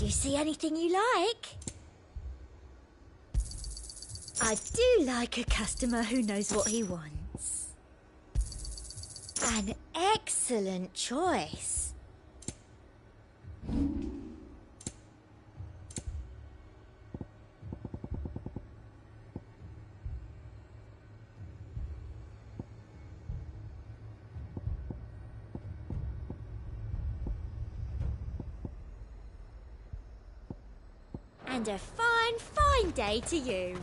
You see anything you like? I do like a customer who knows what he wants. An excellent choice. And a fine, fine day to you.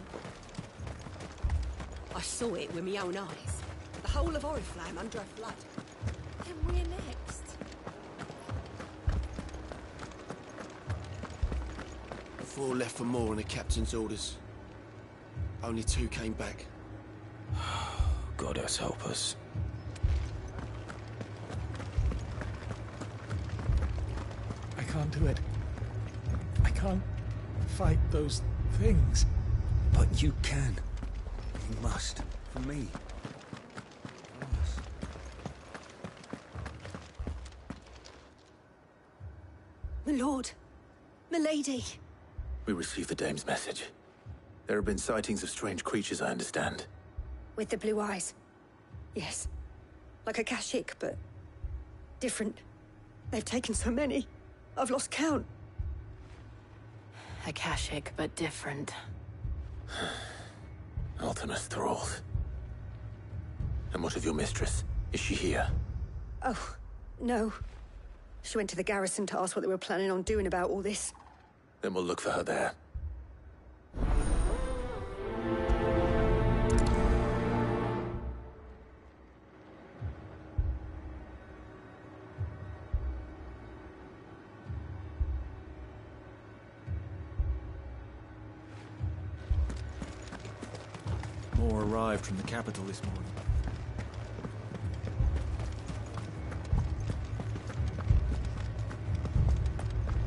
I saw it with my own eyes. The whole of Oriflamme under a flood. And we're next. 4 left for more on the captain's orders. Only 2 came back. God has help us. I can't do it. I can't fight those things. But you can. You must. For me. For us. My lord. My lady. We received the dame's message. There have been sightings of strange creatures, I understand. With the blue eyes. Yes. Like a Kashik, but different. They've taken so many. I've lost count. A Kashik, but different. Ultimus thralls. And what of your mistress? Is she here? Oh, no. She went to the garrison to ask what they were planning on doing about all this. Then we'll look for her there. More arrived from the capital this morning.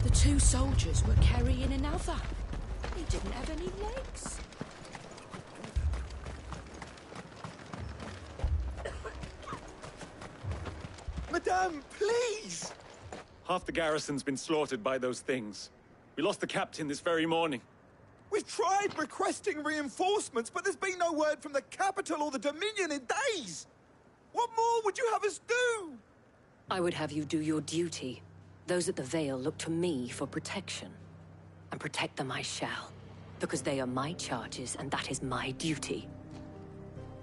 The 2 soldiers were carrying another. He didn't have any legs. Madame, please! Half the garrison's been slaughtered by those things. We lost the captain this very morning. We've tried requesting reinforcements, but there's been no word from the capital or the Dominion in days! What more would you have us do? I would have you do your duty. Those at the Vale look to me for protection. And protect them I shall. Because they are my charges, and that is my duty.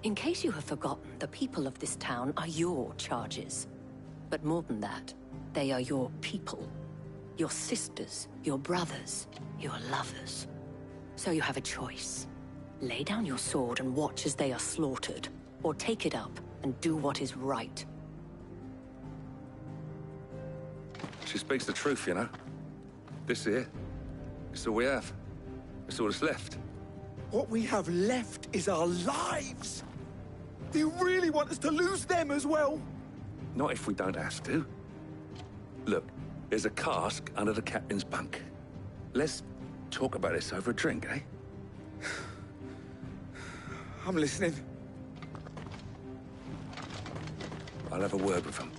In case you have forgotten, the people of this town are your charges. But more than that, they are your people. Your sisters, your brothers, your lovers. So you have a choice. Lay down your sword and watch as they are slaughtered, or take it up and do what is right. She speaks the truth, you know. This here, it's all we have. It's all that's left. What we have left is our lives! Do you really want us to lose them as well? Not if we don't have to. Look, there's a cask under the captain's bunk. Let's talk about this over a drink, eh? I'm listening. I'll have a word with him.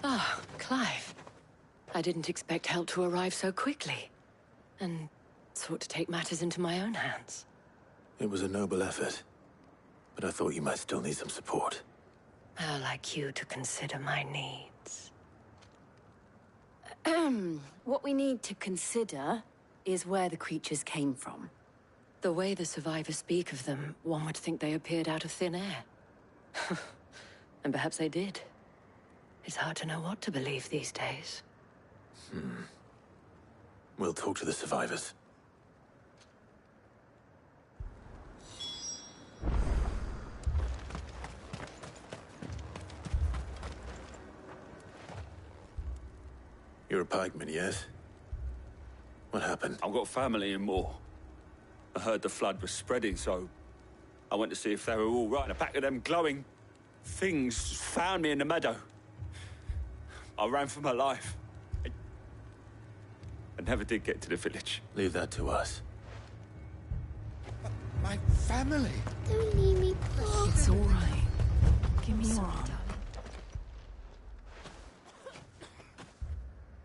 Ah, Clive. I didn't expect help to arrive so quickly. And sought to take matters into my own hands. It was a noble effort. But I thought you might still need some support. I'd like you to consider my needs. What we need to consider is where the creatures came from. The way the survivors speak of them, one would think they appeared out of thin air. And perhaps they did. It's hard to know what to believe these days. We'll talk to the survivors. You're a pikeman, yes? What happened? I've got family in Moor. I heard the flood was spreading, so I went to see if they were all right. And a pack of them glowing things found me in the meadow. I ran for my life. I never did get to the village. Leave that to us. My family. Don't leave me, Pop. It's all right. Give me your arm.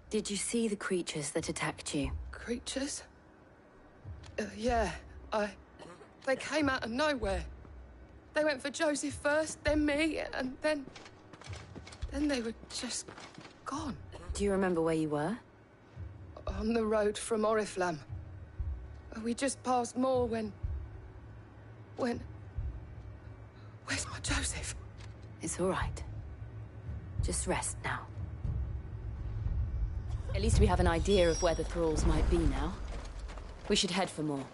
Did you see the creatures that attacked you? Creatures? Yeah, They came out of nowhere. They went for Joseph first, then me, and then they were just gone. Do you remember where you were? On the road from Oriflamme. We just passed Moor when... Where's my Joseph? It's all right. Just rest now. At least we have an idea of where the thralls might be now. We should head for more.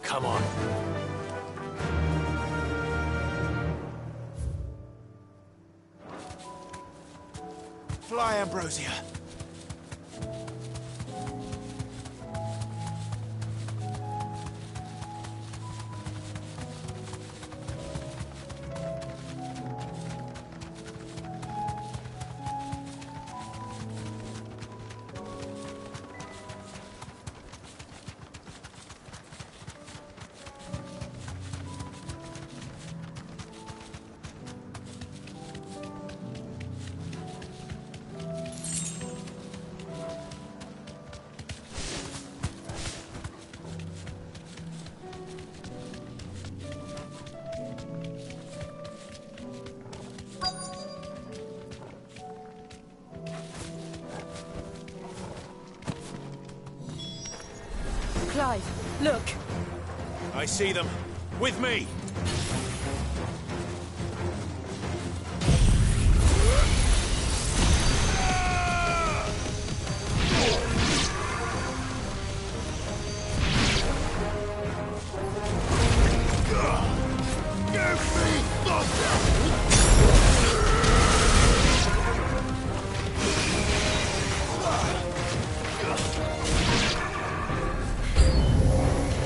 Come on. Fly, Ambrosia. Clive, look! I see them. With me.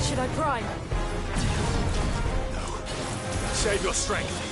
Should I prime? No. Save your strength.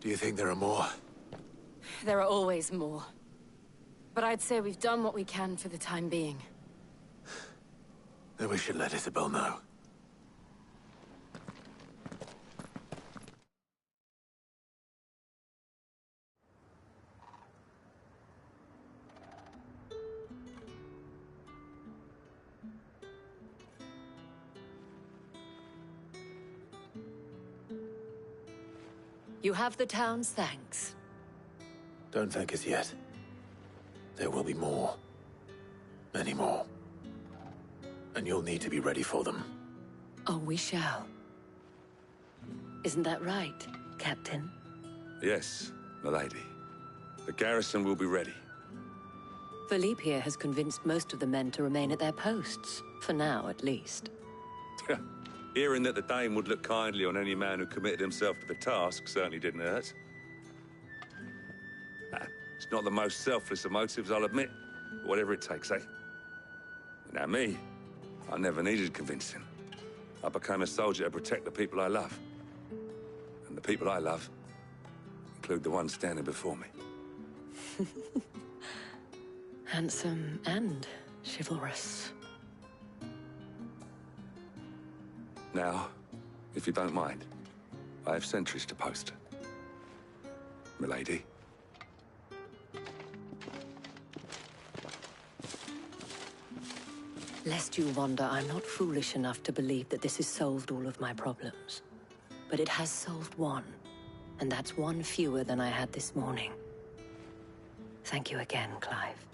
Do you think there are more? There are always more. But I'd say we've done what we can for the time being. Then we should let Isabel know. You have the town's thanks. Don't thank us yet. There will be more. Many more. And you'll need to be ready for them. Oh, we shall. Isn't that right, Captain? Yes, milady. The garrison will be ready. Philippe here has convinced most of the men to remain at their posts. For now, at least. Hearing that the Dane would look kindly on any man who committed himself to the task certainly didn't hurt. It's not the most selfless of motives, I'll admit. But whatever it takes, eh? Now me, I never needed convincing. I became a soldier to protect the people I love. And the people I love include the ones standing before me. Handsome and chivalrous. Now, if you don't mind, I have sentries to post. Milady. Lest you wonder, I'm not foolish enough to believe that this has solved all of my problems. But it has solved one, and that's one fewer than I had this morning. Thank you again, Clive.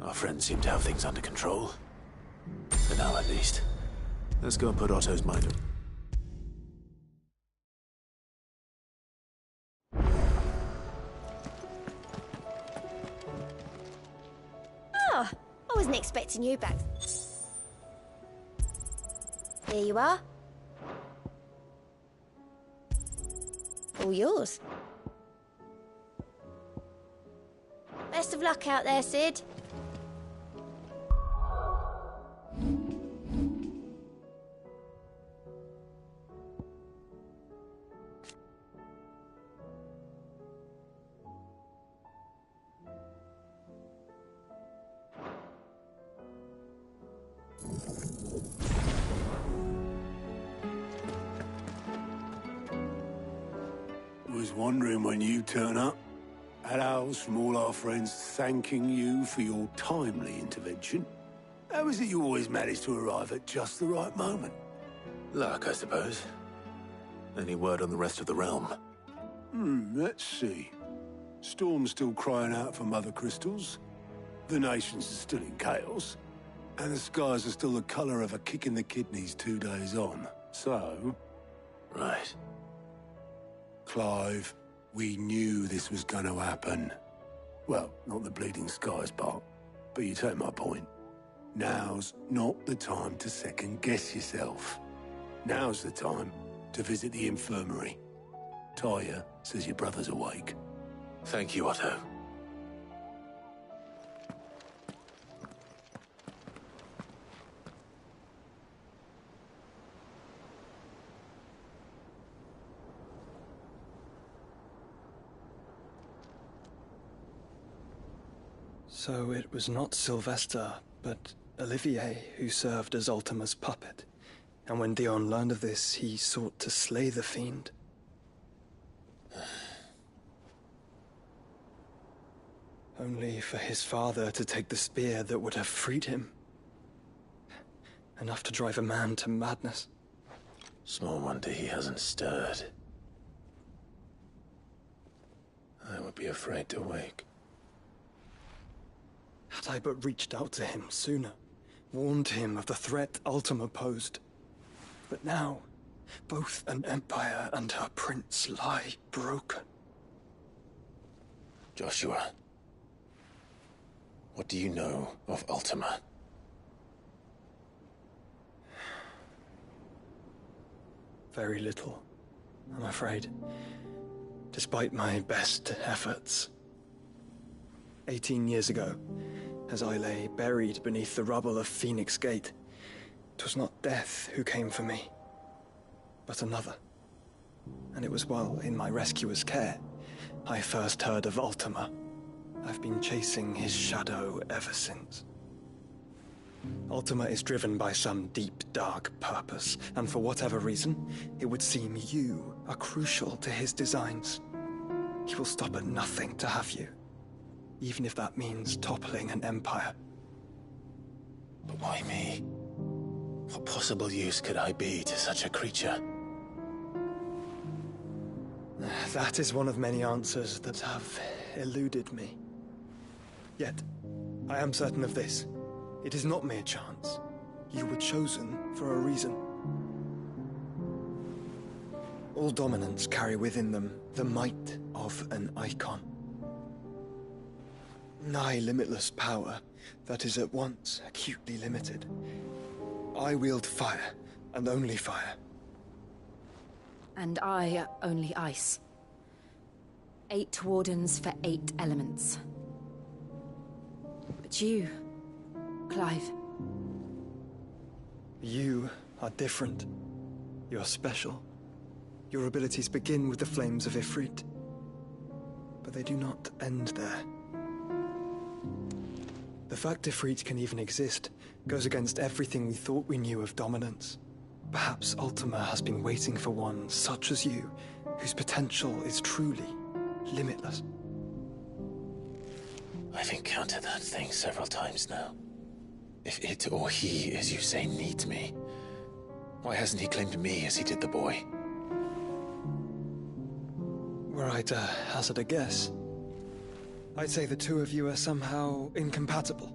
Our friends seem to have things under control. For now, at least. Let's go and put Otto's mind at... Oh, I wasn't expecting you back. Here you are. All yours. Best of luck out there, Sid. Was wondering when you turn up. Had owls from all our friends thanking you for your timely intervention. How is it you always manage to arrive at just the right moment? Luck, I suppose. Any word on the rest of the realm? Let's see. Storm's still crying out for mother crystals. The nations are still in chaos. And the skies are still the colour of a kick in the kidneys 2 days on. So... Right. Clive, we knew this was going to happen. Well, not the bleeding skies part, but you take my point. Now's not the time to second-guess yourself. Now's the time to visit the infirmary. Taya says your brother's awake. Thank you, Otto. So it was not Sylvester, but Olivier who served as Ultima's puppet. And when Dion learned of this, he sought to slay the fiend. Only for his father to take the spear that would have freed him. Enough to drive a man to madness. Small wonder he hasn't stirred. I would be afraid to wake. Had I but reached out to him sooner, warned him of the threat Ultima posed. But now, both an empire and her prince lie broken. Joshua, what do you know of Ultima? Very little, I'm afraid. Despite my best efforts. 18 years ago, as I lay buried beneath the rubble of Phoenix Gate, 'twas not death who came for me, but another. And it was while in my rescuer's care, I first heard of Ultima. I've been chasing his shadow ever since. Ultima is driven by some deep, dark purpose, and for whatever reason, it would seem you are crucial to his designs. He will stop at nothing to have you. even if that means toppling an empire. But why me? What possible use could I be to such a creature? That is one of many answers that have eluded me. Yet, I am certain of this. It is not mere chance. You were chosen for a reason. All dominants carry within them the might of an icon. Nigh limitless power that is at once acutely limited. I wield fire, and only fire. And I only ice. 8 wardens for 8 elements. But you, Clive. You are different. You're special. Your abilities begin with the flames of Ifrit. But they do not end there. The fact Ifrit can even exist goes against everything we thought we knew of dominance. Perhaps Ultima has been waiting for one such as you, whose potential is truly limitless. I've encountered that thing several times now. If it or he, as you say, needs me, why hasn't he claimed me as he did the boy? Were I to hazard a guess, I'd say the two of you are somehow incompatible.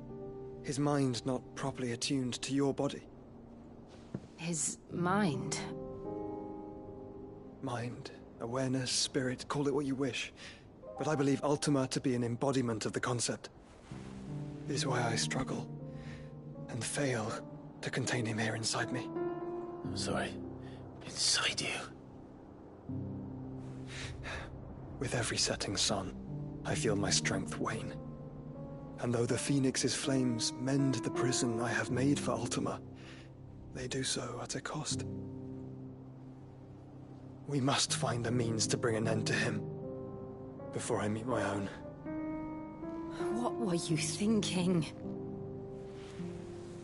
His mind not properly attuned to your body. His mind? Mind, awareness, spirit, call it what you wish. But I believe Ultima to be an embodiment of the concept. This is why I struggle and fail to contain him here inside me. I'm sorry. Inside you? With every setting sun, I feel my strength wane. And though the Phoenix's flames mend the prison I have made for Ultima, they do so at a cost. We must find a means to bring an end to him before I meet my own. What were you thinking?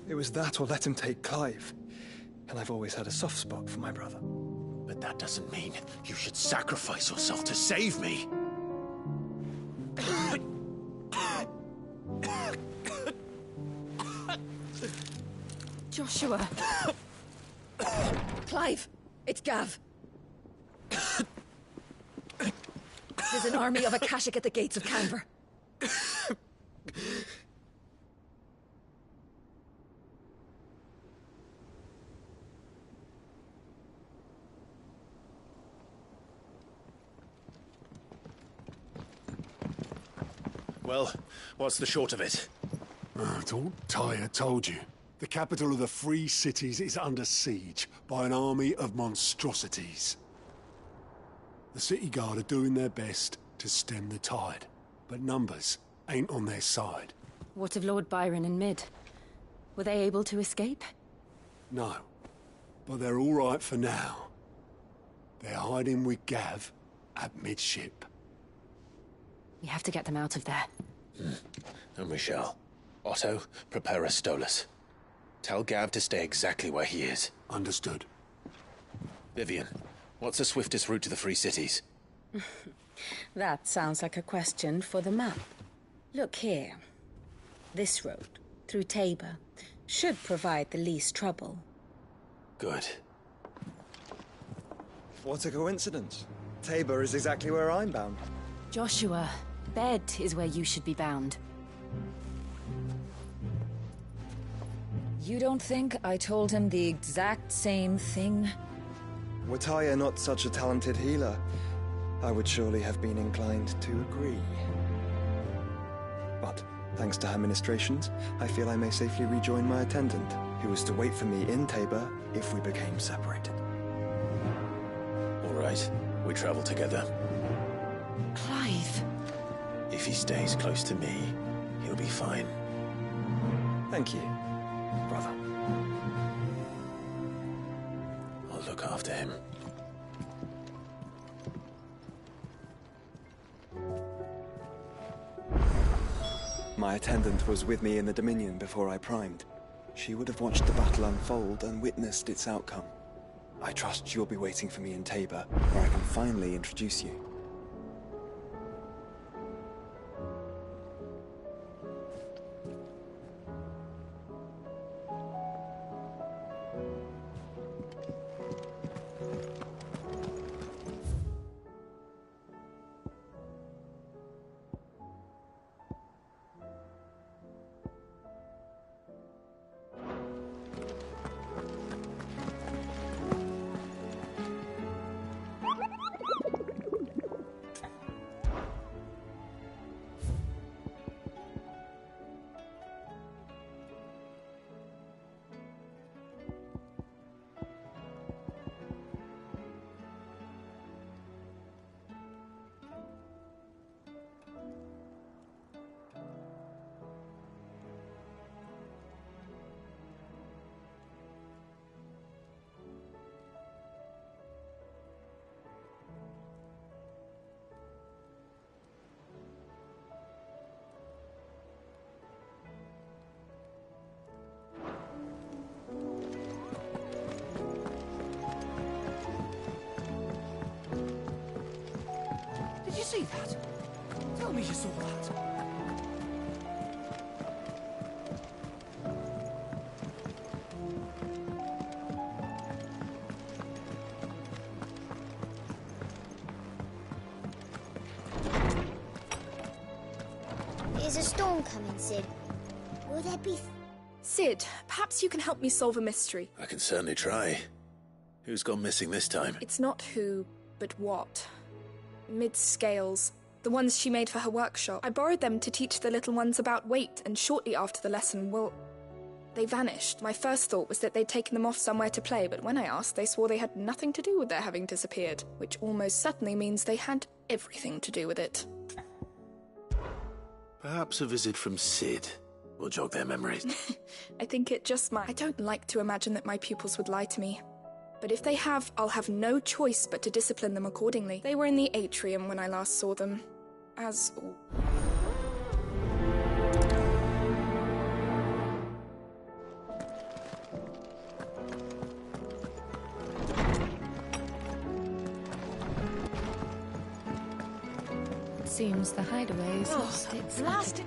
It was that or let him take Clive. And I've always had a soft spot for my brother. But that doesn't mean you should sacrifice yourself to save me. Joshua. Clive, it's Gav. There's an army of Akashic at the gates of Canver. Well, what's the short of it? It's all Tyre told you. The capital of the Free Cities is under siege by an army of monstrosities. The city guard are doing their best to stem the tide, but numbers ain't on their side. What of Lord Byron and Mid? Were they able to escape? No, but they're all right for now. They're hiding with Gav at midship. We have to get them out of there. And we shall. Otto, prepare a Stolas. Tell Gav to stay exactly where he is. Understood. Vivian, what's the swiftest route to the Free Cities? That sounds like a question for the map. Look here. This road, through Tabor, should provide the least trouble. Good. What a coincidence. Tabor is exactly where I'm bound. Joshua, bed is where you should be bound. You don't think I told him the exact same thing? Were Tyre not such a talented healer, I would surely have been inclined to agree. But, thanks to her ministrations, I feel I may safely rejoin my attendant, who was to wait for me in Tabor if we became separated. All right, we travel together. Clive! If he stays close to me, he'll be fine. Thank you, brother. I'll look after him. My attendant was with me in the Dominion before I primed. She would have watched the battle unfold and witnessed its outcome. I trust you'll be waiting for me in Tabor, where I can finally introduce you. see that? Tell me you saw that. Is a storm coming, Sid? Will there be... Sid, perhaps you can help me solve a mystery. I can certainly try. Who's gone missing this time? It's not who, but what. Mid-scales. The ones she made for her workshop. I borrowed them to teach the little ones about weight, and shortly after the lesson, well, they vanished. My first thought was that they'd taken them off somewhere to play, but when I asked, they swore they had nothing to do with their having disappeared, which almost certainly means they had everything to do with it. Perhaps a visit from Sid will jog their memories. I think it just might. I don't like to imagine that my pupils would lie to me. But if they have, I'll have no choice but to discipline them accordingly. They were in the atrium when I last saw them. As... Seems the hideaways have sticks. Blast it!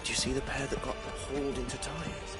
Did you see the pair that got hauled into tires?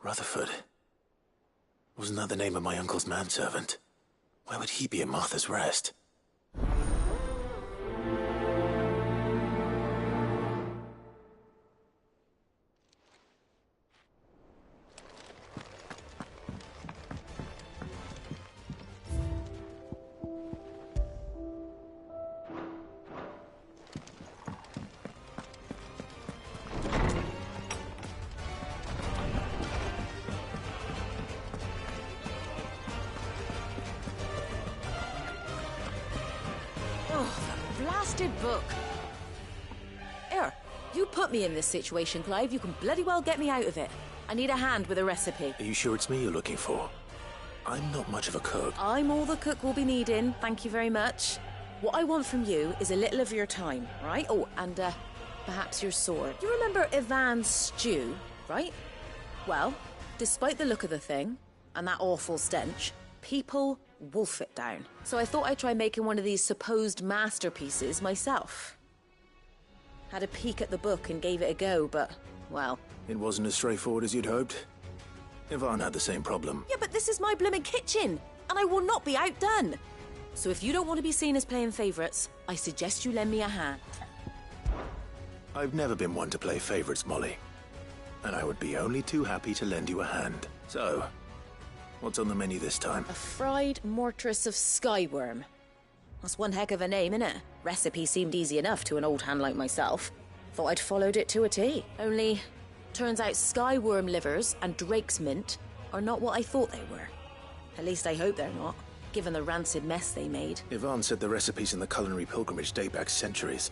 Rutherford. Wasn't that the name of my uncle's manservant? Why would he be at Martha's Rest? Blasted book. Here, you put me in this situation, Clive. You can bloody well get me out of it. I need a hand with a recipe. Are you sure it's me you're looking for? I'm not much of a cook. I'm all the cook will be needing, thank you very much. What I want from you is a little of your time, right? Oh, and perhaps your sword. You remember Ivan's stew, right? Well, despite the look of the thing, and that awful stench, people wolf it down. So I thought I'd try making one of these supposed masterpieces myself. Had a peek at the book and gave it a go, but, well... It wasn't as straightforward as you'd hoped. Ivan had the same problem. Yeah, but this is my blimmin' kitchen, and I will not be outdone. So if you don't want to be seen as playing favourites, I suggest you lend me a hand. I've never been one to play favourites, Molly. And I would be only too happy to lend you a hand. So, what's on the menu this time? A fried mortress of skyworm. That's one heck of a name, innit? Recipe seemed easy enough to an old hand like myself. Thought I'd followed it to a T. Only, turns out skyworm livers and drake's mint are not what I thought they were. At least I hope they're not, given the rancid mess they made. Ivan said the recipes in the culinary pilgrimage date back centuries.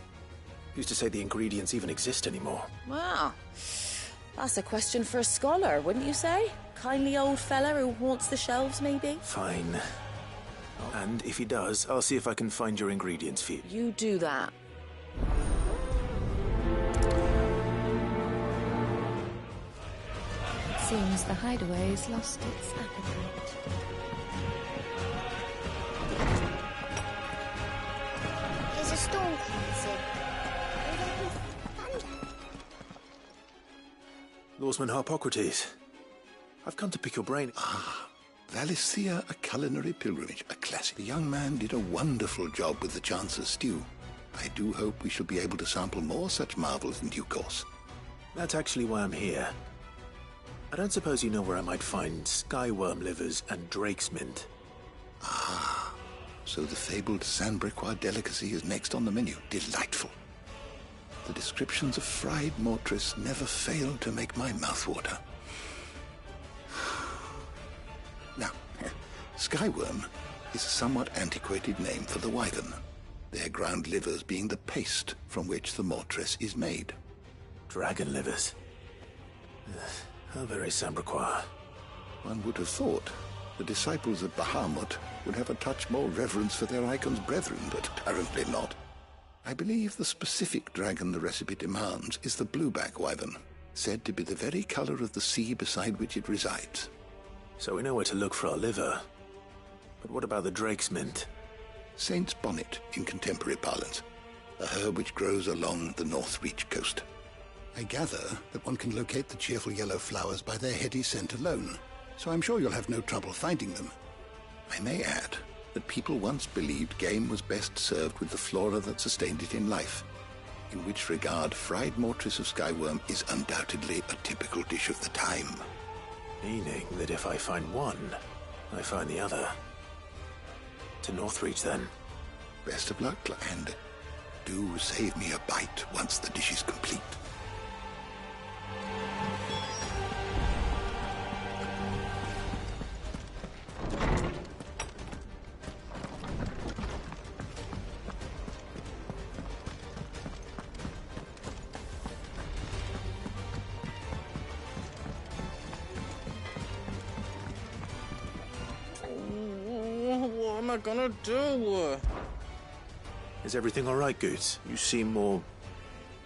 Who's to say the ingredients even exist anymore? Wow. That's a question for a scholar, wouldn't you say? Kindly old fella who haunts the shelves, maybe? Fine. And if he does, I'll see if I can find your ingredients for you. You do that. Seems the hideaway's lost its appetite. There's a storm coming, Sid. Will there be thunder? Lawsman Harpocrates, I've come to pick your brain. Valisthea, a culinary pilgrimage, a classic. The young man did a wonderful job with the Chance's stew. I do hope we shall be able to sample more such marvels in due course. That's actually why I'm here. I don't suppose you know where I might find skyworm livers and drake's mint. Ah, so the fabled Sandbrequois delicacy is next on the menu. Delightful. The descriptions of fried mortress never fail to make my mouth water. Now, skyworm is a somewhat antiquated name for the wyvern, their ground livers being the paste from which the mortress is made. Dragon livers. How very Sandbrequois. One would have thought the disciples of Bahamut would have a touch more reverence for their icon's brethren, but apparently not. I believe the specific dragon the recipe demands is the blueback wyvern, said to be the very color of the sea beside which it resides. So we know where to look for our liver. But what about the drake's mint? Saint's bonnet in contemporary parlance, a herb which grows along the North Reach coast. I gather that one can locate the cheerful yellow flowers by their heady scent alone, so I'm sure you'll have no trouble finding them. I may add that people once believed game was best served with the flora that sustained it in life, in which regard fried mortress of skyworm is undoubtedly a typical dish of the time. Meaning that if I find one, I find the other. To Northreach, then. Best of luck, and do save me a bite once the dish is complete. What am I gonna do? Is everything all right, Goots? You seem more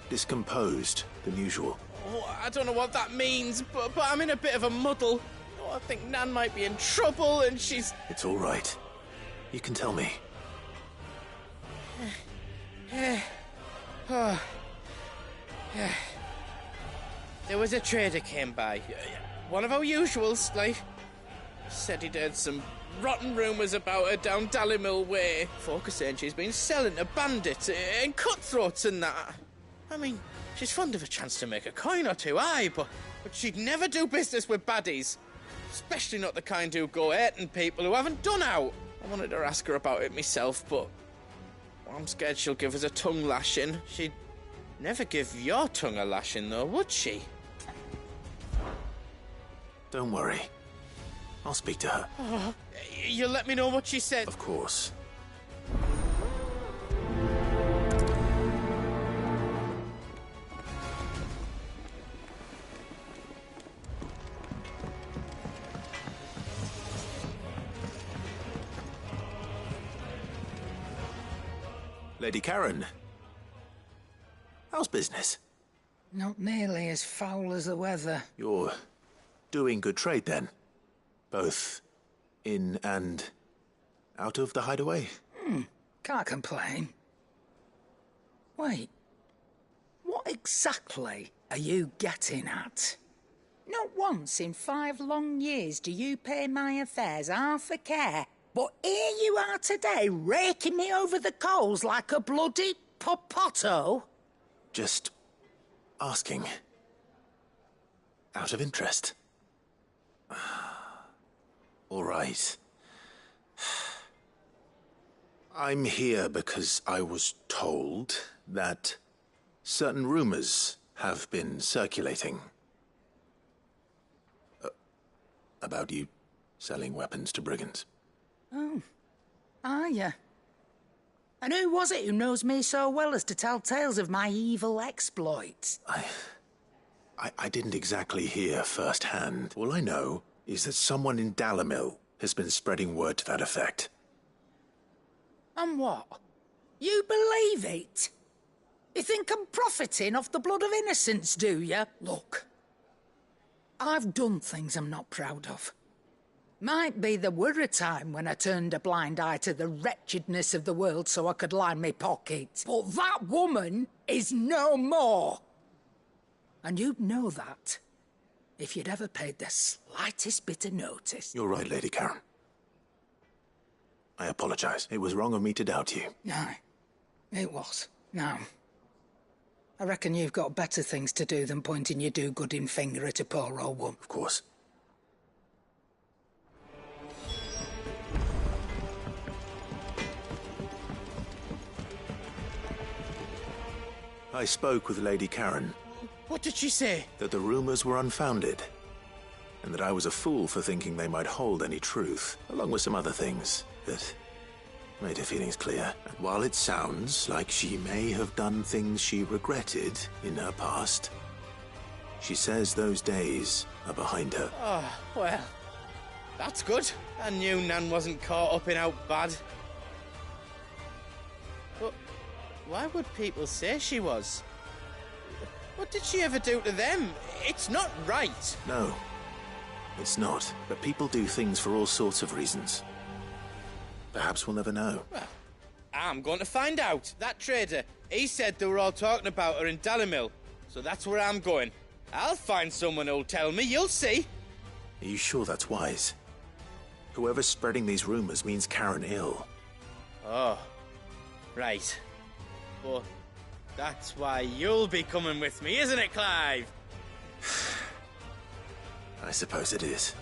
discomposed than usual. Oh, I don't know what that means, but I'm in a bit of a muddle. Oh, I think Nan might be in trouble and she's... It's all right. You can tell me. There was a trader came by. One of our usuals, like. Said he'd heard some rotten rumours about her down Dallimil Way. Folk are saying she's been selling to bandits and cutthroats and that. I mean, she's fond of a chance to make a coin or two, aye, but she'd never do business with baddies. Especially not the kind who go hurting people who haven't done out. I wanted to ask her about it myself, but I'm scared she'll give us a tongue lashing. She'd never give your tongue a lashing, though, would she? Don't worry. I'll speak to her. Oh, you'll let me know what she said? Of course. Lady Karen. How's business? Not nearly as foul as the weather. You're doing good trade, then? Both in and out of the hideaway? Can't complain. Wait. What exactly are you getting at? Not once in 5 long years do you pay my affairs half a care. But here you are today, raking me over the coals like a bloody popoto. Just asking. Out of interest. All right. I'm here because I was told that certain rumors have been circulating. About you selling weapons to brigands. Oh, are you? And who was it who knows me so well as to tell tales of my evil exploits? I didn't exactly hear firsthand. All I know is that someone in Dallimil has been spreading word to that effect. And what? You believe it? You think I'm profiting off the blood of innocents, do you? Look, I've done things I'm not proud of. Might be there were a time when I turned a blind eye to the wretchedness of the world so I could line my pockets. But that woman is no more. And you'd know that if you'd ever paid the slightest bit of notice. You're right, Lady Karen. I apologize. It was wrong of me to doubt you. Aye, it was. Now, I reckon you've got better things to do than pointing your do-gooding finger at a poor old woman. Of course. I spoke with Lady Karen. What did she say? That the rumors were unfounded, and that I was a fool for thinking they might hold any truth, along with some other things that made her feelings clear. And while it sounds like she may have done things she regretted in her past, she says those days are behind her. Oh, well, that's good. I knew Nan wasn't caught up in out bad. But why would people say she was? What did she ever do to them? It's not right. No, it's not. But people do things for all sorts of reasons. Perhaps we'll never know. Well, I'm going to find out. That trader, he said they were all talking about her in Dalimil, so that's where I'm going. I'll find someone who'll tell me, you'll see. Are you sure that's wise? Whoever's spreading these rumors means Karen ill. Oh, right. But that's why you'll be coming with me, isn't it, Clive? I suppose it is.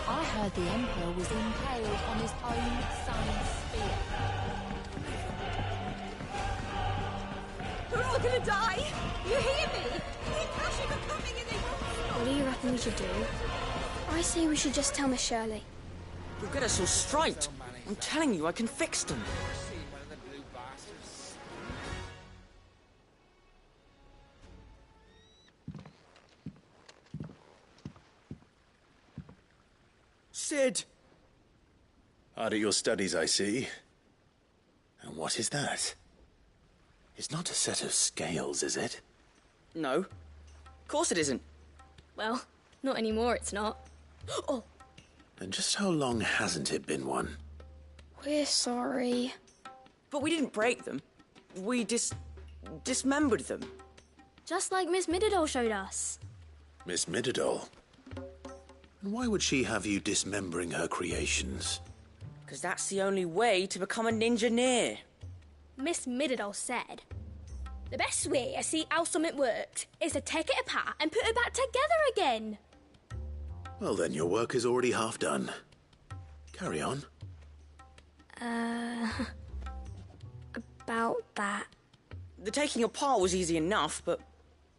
I heard the Emperor was impaled on his own son's spear. We're all gonna die! You hear me? The Akashic are coming and they won't. What do you reckon we should do? I say we should just tell Miss Shirley. You'll get us all straight. I'm telling you, I can fix them. Sid! Hard at your studies, I see. And what is that? It's not a set of scales, is it? No. Of course it isn't. Well, not anymore, it's not. Oh! And just how long hasn't it been one? We're sorry. But we didn't break them. We dismembered them. Just like Miss Mididol showed us. Miss Mididol? And why would she have you dismembering her creations? Because that's the only way to become a ninja-near. Miss Mididol said, the best way to see how something works is to take it apart and put it back together again. Well then, your work is already half done. Carry on. About that. The taking apart was easy enough, but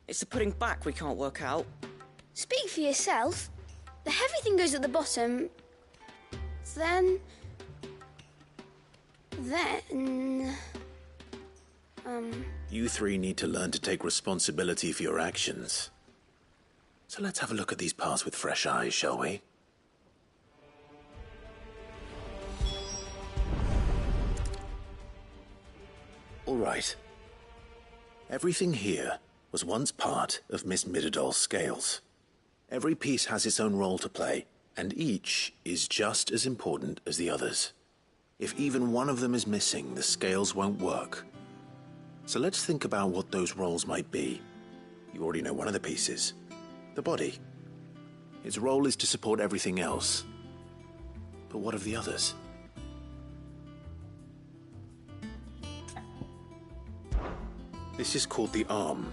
it's the putting back we can't work out. Speak for yourself. The heavy thing goes at the bottom. Then... You three need to learn to take responsibility for your actions. So let's have a look at these parts with fresh eyes, shall we? All right. Everything here was once part of Miss Mididol's scales. Every piece has its own role to play, and each is just as important as the others. If even one of them is missing, the scales won't work. So let's think about what those roles might be. You already know one of the pieces. The body. Its role is to support everything else. But what of the others? This is called the arm.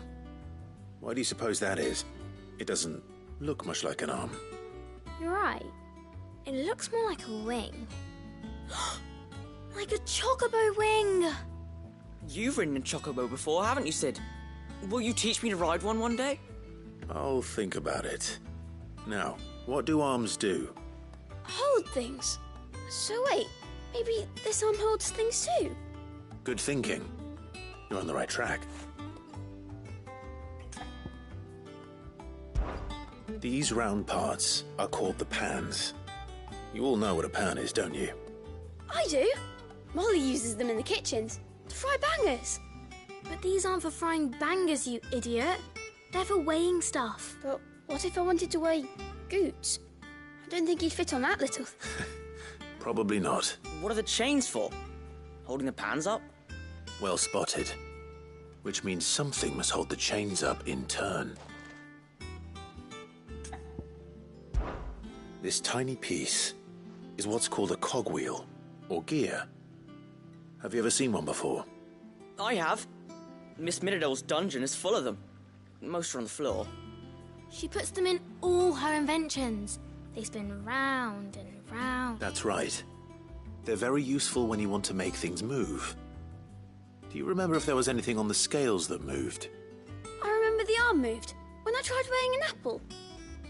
Why do you suppose that is? It doesn't look much like an arm. You're right. It looks more like a wing. Like a chocobo wing! You've ridden a chocobo before, haven't you, Sid? Will you teach me to ride one day? I'll think about it. Now, what do arms do? Hold things. So wait, maybe this arm holds things too? Good thinking. You're on the right track. These round parts are called the pans. You all know what a pan is, don't you? I do. Molly uses them in the kitchens to fry bangers. But these aren't for frying bangers, you idiot. They're for weighing stuff. But what if I wanted to weigh goots? I don't think he'd fit on that little... Probably not. What are the chains for? Holding the pans up? Well spotted. Which means something must hold the chains up in turn. This tiny piece is what's called a cogwheel, or gear. Have you ever seen one before? I have. Miss Miradol's dungeon is full of them. Most are on the floor. She puts them in all her inventions. They spin round and round. That's right. They're very useful when you want to make things move. Do you remember if there was anything on the scales that moved? I remember the arm moved when I tried weighing an apple.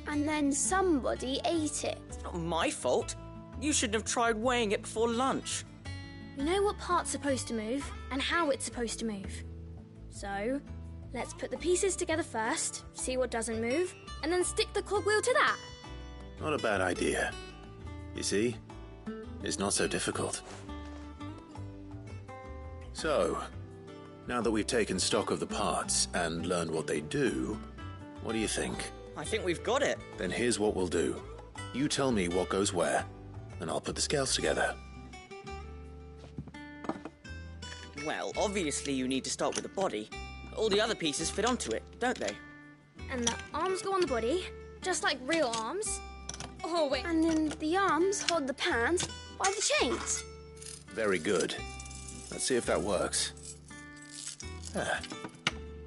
And then somebody ate it. It's not my fault. You shouldn't have tried weighing it before lunch. You know what part's supposed to move and how it's supposed to move. So, let's put the pieces together first, see what doesn't move, and then stick the cogwheel to that. Not a bad idea. You see? It's not so difficult. So, now that we've taken stock of the parts and learned what they do, what do you think? I think we've got it. Then here's what we'll do. You tell me what goes where, and I'll put the scales together. Well, obviously you need to start with the body. All the other pieces fit onto it, don't they? And the arms go on the body, just like real arms. Oh, wait. And then the arms hold the pans by the chains. Very good. Let's see if that works. Ah,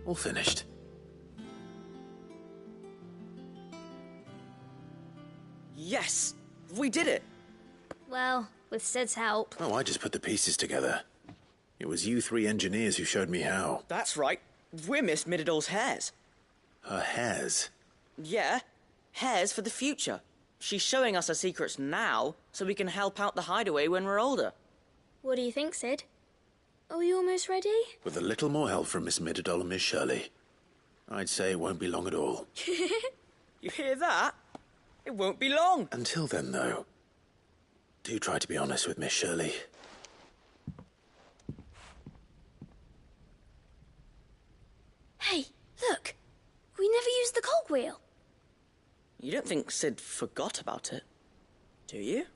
all finished. Yes! We did it! Well, with Sid's help. Oh, I just put the pieces together. It was you three engineers who showed me how. That's right. We're Miss Miradol's heirs. Her hairs? Yeah. Heirs for the future. She's showing us her secrets now, so we can help out the hideaway when we're older. What do you think, Sid? Are you almost ready? With a little more help from Miss Miradol and Miss Shirley, I'd say it won't be long at all. You hear that? It won't be long. Until then, though, do try to be honest with Miss Shirley. Hey, look! We never used the cogwheel. You don't think Sid forgot about it, do you?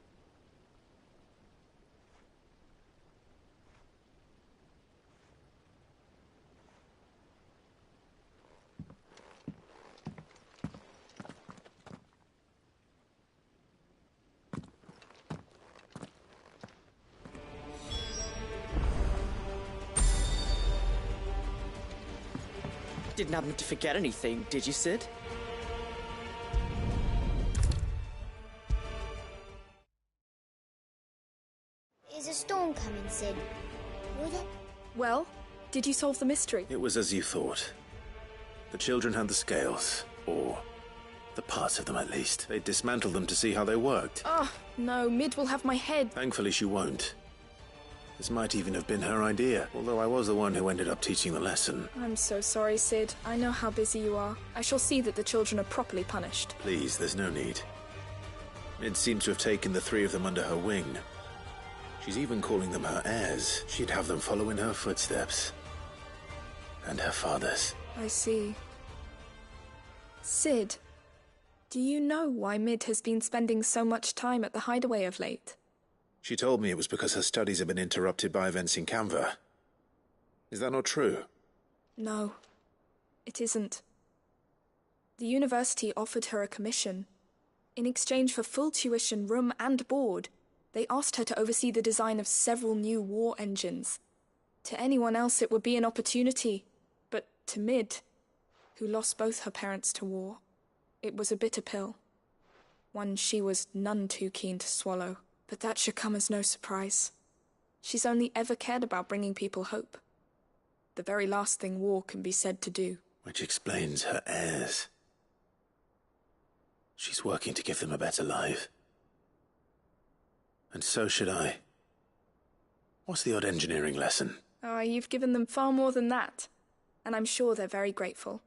Didn't happen to forget anything, did you, Sid? Is a storm coming, Sid? Well, did you solve the mystery? It was as you thought. The children had the scales, or the parts of them at least. They dismantled them to see how they worked. Oh, no, Mid will have my head. Thankfully she won't. This might even have been her idea, although I was the one who ended up teaching the lesson. I'm so sorry, Sid. I know how busy you are. I shall see that the children are properly punished. Please, there's no need. Mid seems to have taken the three of them under her wing. She's even calling them her heirs. She'd have them follow in her footsteps. And her father's. I see. Sid, do you know why Mid has been spending so much time at the hideaway of late? She told me it was because her studies have been interrupted by events in Canva. Is that not true? No, it isn't. The university offered her a commission. In exchange for full tuition, room and board, they asked her to oversee the design of several new war engines. To anyone else it would be an opportunity, but to Mid, who lost both her parents to war, it was a bitter pill. One she was none too keen to swallow. But that should come as no surprise. She's only ever cared about bringing people hope. The very last thing war can be said to do. Which explains her heirs. She's working to give them a better life. And so should I. What's the odd engineering lesson? Ah, you've given them far more than that. And I'm sure they're very grateful.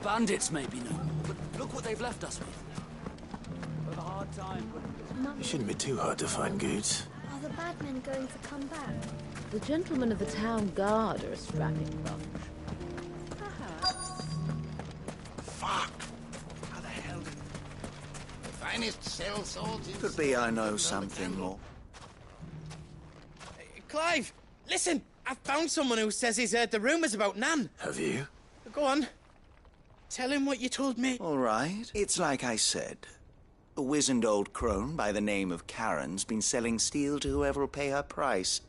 bandits may be no more, but look what they've left us with. With a hard time. It shouldn't be too hard to find goods. Are the bad men going to come back? The gentlemen of the town guard are a strapping bunch. Fuck! How the hell did... The finest sell swords in... Could be I know something more. Clive, listen! I've found someone who says he's heard the rumours about Nan. Have you? Go on. Tell him what you told me. All right. It's like I said. A wizened old crone by the name of Karen's been selling steel to whoever will pay her price,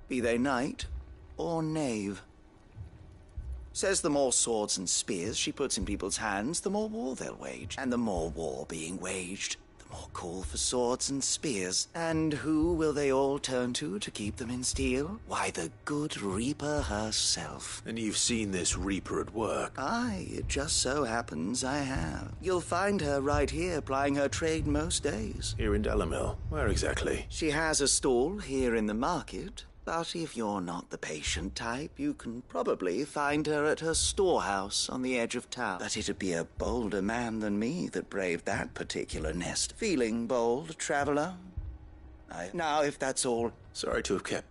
be they knight or knave. Says the more swords and spears she puts in people's hands, the more war they'll wage. And the more war being waged, the more call for swords and spears. And who will they all turn to keep them in steel? Why, the good Reaper herself. And you've seen this Reaper at work? Aye, it just so happens I have. You'll find her right here plying her trade most days. Here in Delamil? Where exactly? She has a stall here in the market. But if you're not the patient type, you can probably find her at her storehouse on the edge of town. But it'd be a bolder man than me that braved that particular nest. Feeling bold, traveler? Now, if that's all... Sorry to have kept...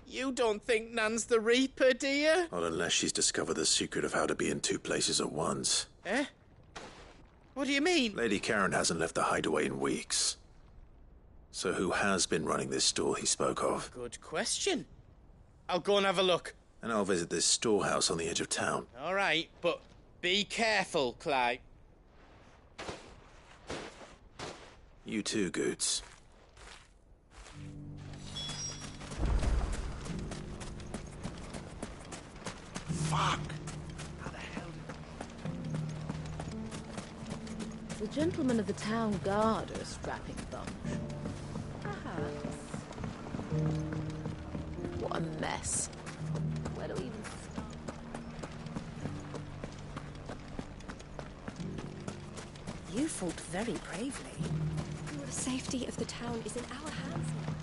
You don't think Nan's the Reaper, do you? Not unless she's discovered the secret of how to be in two places at once. Eh? What do you mean? Lady Karen hasn't left the hideaway in weeks. So who has been running this store he spoke of? Good question. I'll go and have a look. And I'll visit this storehouse on the edge of town. All right, but be careful, Clive. You too, Goots. Fuck! The gentlemen of the town guard are a strapping bunch. What a mess. Where do we even start? You fought very bravely. The safety of the town is in our hands now.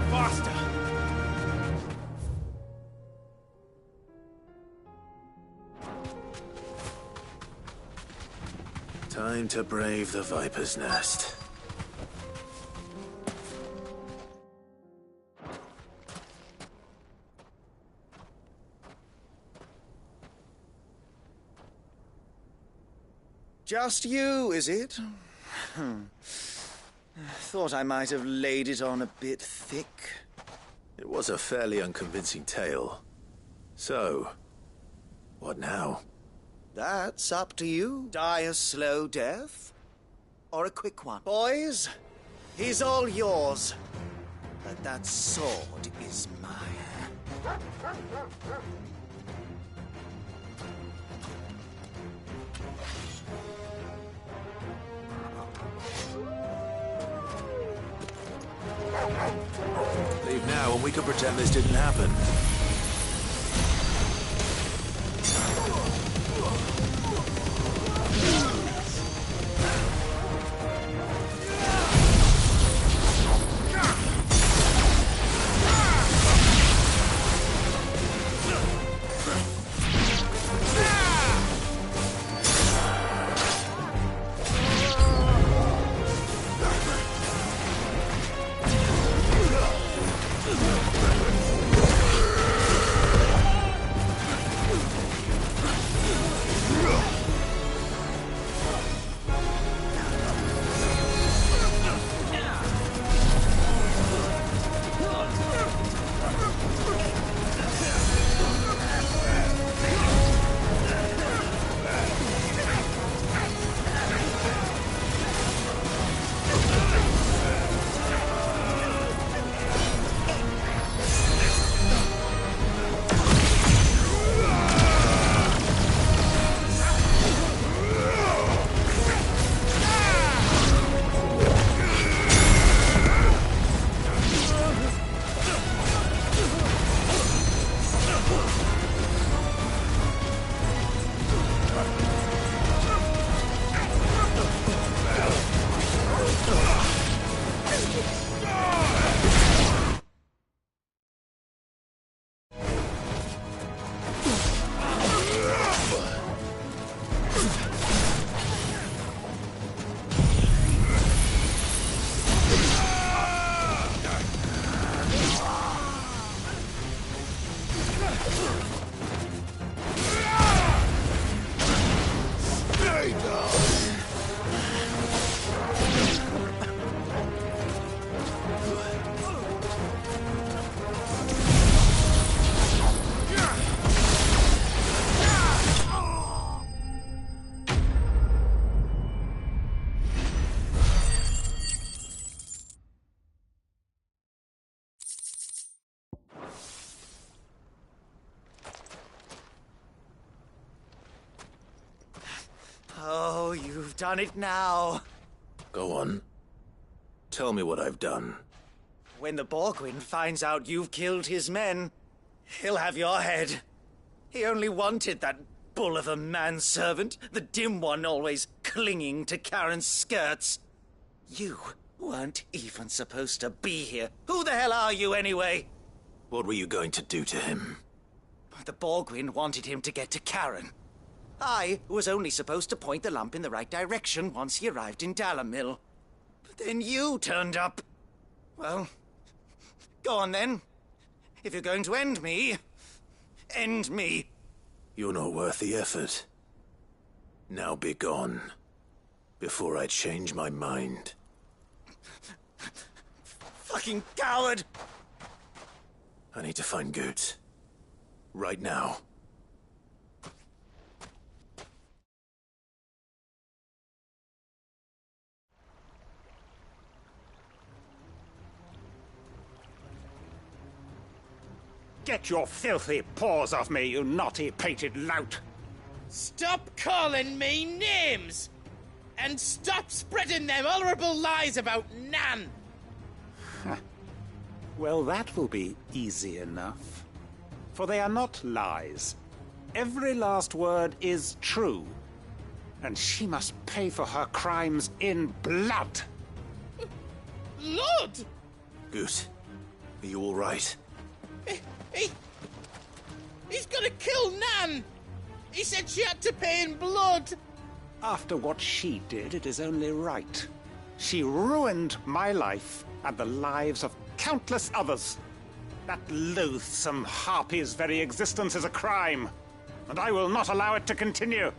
Faster! Time to brave the Viper's Nest. Just you, is it? Thought I might have laid it on a bit thick. It was a fairly unconvincing tale. So, what now? That's up to you. Die a slow death, or a quick one. Boys, he's all yours. But that sword is mine. Leave now and we can pretend this didn't happen. done it now. Go on. Tell me what I've done. When the Borgwyn finds out you've killed his men, he'll have your head. He only wanted that bull of a manservant, the dim one always clinging to Karen's skirts. You weren't even supposed to be here. Who the hell are you, anyway? What were you going to do to him? The Borgwyn wanted him to get to Karen. I was only supposed to point the lamp in the right direction once he arrived in Dalamil. But then you turned up. Well, go on then. If you're going to end me, end me. You're not worth the effort. Now be gone, before I change my mind. Fucking coward! I need to find Goetz. Right now. Get your filthy paws off me, you naughty-pated lout! Stop calling me names! And stop spreading them horrible lies about Nan! Well, that will be easy enough. For they are not lies. Every last word is true. And she must pay for her crimes in blood. Blood? Goot, are you all right? He's gonna kill Nan! He said she had to pay in blood! After what she did, it is only right. She ruined my life and the lives of countless others. That loathsome harpy's very existence is a crime, and I will not allow it to continue.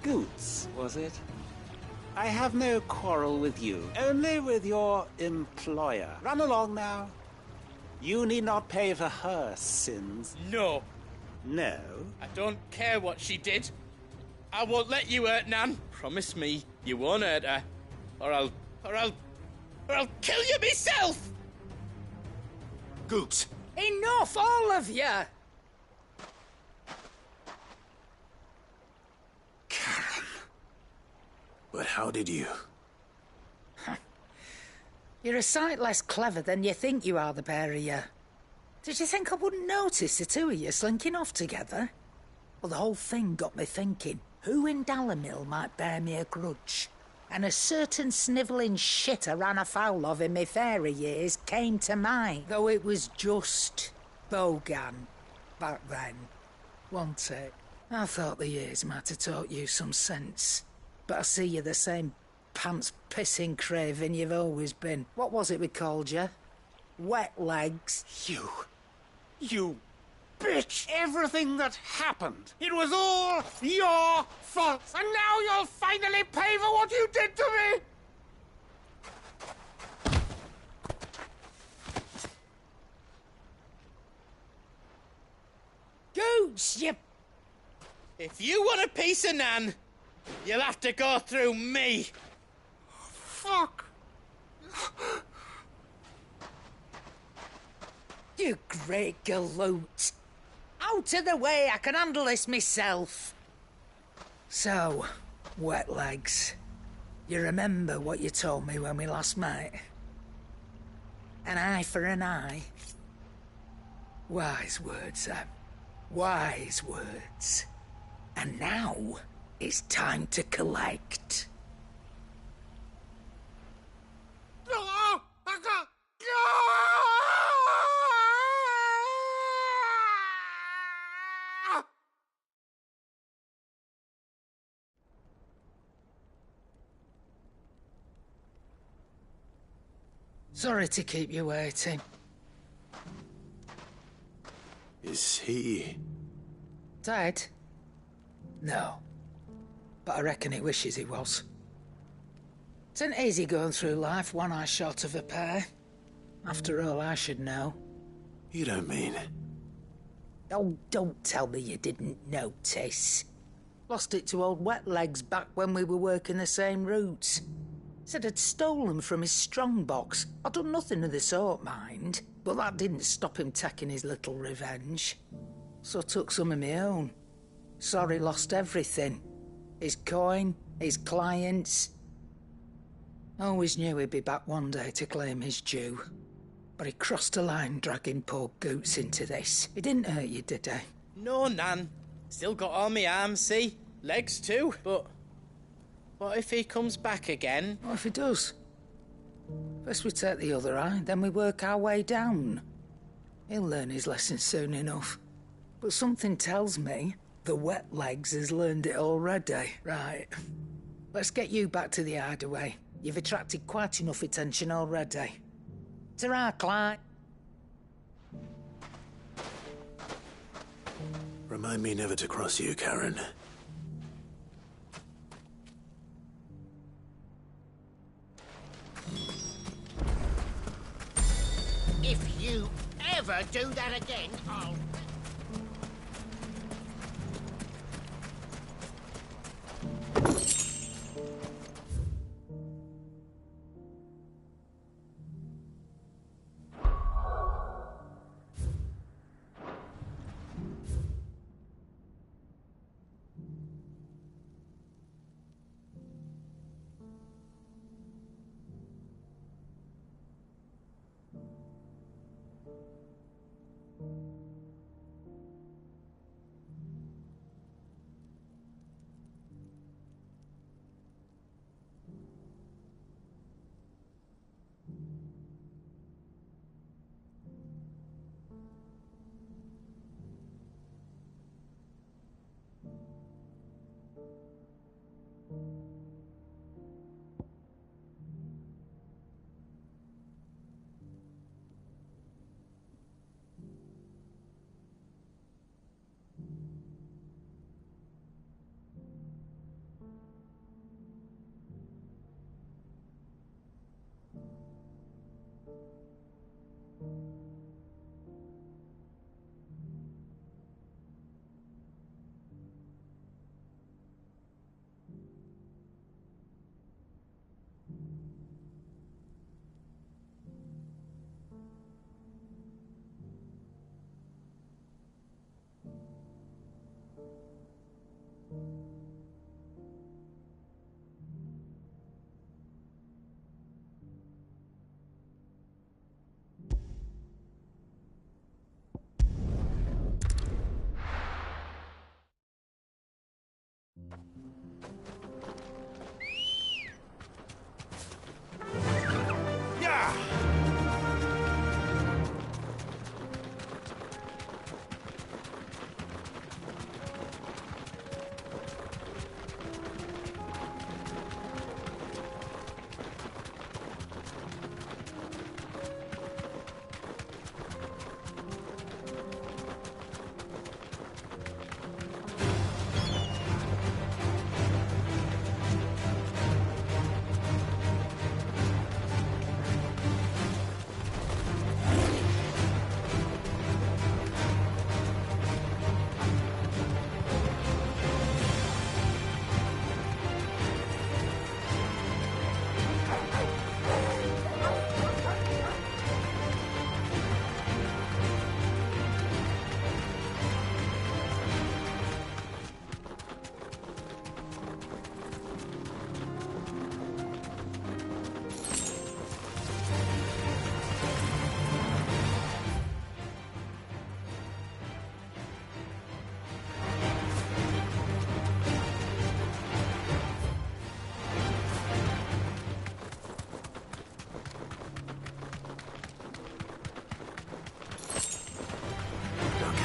Goetz, was it? I have no quarrel with you, only with your employer. Run along now. You need not pay for her sins. No. No? I don't care what she did. I won't let you hurt Nan. Promise me you won't hurt her. Or I'll kill you myself! Goetz! Enough, all of you! Karen. But how did you? You're a sight less clever than you think you are, the pair of you. Did you think I wouldn't notice the two of you slinking off together? Well, the whole thing got me thinking, who in Dalamil might bear me a grudge? And a certain snivelling shit I ran afoul of in my fairy years came to mind, though it was just Bogan back then, wasn't it? I thought the years might have taught you some sense, but I see you're the same pants-pissing craven you've always been. What was it we called you? Wet legs? You bitch! Everything that happened, it was all your fault! And now you'll finally pay for what you did to me! Goose, you... If you want a piece of Nan, you'll have to go through me. Fuck! You great galoot. Out of the way, I can handle this myself. So, wet legs, you remember what you told me when we last met? An eye for an eye. Wise words, Sam. Wise words. And now, it's time to collect. Sorry to keep you waiting. Is he... dead? No. But I reckon he wishes he was. It isn't easy going through life one eye short of a pair. After all, I should know. You don't mean... Oh, don't tell me you didn't notice. Lost it to old Wet Legs back when we were working the same routes. Said I'd stolen from his strongbox. I'd done nothing of the sort, mind. But that didn't stop him taking his little revenge. So I took some of my own. Sorry lost everything. his coin, his clients. Always knew he'd be back one day to claim his due. But he crossed a line dragging poor Goots into this. He didn't hurt you, did he? No, Nan. Still got all my arms, see? Legs too. But what if he comes back again? What if he does? First we take the other eye, then we work our way down. He'll learn his lesson soon enough. But something tells me the wet legs has learned it already. Right. Let's get you back to the hideaway. You've attracted quite enough attention already. Ta-ra, Clyde. Remind me never to cross you, Karen. If you ever do that again, I'll...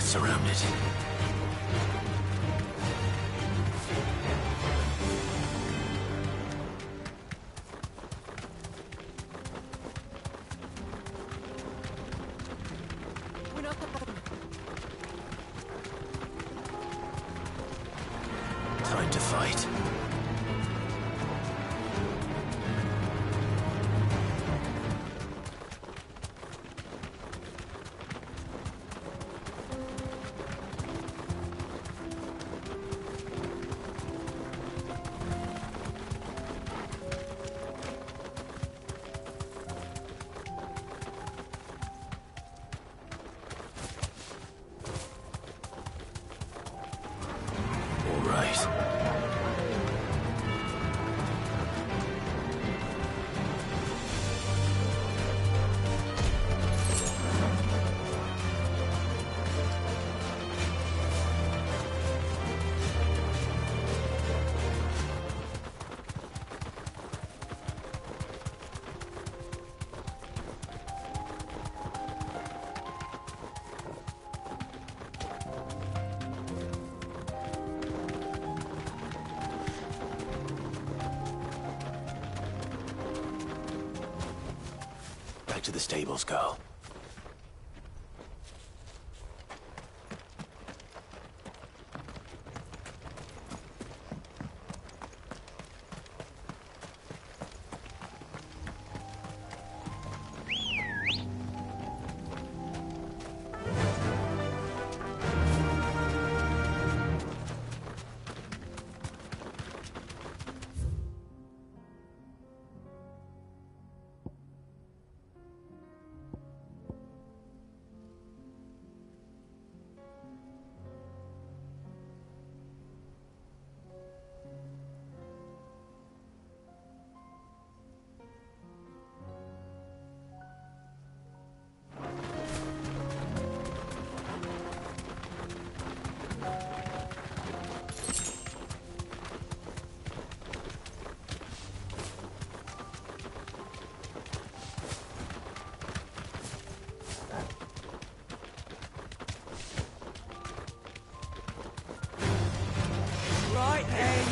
Surrounded. Time to fight. All right. back to the stables, girl. Right then.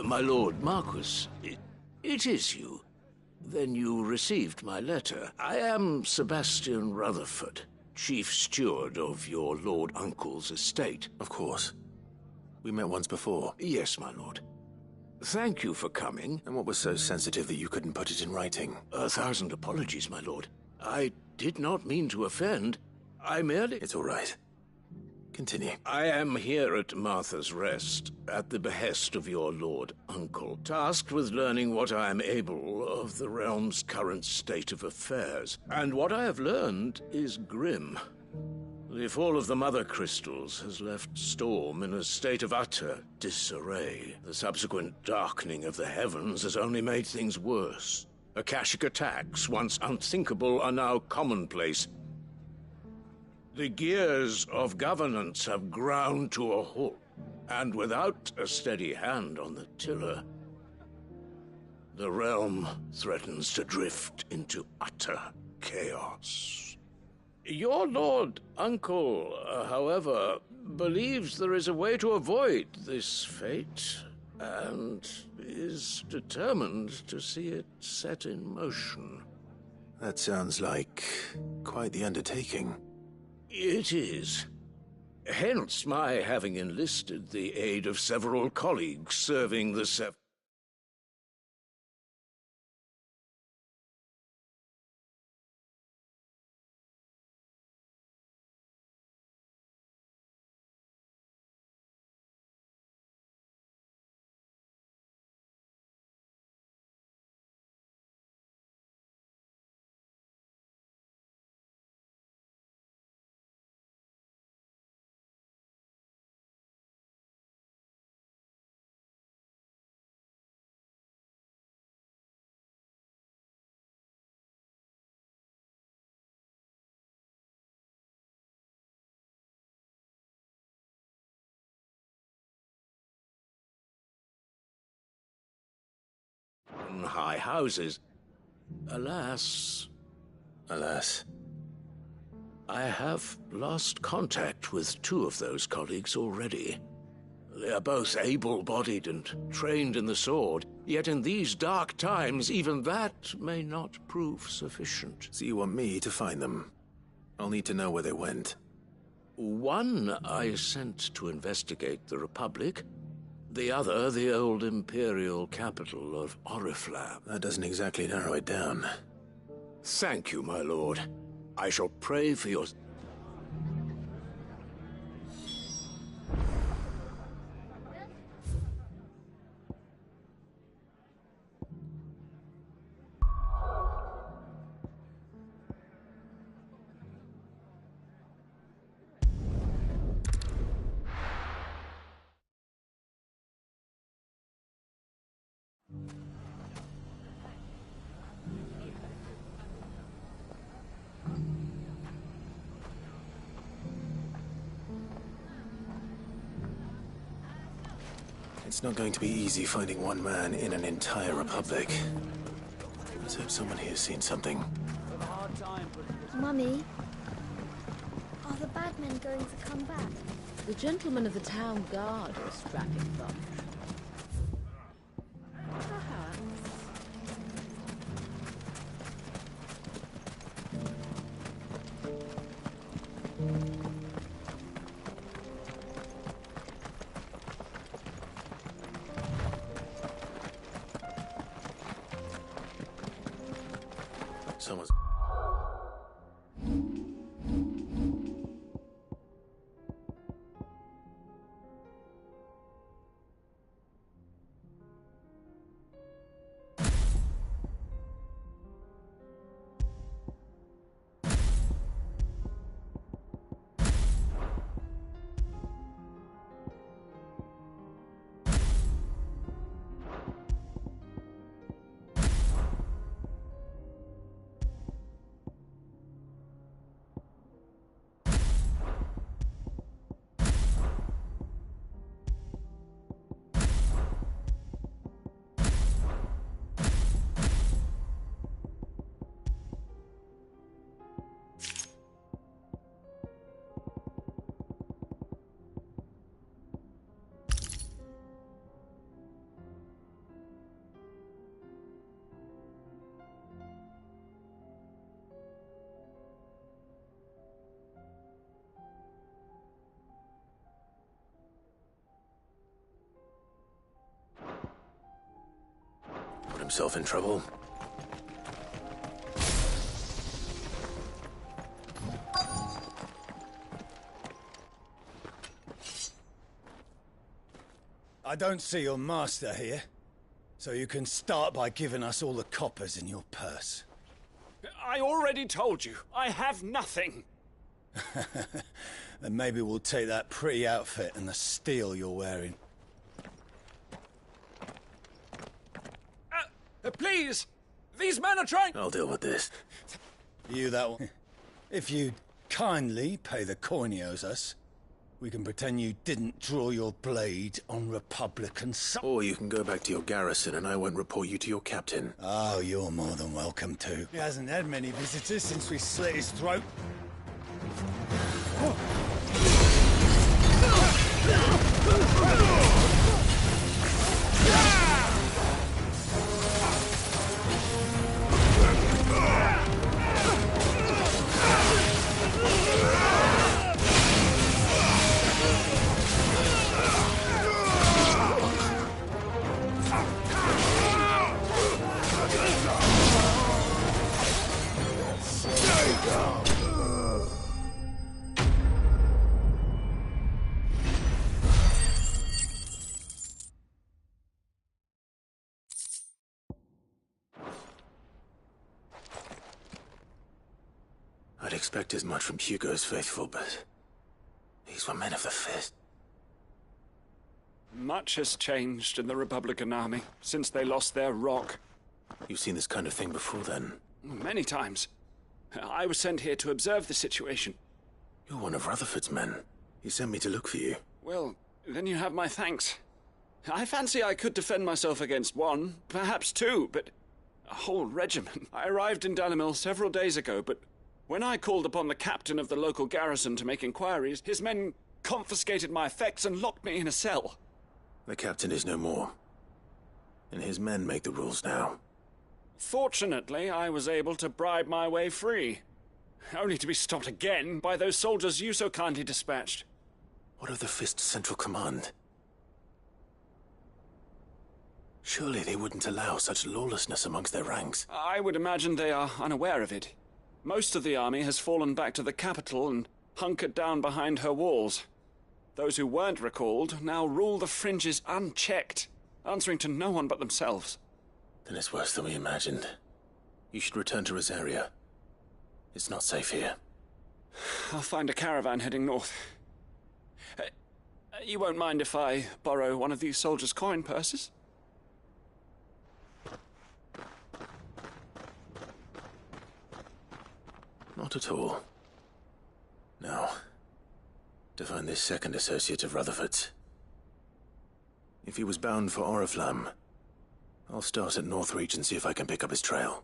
My lord Marquis, it is you. Then you received my letter. I am Sebastian Rutherford, chief steward of your lord uncle's estate. Of course. We met once before. Yes, my lord. Thank you for coming. And what was so sensitive that you couldn't put it in writing? 1,000 apologies, my lord. I did not mean to offend. I merely... It's all right. Continue. I am here at Martha's Rest, at the behest of your lord uncle, tasked with learning what I am able of the realm's current state of affairs. And what I have learned is grim. The fall of the Mother Crystals has left Storm in a state of utter disarray. The subsequent darkening of the heavens has only made things worse. Akashic attacks, once unthinkable, are now commonplace. The gears of governance have ground to a halt, and without a steady hand on the tiller, the realm threatens to drift into utter chaos. Your lord uncle, however, believes there is a way to avoid this fate, and is determined to see it set in motion. That sounds like quite the undertaking. It is. Hence my having enlisted the aid of several colleagues serving the run high houses. Alas... Alas. I have lost contact with 2 of those colleagues already. They are both able-bodied and trained in the sword, yet in these dark times even that may not prove sufficient. So you want me to find them? I'll need to know where they went. One I sent to investigate the Republic, the other the old Imperial capital of Oriflamme. That doesn't exactly narrow it down. Thank you, my lord. I shall pray for your... It's not going to be easy finding one man in an entire republic. Let's hope someone here's seen something. Mummy, are the bad men going to come back? The gentlemen of the town guard are a strapping bunch. Perhaps. Someone's... Put himself in trouble. I don't see your master here, so you can start by giving us all the coppers in your purse. I already told you, I have nothing. Then maybe we'll take that pretty outfit and the steel you're wearing. Please! These men are trying... I'll deal with this. You that one. If you'd kindly pay the coin he owes us, we can pretend you didn't draw your blade on Republican... Or you can go back to your garrison and I won't report you to your captain. Oh, you're more than welcome to. He hasn't had many visitors since we slit his throat. I'd expect as much from Hugo's faithful, but these were men of the fist. Much has changed in the Republican army since they lost their rock. You've seen this kind of thing before, then? Many times. I was sent here to observe the situation. You're one of Rutherford's men. He sent me to look for you. Well, then you have my thanks. I fancy I could defend myself against one, perhaps two, but a whole regiment. I arrived in Dalimil several days ago, but when I called upon the captain of the local garrison to make inquiries, his men confiscated my effects and locked me in a cell. The captain is no more, and his men make the rules now. Fortunately, I was able to bribe my way free, only to be stopped again by those soldiers you so kindly dispatched. What of the Fist Central Command? Surely they wouldn't allow such lawlessness amongst their ranks. I would imagine they are unaware of it. Most of the army has fallen back to the capital and hunkered down behind her walls. Those who weren't recalled now rule the fringes unchecked, answering to no one but themselves. Then it's worse than we imagined. You should return to Rosaria. It's not safe here. I'll find a caravan heading north. You won't mind if I borrow one of these soldiers' coin purses? Not at all. Now, to find this second associate of Rutherford's. If he was bound for Oriflamme, I'll start at Northreach and see if I can pick up his trail.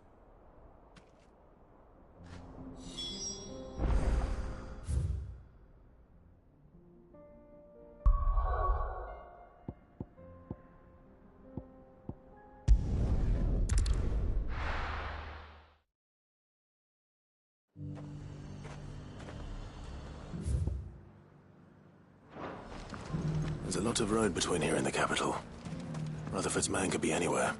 There's a lot of road between here and the capital. Rutherford's man could be anywhere.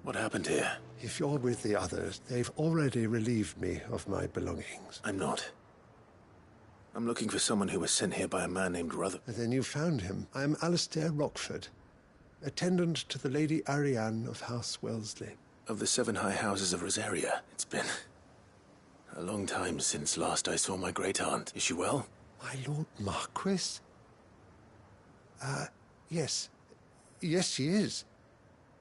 What happened here? If you're with the others, they've already relieved me of my belongings. I'm not. I'm looking for someone who was sent here by a man named Rutherford. Then you found him. I'm Alistair Rockford, attendant to the Lady Ariane of House Wellesley. Of the 7 high houses of Rosaria. It's been a long time since last I saw my great-aunt. Is she well? My Lord Marquis? Yes. Yes, she is.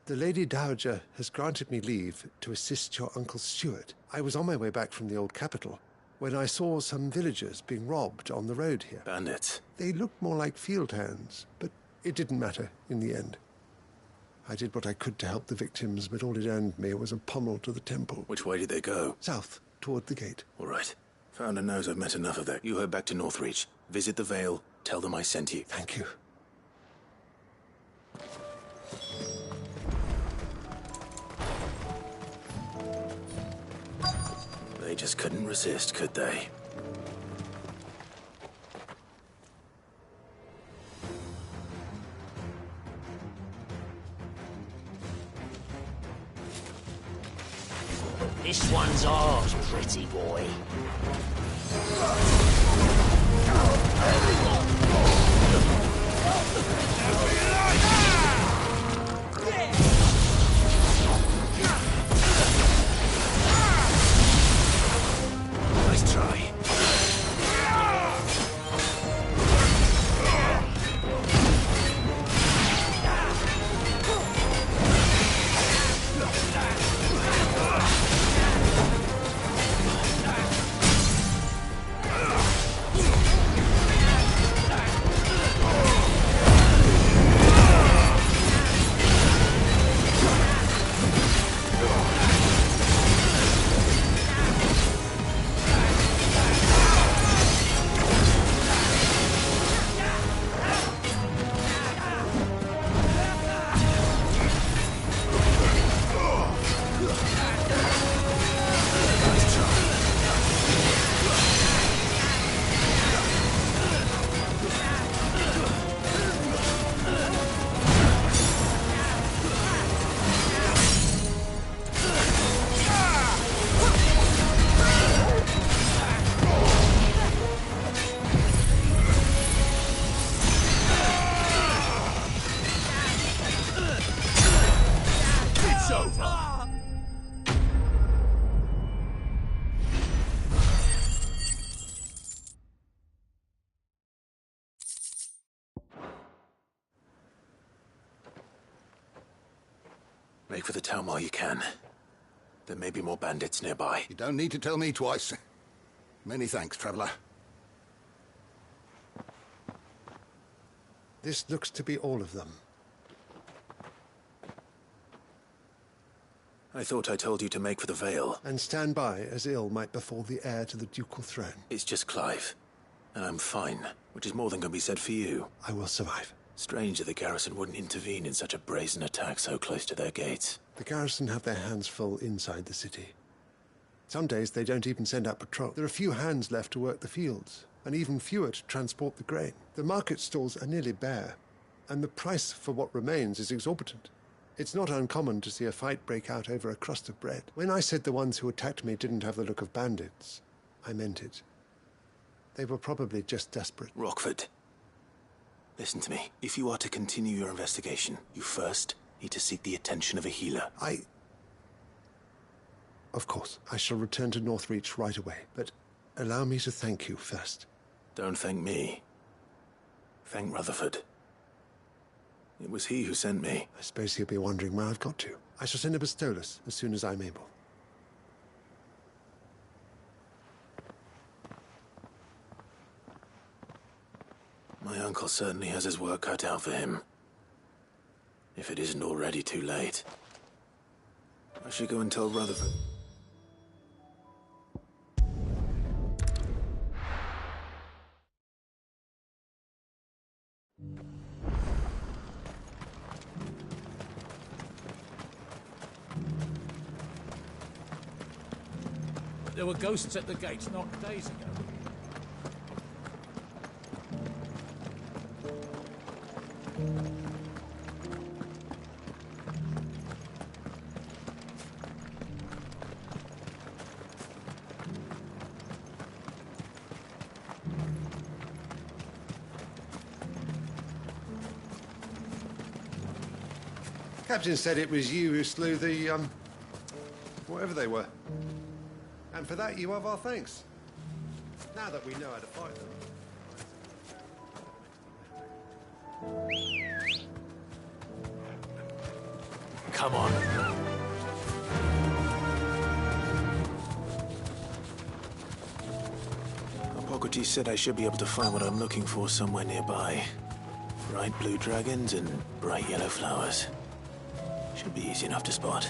The Lady Dowager has granted me leave to assist your Uncle Stuart. I was on my way back from the old capital when I saw some villagers being robbed on the road here. Bandits? They looked more like field hands, but it didn't matter in the end. I did what I could to help the victims, but all it earned me was a pommel to the temple. Which way did they go? South, toward the gate. All right. Founder knows I've met enough of that. You head back to Northreach. Visit the Vale. Tell them I sent you. Thank you. They just couldn't resist, could they? This one's ours, pretty boy. Nice try. Break for the town while you can. There may be more bandits nearby. You don't need to tell me twice. Many thanks, traveler. This looks to be all of them. I thought I told you to make for the Vale. And stand by, as ill might befall the heir to the ducal throne. It's just Clive. And I'm fine, which is more than can be said for you. I will survive. Strange that the garrison wouldn't intervene in such a brazen attack so close to their gates. The garrison have their hands full inside the city. Some days they don't even send out patrol. There are few hands left to work the fields, and even fewer to transport the grain. The market stalls are nearly bare, and the price for what remains is exorbitant. It's not uncommon to see a fight break out over a crust of bread. When I said the ones who attacked me didn't have the look of bandits, I meant it. They were probably just desperate. Rockford, listen to me. If you are to continue your investigation, you first need to seek the attention of a healer. Of course, I shall return to Northreach right away, but allow me to thank you first. Don't thank me. Thank Rutherford. It was he who sent me. I suppose he'll be wondering where I've got to. I shall send a Bistolus as soon as I'm able. My uncle certainly has his work cut out for him. If it isn't already too late. I should go and tell Rutherford. There were ghosts at the gates not days ago. Captain said it was you who slew the, whatever they were. And for that, you have our thanks. Now that we know how to fight them. Come on. Hippocrates said I should be able to find what I'm looking for somewhere nearby. Bright blue dragons and bright yellow flowers. Should be easy enough to spot.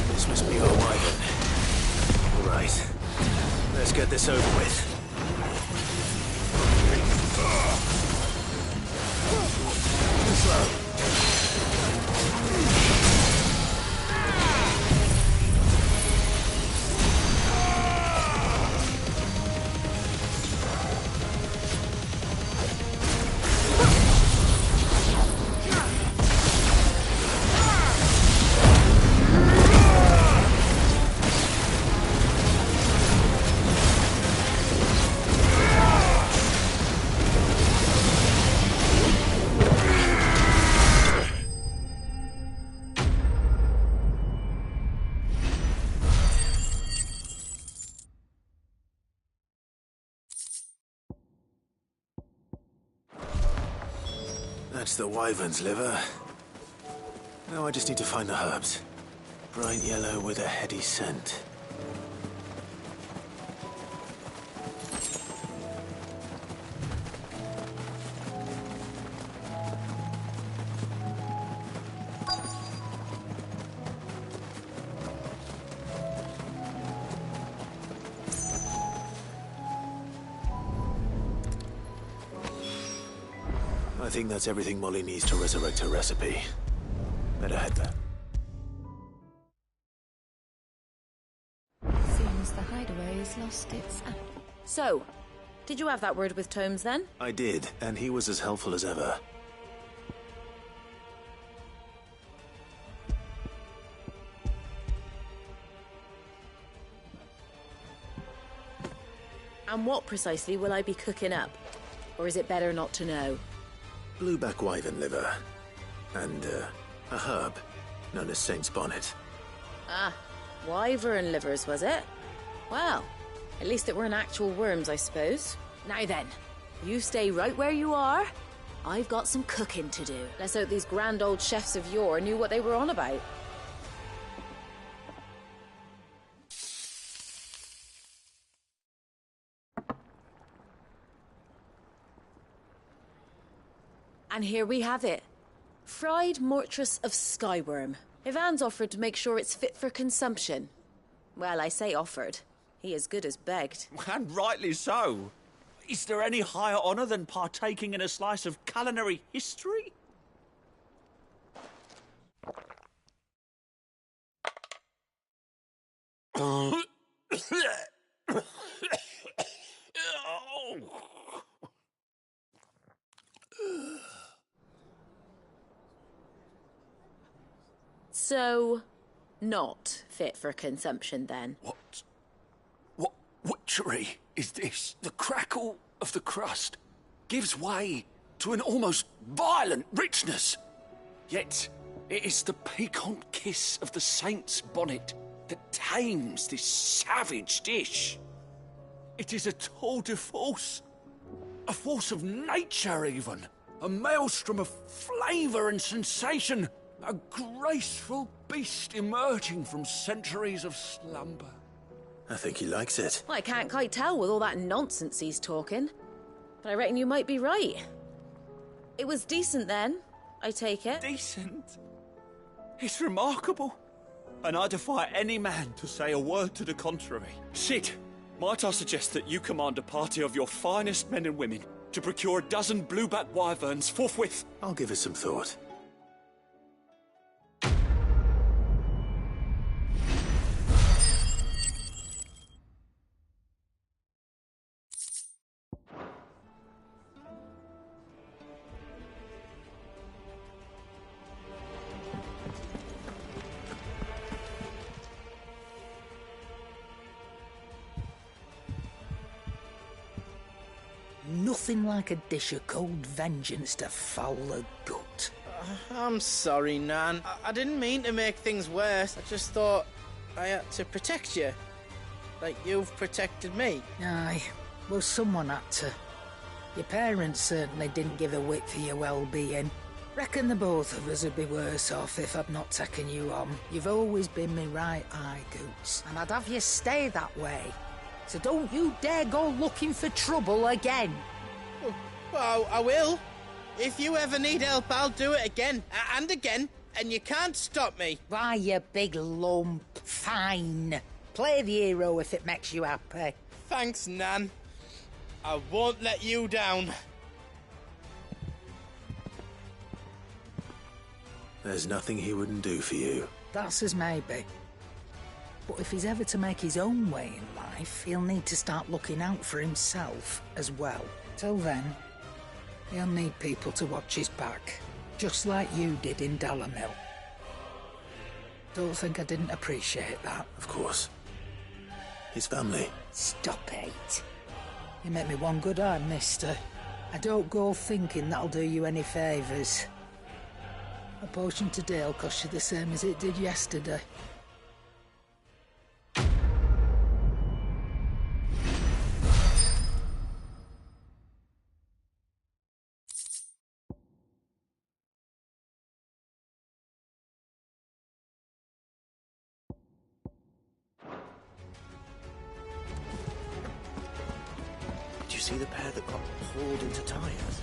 This must be our wyvern. All right. Let's get this over with. Slow. That's the wyvern's liver. Now I just need to find the herbs. Bright yellow with a heady scent. I think that's everything Molly needs to resurrect her recipe. Better head there. Seems the hideaway has lost its apple. So, did you have that word with Tomes then? I did, and he was as helpful as ever. And what precisely will I be cooking up? Or is it better not to know? Blueback wyvern liver. And, a herb known as Saint's Bonnet. Ah, wyvern livers, was it? Well, At least it weren't actual worms, I suppose. Now then, you stay right where you are. I've got some cooking to do. Let's hope these grand old chefs of yore knew what they were on about. And here we have it. Fried mortress of skyworm. Ivan's offered to make sure it's fit for consumption. Well, I say offered. He as good as begged. And rightly so. Is there any higher honour than partaking in a slice of culinary history? So, not fit for consumption then? What witchery is this? The crackle of the crust gives way to an almost violent richness. Yet, it is the piquant kiss of the saint's bonnet that tames this savage dish. It is a tour de force, a force of nature even, a maelstrom of flavour and sensation, a graceful beast emerging from centuries of slumber. I think he likes it. Well, I can't quite tell with all that nonsense he's talking. But I reckon you might be right. It was decent then, I take it. Decent? It's remarkable. And I defy any man to say a word to the contrary. Sid, might I suggest that you command a party of your finest men and women to procure a dozen blueback wyverns forthwith? I'll give it some thought. Nothing like a dish of cold vengeance to foul the gut. I'm sorry, Nan. I didn't mean to make things worse. I just thought I had to protect you. Like you've protected me. Aye, well, someone had to. Your parents certainly didn't give a whit for your well-being. Reckon the both of us would be worse off if I'd not taken you on. You've always been me right eye, Goots, and I'd have you stay that way. So don't you dare go looking for trouble again. Well, I will. If you ever need help, I'll do it again and again, and you can't stop me. Why, you big lump. Fine. Play the hero if it makes you happy. Thanks, Nan. I won't let you down. There's nothing he wouldn't do for you. That's as maybe. But if he's ever to make his own way in life, he'll need to start looking out for himself as well. Till then, he'll need people to watch his back, just like you did in Dalamil. Don't think I didn't appreciate that. Of course. His family. Stop it. You make me one good eye, mister. I don't go thinking that'll do you any favours. A potion today'll cost you the same as it did yesterday. Did you see the pair that got hauled into tyres?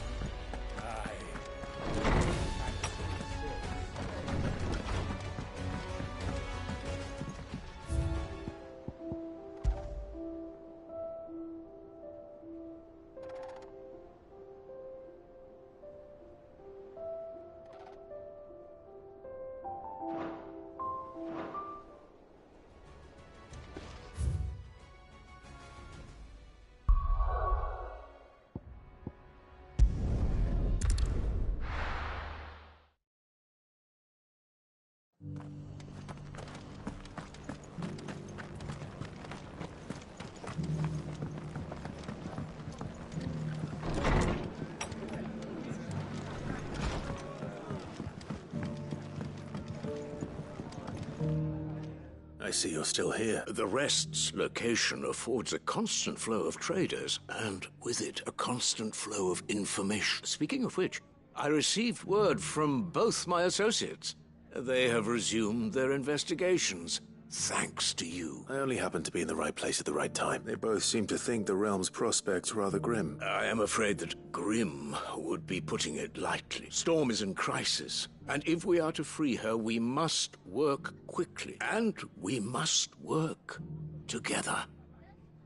I see you're still here. The Rest's location affords a constant flow of traders, and with it, a constant flow of information. Speaking of which, I received word from both my associates. They have resumed their investigations, thanks to you. I only happened to be in the right place at the right time. They both seem to think the realm's prospects rather grim. I am afraid that grim would be putting it lightly. Storm is in crisis, and if we are to free her, we must work quickly, and we must work together.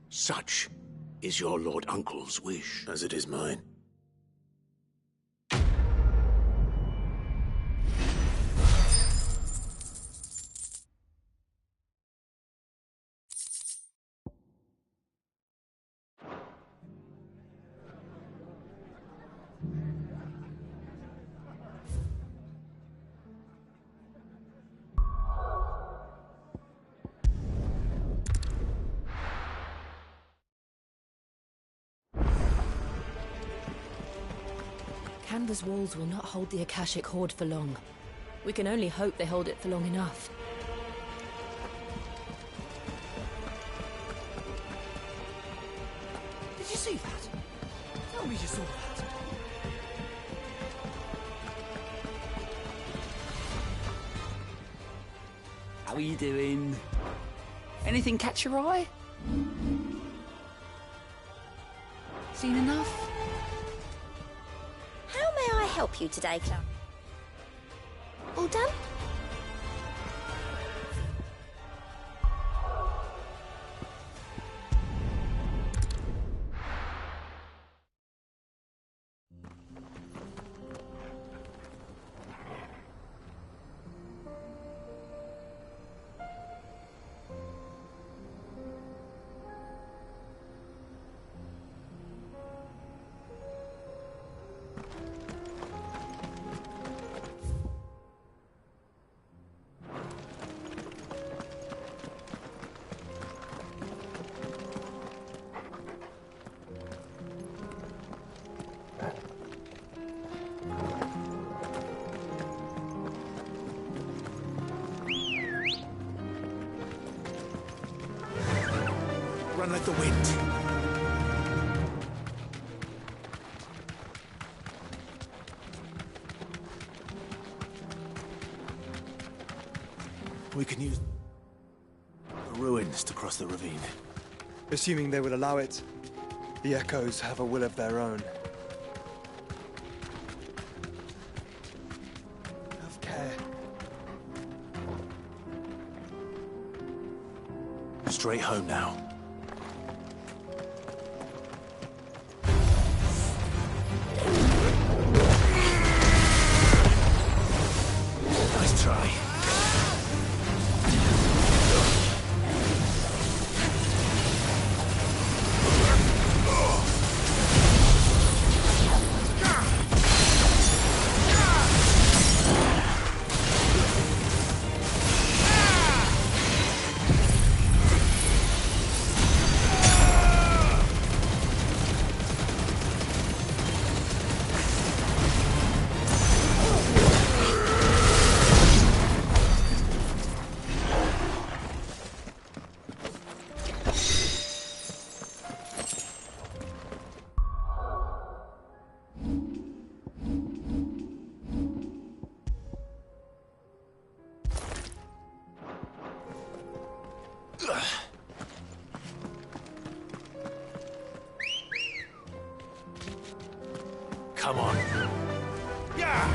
Such is your Lord Uncle's wish. As it is mine. Canva's walls will not hold the Akashic Horde for long. We can only hope they hold it for long enough. Did you see that? Tell me you saw that. How are you doing? Anything catch your eye? Seen enough? How may I help you today, Clara? All done? Run like the wind. We can use the ruins to cross the ravine. Assuming they will allow it, the Echoes have a will of their own. Have care. Straight home now. Nice try. Come on. Yeah!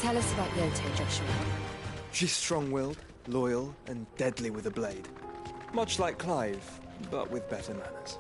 Tell us about Yote, Joshua. She's strong-willed, loyal, and deadly with a blade. Much like Clive, but with better manners.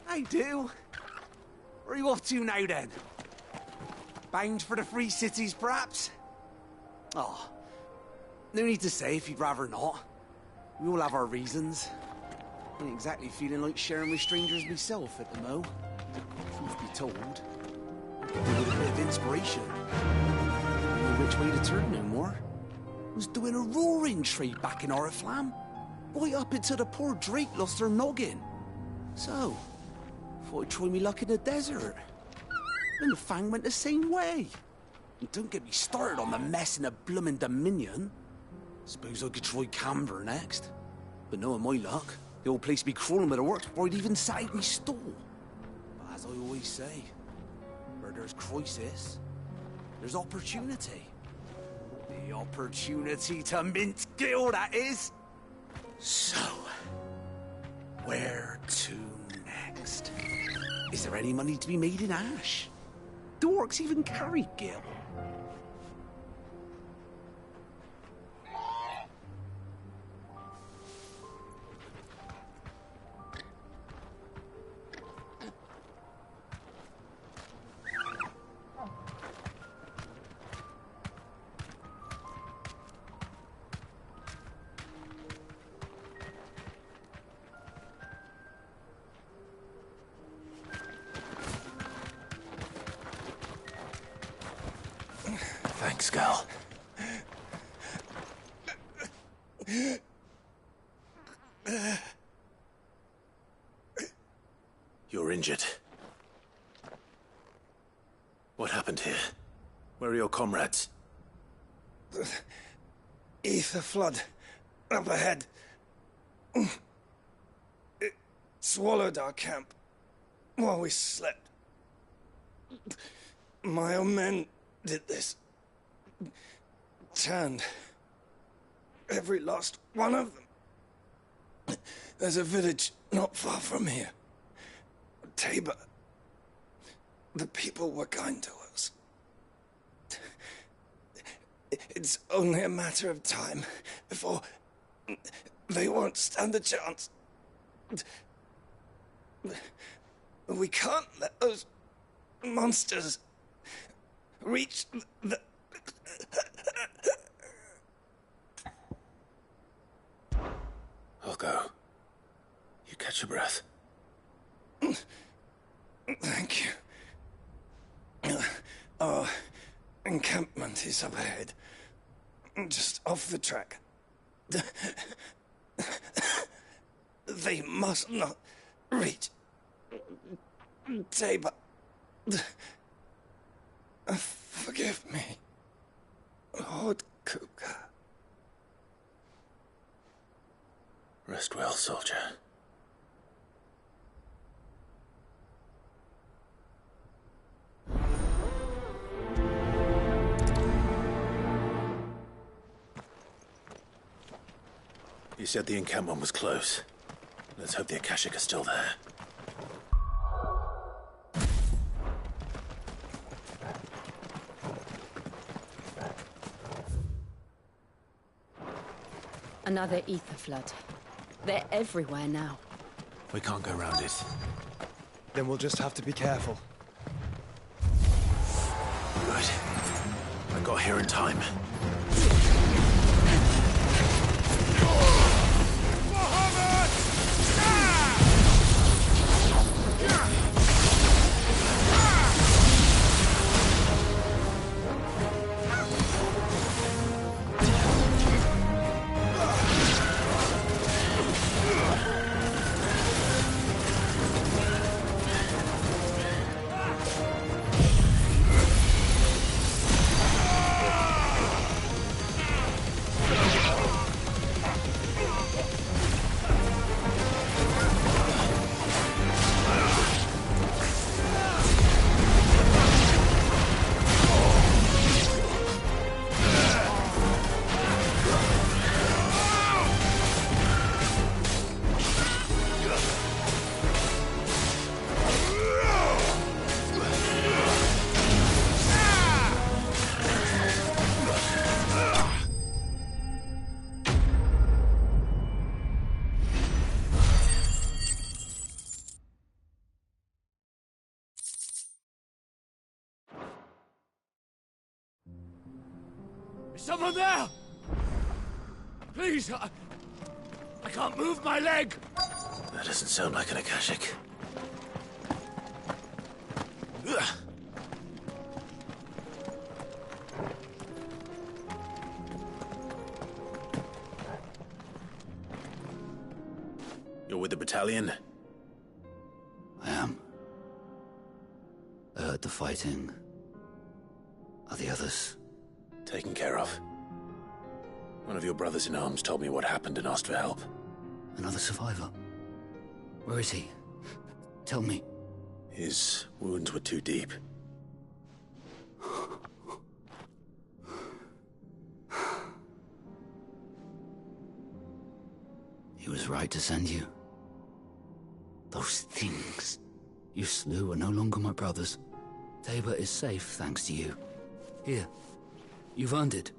I do. Where are you off to now, then? Bound for the Free Cities, perhaps? Oh, no need to say if you'd rather not. We all have our reasons. I ain't exactly feeling like sharing with strangers myself at the mo. Truth be told, I could do with a bit of inspiration. I didn't know which way to turn no more. I was doing a roaring trade back in Oriflamme. Right up until the poor Drake lost her noggin. So, thought I'd try me luck in the desert. And the Fang went the same way. And don't get me started on the mess in the bloomin' Dominion. Suppose I could try Canberra next. But knowing my luck, the old place be crawling with the works before I'd even sat out me stall. But as I always say, where there's crisis, there's opportunity. The opportunity to mint Gil, that is. So, where to next? Is there any money to be made in Ash? Do orcs even carry Gil? Thanks, Gal. You're injured. What happened here? Where are your comrades? Ether flood. Up ahead. It swallowed our camp while we slept. My own men did this. Turned every last one of them. There's a village not far from here. Tabor. The people were kind to us. It's only a matter of time before they won't stand a chance. We can't let those monsters reach the... I'll go. You catch your breath. Thank you. Our encampment is up ahead. Just off the track. They must not reach Tabor. Forgive me, Lord Kuka. Rest well, soldier. You said the encampment was close. Let's hope the Akashic are still there. Another ether flood. They're everywhere now. We can't go around it. Then we'll just have to be careful. Good. I got here in time. Is someone there? Please, I can't move my leg. That doesn't sound like an Akashic. Ugh. You're with the battalion? I am. I heard the fighting. Are the others? Taken care of. One of your brothers in arms told me what happened and asked for help. Another survivor? Where is he? Tell me. His wounds were too deep. He was right to send you. Those things you slew are no longer my brothers. Tabor is safe thanks to you. Here, you've earned it.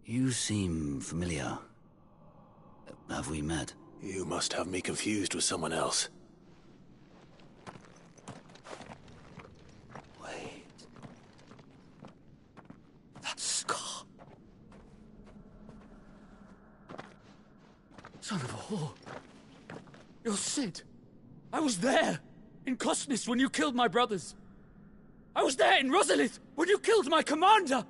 You seem familiar. Have we met? You must have me confused with someone else. Wait. That scar. Son of a whore. You're Sid. I was there in Cosnis when you killed my brothers. I was there in Rosalith when you killed my commander.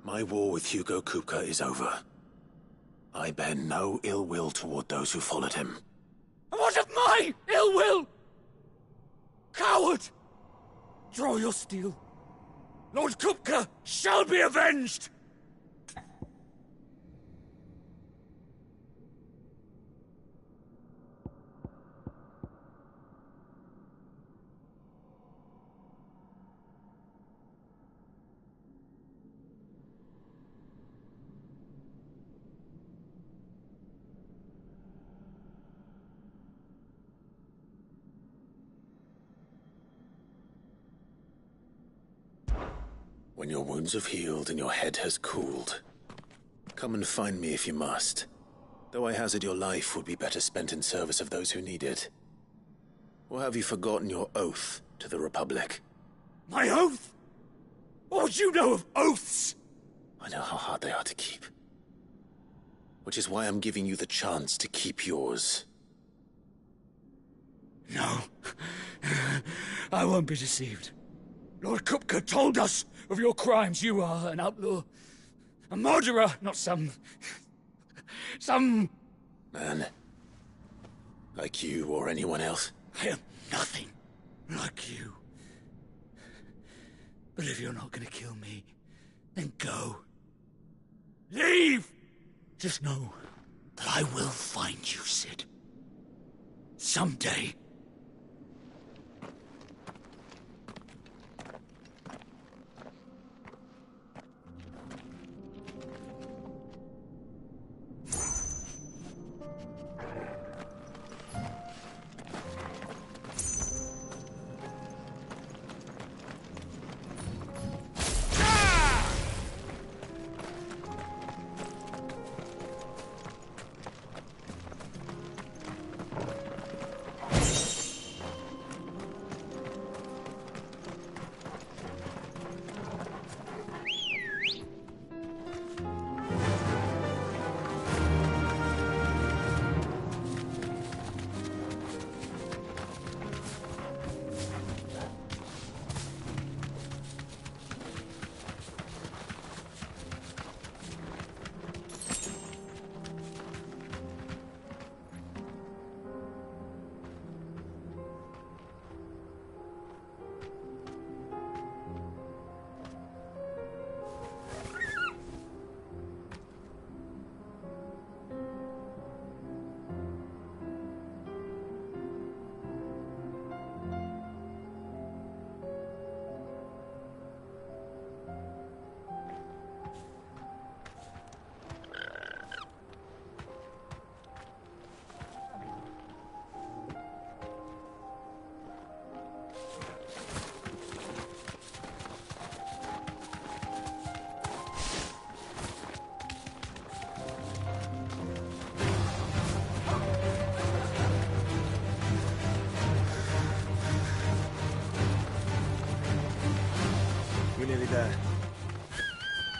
My war with Hugo Kupka is over. I bear no ill will toward those who followed him. And what of my ill will? Coward! Draw your steel. Lord Kupka shall be avenged! When your wounds have healed and your head has cooled, come and find me if you must. Though I hazard your life would be better spent in service of those who need it. Or have you forgotten your oath to the Republic? My oath? What would you know of oaths? I know how hard they are to keep. Which is why I'm giving you the chance to keep yours. No. I won't be deceived. Lord Kupka told us of your crimes. You are an outlaw. A murderer, not some man. Like you or anyone else. I am nothing like you. But if you're not gonna kill me, then go. Leave! Just know that I will find you, Sid. Someday.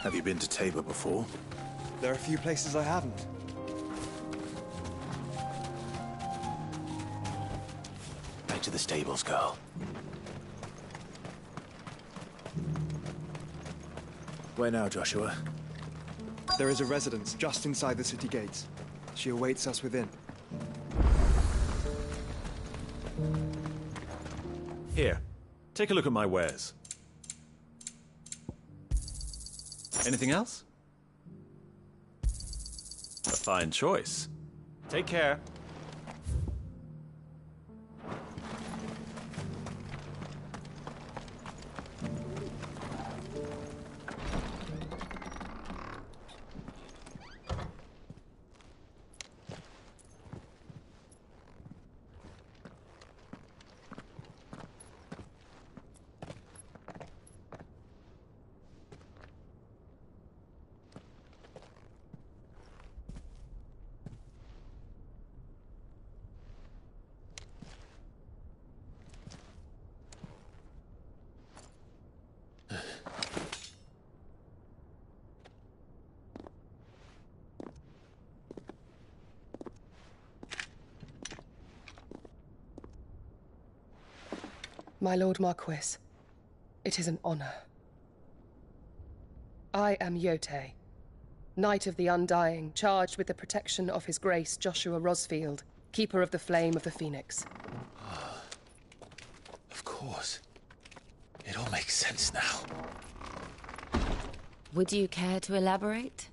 Have you been to Tabor before? There are a few places I haven't. Back to the stables, girl. Where now, Joshua? There is a residence just inside the city gates. She awaits us within. Here, take a look at my wares. Anything else? A fine choice. Take care. My Lord Marquis, it is an honor. I am Yote, Knight of the Undying, charged with the protection of His Grace Joshua Rosfield, Keeper of the Flame of the Phoenix. Of course. It all makes sense now. Would you care to elaborate?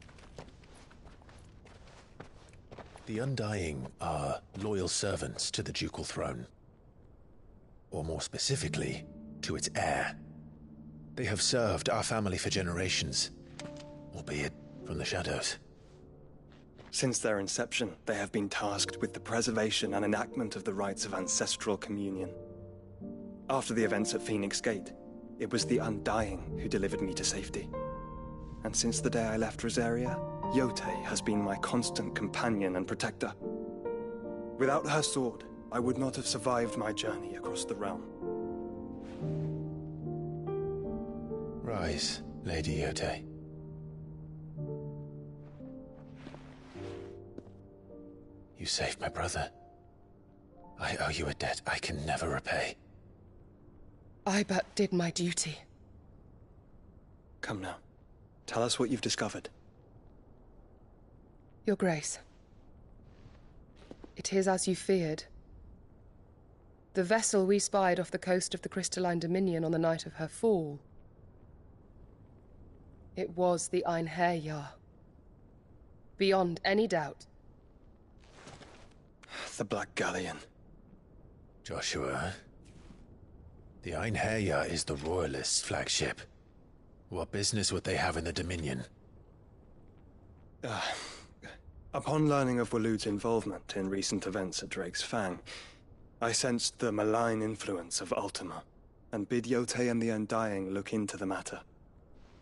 The Undying are loyal servants to the ducal throne. Or more specifically, to its heir. They have served our family for generations, albeit from the shadows. Since their inception, they have been tasked with the preservation and enactment of the rites of ancestral communion. After the events at Phoenix Gate, it was the Undying who delivered me to safety. And since the day I left Rosaria, Yote has been my constant companion and protector. Without her sword, I would not have survived my journey across the realm. Rise, Lady Yote. You saved my brother. I owe you a debt I can never repay. I but did my duty. Come now. Tell us what you've discovered. Your Grace. It is as you feared. The vessel we spied off the coast of the Crystalline Dominion on the night of her fall. It was the Einherjar. Beyond any doubt. The Black Galleon. Joshua, the Einherjar is the Royalists' flagship. What business would they have in the Dominion? Upon learning of Waloed's involvement in recent events at Drake's Fang, I sensed the malign influence of Ultima, and bid Yote and the Undying look into the matter.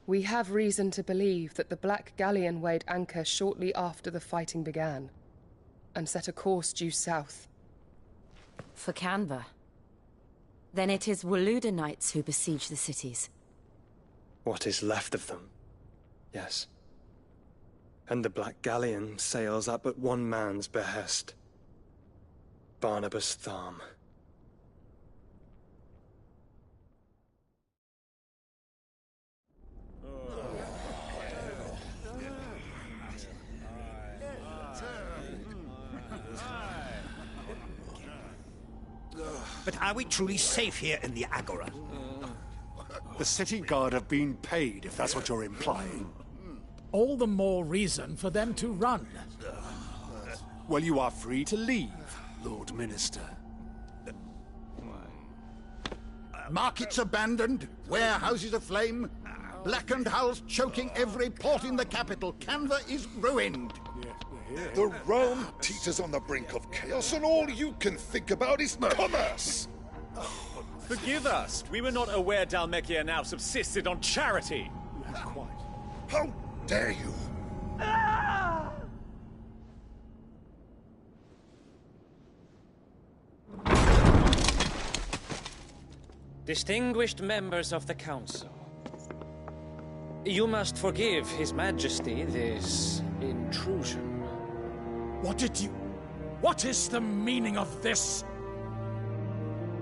We have reason to believe that the Black Galleon weighed anchor shortly after the fighting began, and set a course due south. For Canva? Then it is Waloed knights who besiege the cities. What is left of them, yes. And the Black Galleon sails at but one man's behest. Barnabas Tharm. But are we truly safe here in the Agora? The city guard have been paid, if that's what you're implying. All the more reason for them to run. Well, you are free to leave, Lord Minister. Markets abandoned, warehouses aflame, blackened hulls choking every port in the capital. Canva is ruined. The realm teeters on the brink of chaos, and all you can think about is commerce! Forgive us. We were not aware Dhalmekia now subsisted on charity. How dare you! Distinguished members of the Council, You must forgive His Majesty this intrusion. What is the meaning of this?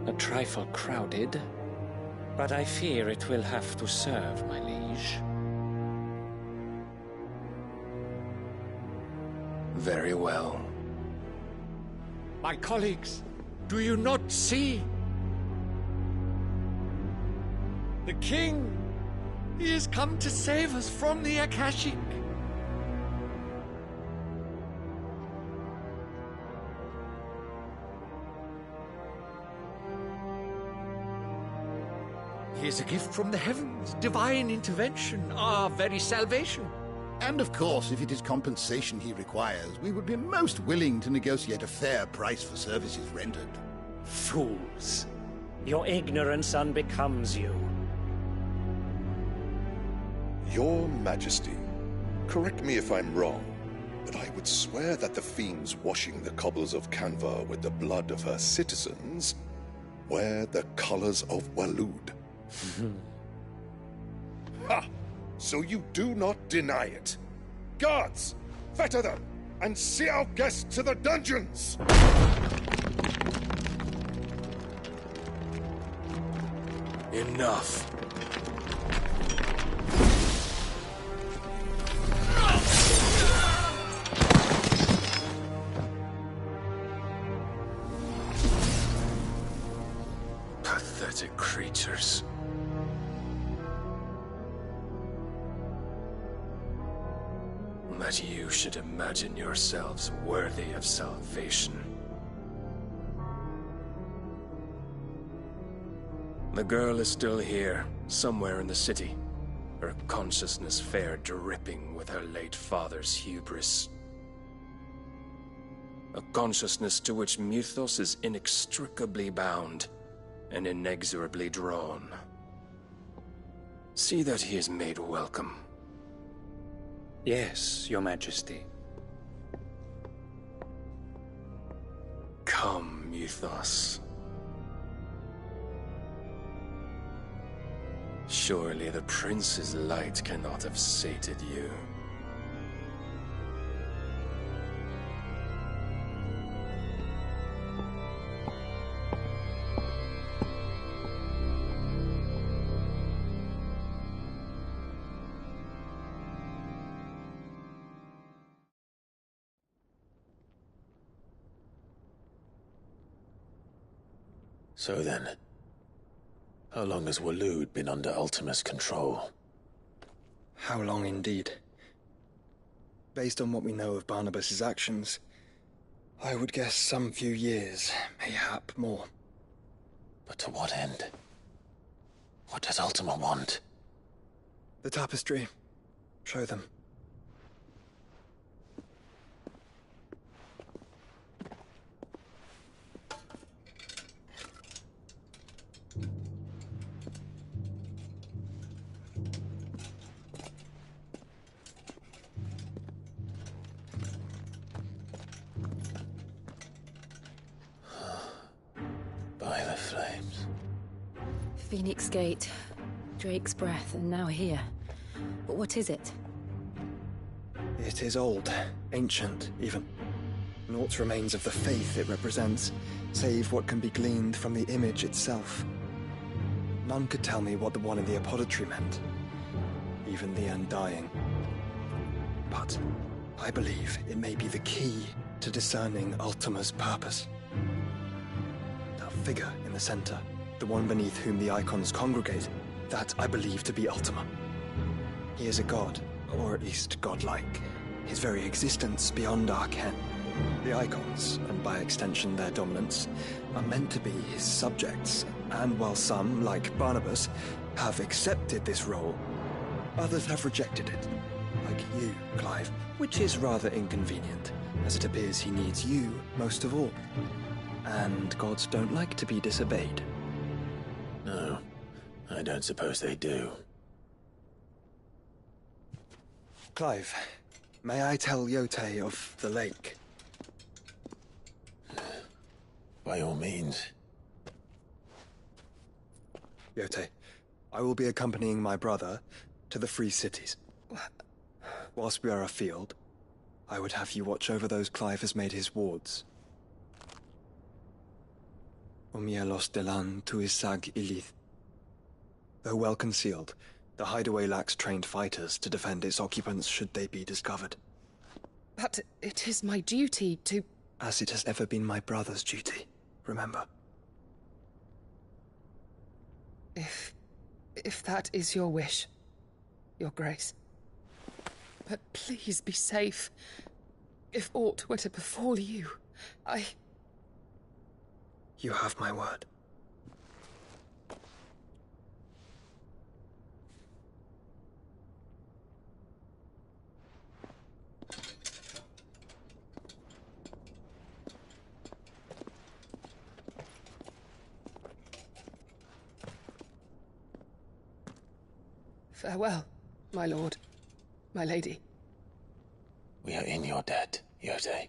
A trifle crowded, but I fear it will have to serve, my liege. Very well. My colleagues, do you not see? The king, he has come to save us from the Akashic. He is a gift from the heavens, divine intervention, our very salvation. And of course, if it is compensation he requires, we would be most willing to negotiate a fair price for services rendered. Fools. Your ignorance unbecomes you. Your Majesty, correct me if I'm wrong, but I would swear that the fiends washing the cobbles of Canva with the blood of her citizens wear the colors of Waloed. Ha! So you do not deny it. Guards, fetter them, and see our guests to the dungeons! Enough. Pathetic creatures. That you should imagine yourselves worthy of salvation. The girl is still here, somewhere in the city, her consciousness fair dripping with her late father's hubris. A consciousness to which Mythos is inextricably bound and inexorably drawn. See that he is made welcome. Yes, Your Majesty. Come, Mythos. Surely the prince's light cannot have sated you. So then, how long has Waloed been under Ultima's control? How long indeed? Based on what we know of Barnabas's actions, I would guess some few years, mayhap more. But to what end? What does Ultima want? The tapestry. Show them. By the flames. Phoenix Gate, Drake's Breath, and now here. But what is it? It is old, ancient, even. Naught remains of the faith it represents, save what can be gleaned from the image itself. None could tell me what the one in the apothecary meant, even the Undying. But I believe it may be the key to discerning Ultima's purpose. That figure in the center, the one beneath whom the icons congregate, that I believe to be Ultima. He is a god, or at least godlike, his very existence beyond our ken. The icons, and by extension their dominants, are meant to be his subjects, and while some, like Barnabas, have accepted this role, others have rejected it, like you, Clive, which is rather inconvenient, as it appears he needs you most of all. And gods don't like to be disobeyed. No, I don't suppose they do. Clive, may I tell Yote of the lake? By all means. Yote, I will be accompanying my brother, To the free cities. Whilst we are afield, I would have you watch over those Clive has made his wards. Omielos delan tuisag ilith. Though well concealed, the hideaway lacks trained fighters to defend its occupants should they be discovered. But it is my duty to... As it has ever been my brother's duty, remember. If that is your wish, Your Grace. But please be safe. If aught were to befall you, You have my word. Farewell, my lord, my lady. We are in your debt, Yode.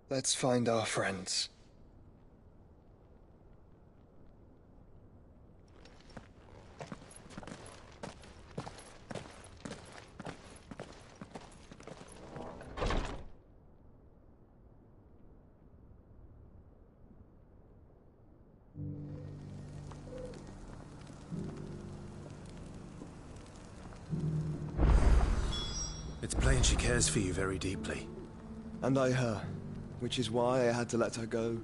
Let's find our friends. It's plain she cares for you very deeply. And I her, which is why I had to let her go.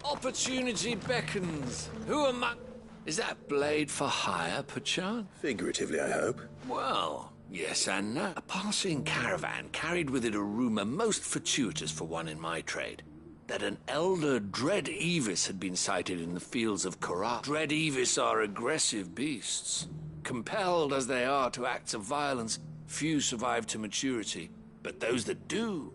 Opportunity beckons. Who among... Is that blade for hire, perchance? Figuratively, I hope. Well, yes and no. A passing caravan carried with it a rumor most fortuitous for one in my trade. That an elder Dread Evis had been sighted in the fields of Korra. Dread Evis are aggressive beasts. Compelled as they are to acts of violence, few survive to maturity. But those that do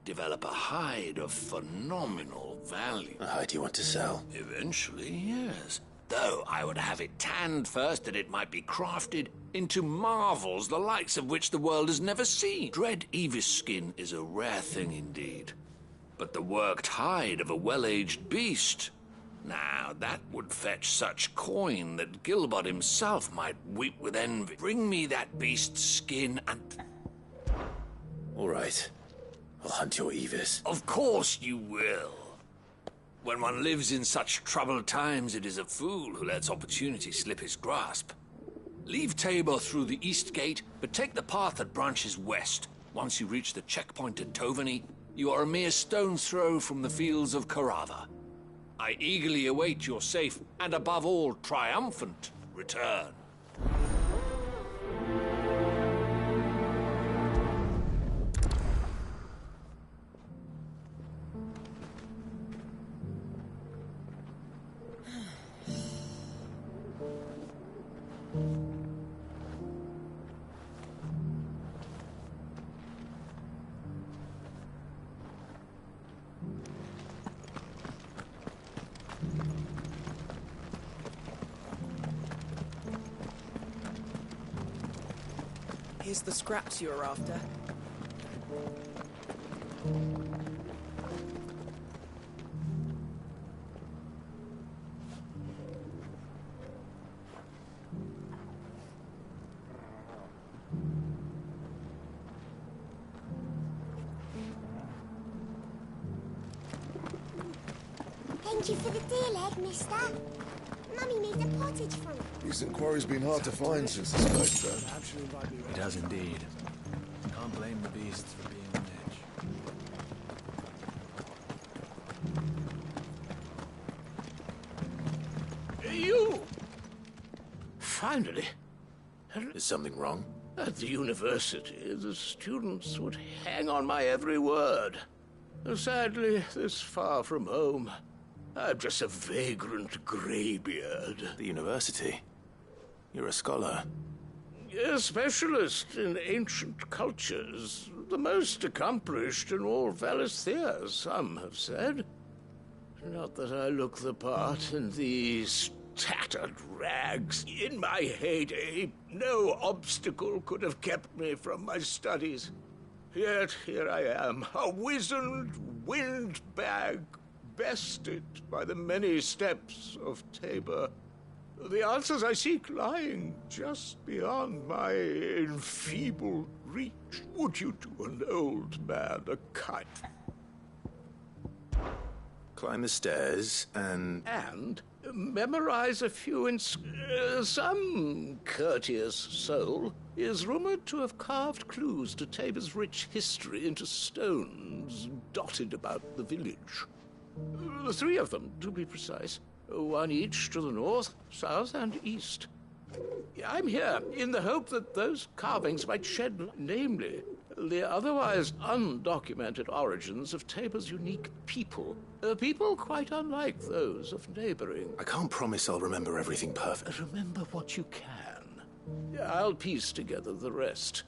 develop a hide of phenomenal value. A hide you want to sell? Eventually, yes. Though I would have it tanned first that it might be crafted into marvels the likes of which the world has never seen. Dread Evis skin is a rare thing indeed. But the worked hide of a well-aged beast, now that would fetch such coin that Gilbert himself might weep with envy. Bring me that beast's skin and... All right. I'll hunt your Evis. Of course you will. When one lives in such troubled times, it is a fool who lets opportunity slip his grasp. Leave Tabor through the east gate, but take the path that branches west. Once you reach the checkpoint at Tovani, you are a mere stone's throw from the fields of Karava. I eagerly await your safe, and above all, triumphant return. Here's the scraps you were after. Thank you for the deal, Ed, mister. Mummy made a pottage from it. Decent quarry's been hard to find since the sky's turned. It has indeed. Can't blame the beasts for being on edge. You! Finally. Is something wrong? At the university, the students would hang on my every word. Sadly, this far from home, I'm just a vagrant greybeard. The university? You're a scholar. A specialist in ancient cultures. The most accomplished in all Valisthea, some have said. Not that I look the part in these tattered rags. In my heyday, no obstacle could have kept me from my studies. Yet here I am, a wizened windbag, bested by the many steps of Tabor. The answers I seek lying just beyond my enfeebled reach. Would you do an old man a kind? Climb the stairs and memorize a few some courteous soul is rumored to have carved clues to Tabor's rich history into stones dotted about the village. 3 of them, to be precise. 1 each to the north, south, and east. I'm here in the hope that those carvings might shed light, namely, the otherwise undocumented origins of Tabor's unique people. A people quite unlike those of neighboring. I can't promise I'll remember everything perfect. Remember what you can. I'll piece together the rest.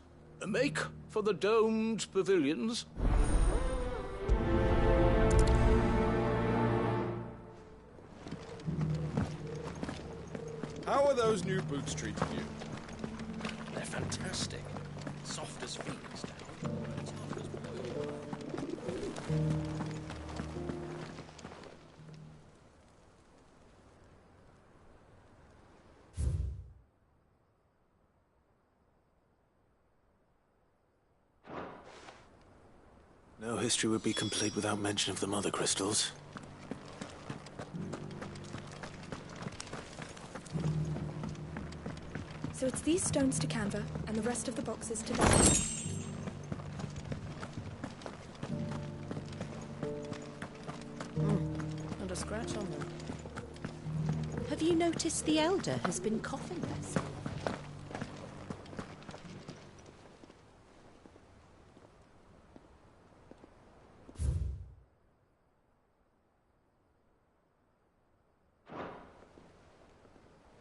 Make for the domed pavilions. How are those new boots treating you? They're fantastic. Soft as Phoenix down. Tough as blue. No history would be complete without mention of the mother crystals. So it's these stones to Canva, and the rest of the boxes to them. Not a scratch on them. Have you noticed the Elder has been coughing less?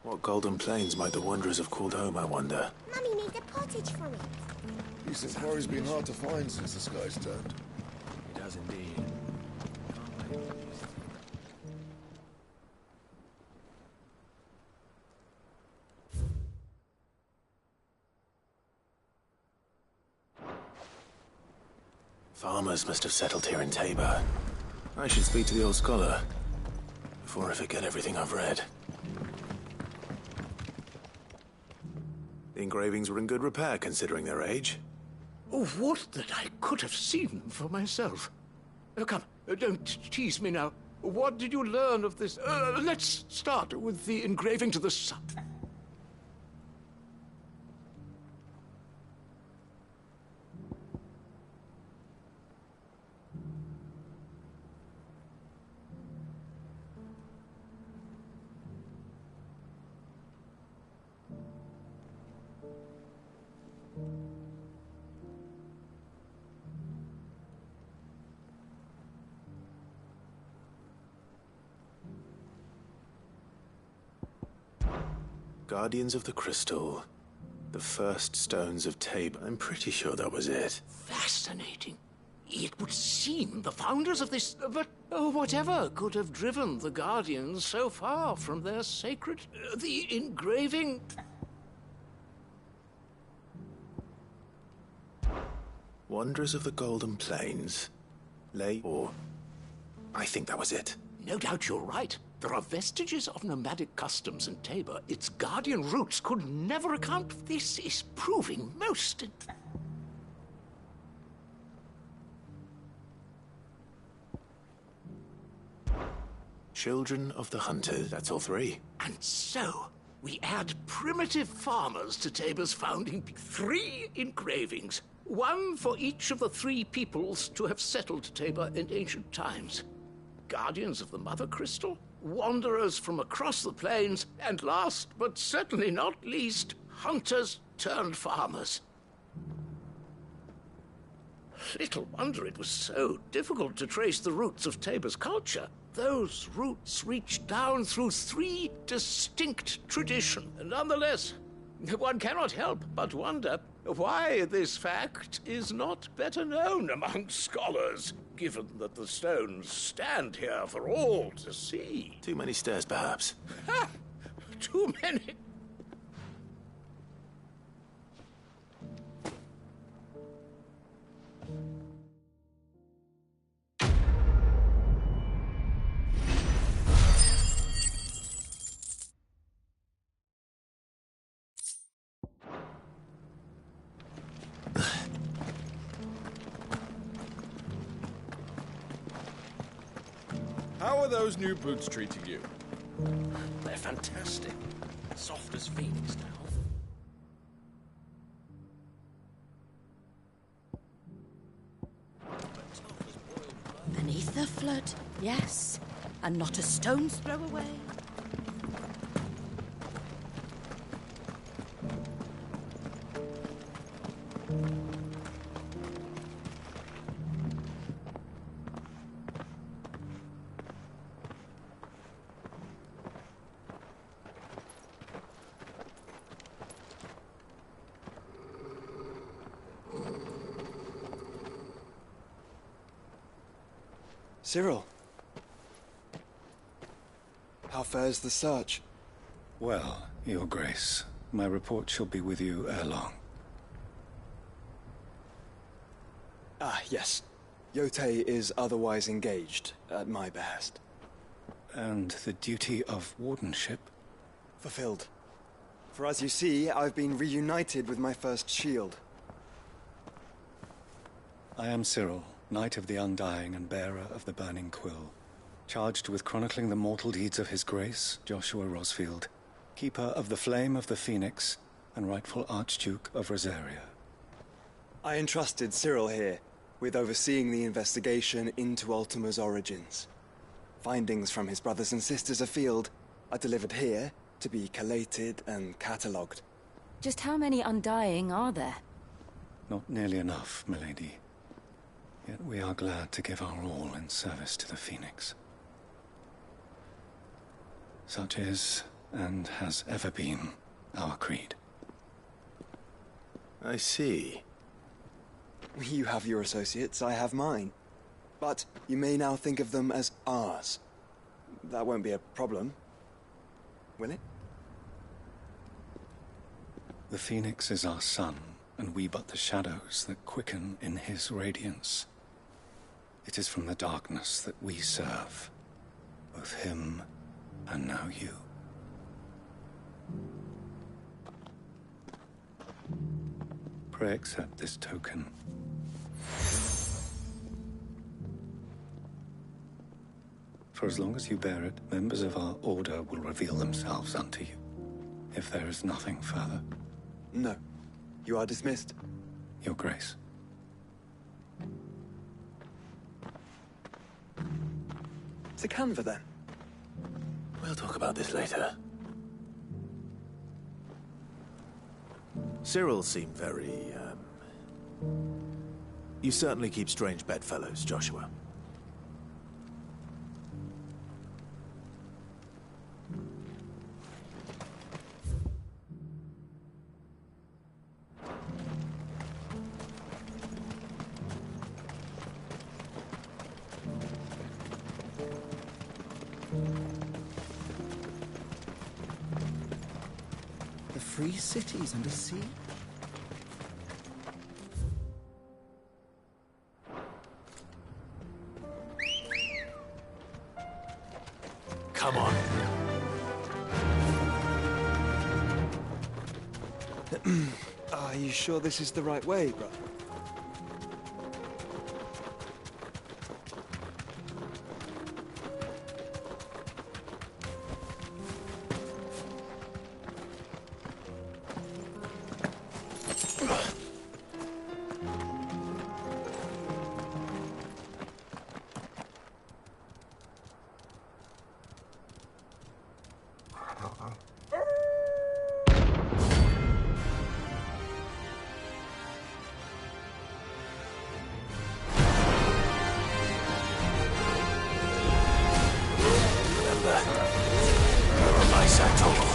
What golden plains might the wanderers have called home, I wonder? Mummy made a pottage from it. Decent quarry's been hard to find since the sky's turned. It has indeed. Can't blame the beasts. Farmers must have settled here in Tabor. I should speak to the old scholar before I forget everything I've read. The engravings were in good repair considering their age. Oh, would that I could have seen them for myself. Come, don't tease me now. What did you learn of this? Let's start with the engraving to the sun. Guardians of the Crystal. The first stones of Tabor. I'm pretty sure that was it. Fascinating. It would seem the founders of this... But whatever could have driven the Guardians so far from their sacred... the engraving... Wanderers of the Golden Plains. Or... I think that was it. No doubt you're right. There are vestiges of nomadic customs in Tabor. Its guardian roots could never account for this. Is proving most... Children of the Hunters, that's all three. And so, we add primitive farmers to Tabor's founding. 3 engravings. 1 for each of the 3 peoples to have settled Tabor in ancient times. Guardians of the Mother Crystal, wanderers from across the plains, and last but certainly not least, hunters turned farmers. Little wonder it was so difficult to trace the roots of Tabor's culture. Those roots reach down through 3 distinct traditions. Nonetheless, one cannot help but wonder why this fact is not better known among scholars, given that the stones stand here for all to see. Too many stairs, perhaps. Ha! Too many. How are those new boots treating you? They're fantastic. Soft as phoenix now. Beneath the flood, yes. And not a stone's throw away. Cyril. How fares the search? Well, Your Grace, my report shall be with you ere long. Ah, yes. Yotei is otherwise engaged, at my behest. And the duty of wardenship? Fulfilled. For as you see, I've been reunited with my first shield. I am Cyril, Knight of the Undying and bearer of the Burning Quill, charged with chronicling the mortal deeds of His Grace, Joshua Rosfield, Keeper of the Flame of the Phoenix, and rightful Archduke of Rosaria. I entrusted Cyril here with overseeing the investigation into Ultima's origins. Findings from his brothers and sisters afield are delivered here to be collated and catalogued. Just how many Undying are there? Not nearly enough, milady. Yet we are glad to give our all in service to the Phoenix. Such is, and has ever been, our creed. I see. You have your associates, I have mine. But you may now think of them as ours. That won't be a problem, will it? The Phoenix is our sun, and we but the shadows that quicken in his radiance. It is from the darkness that we serve, both him and now you. Pray accept this token. For as long as you bear it, members of our order will reveal themselves unto you, if there is nothing further. No. You are dismissed. Your Grace. To Canva, then. We'll talk about this later. Cyril seemed very, You certainly keep strange bedfellows, Joshua. The free cities under sea? Come on. Are you sure this is the right way, brother? contact all.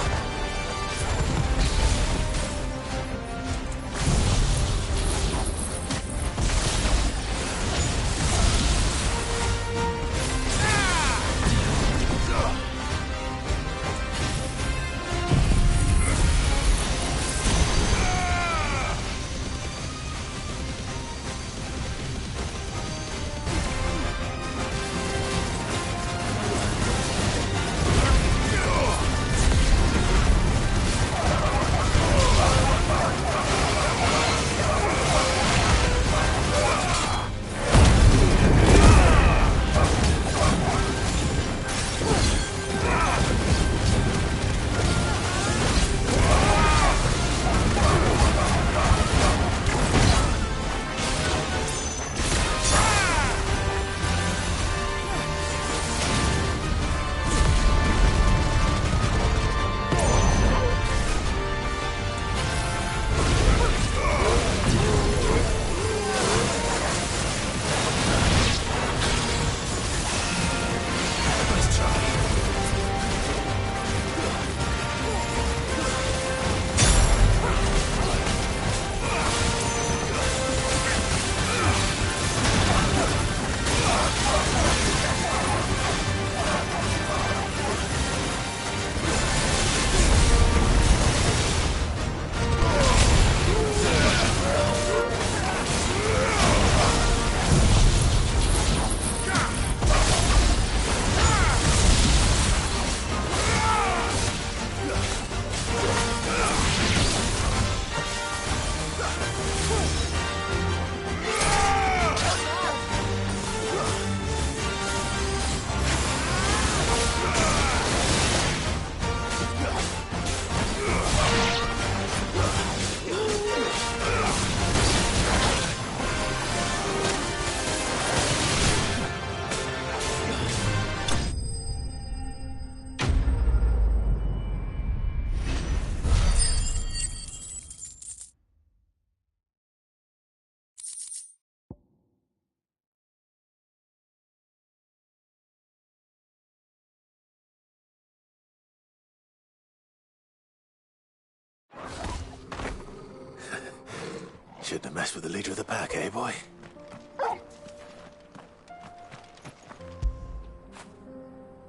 Shouldn't have messed with the leader of the pack, eh, boy?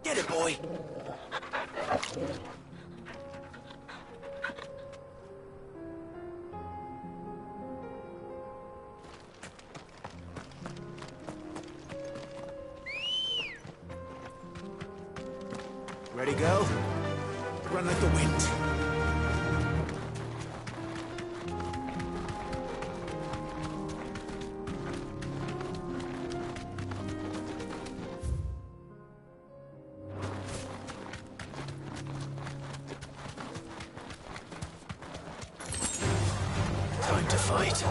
Get it, boy! Ready, girl? Run like the wind. Time to fight.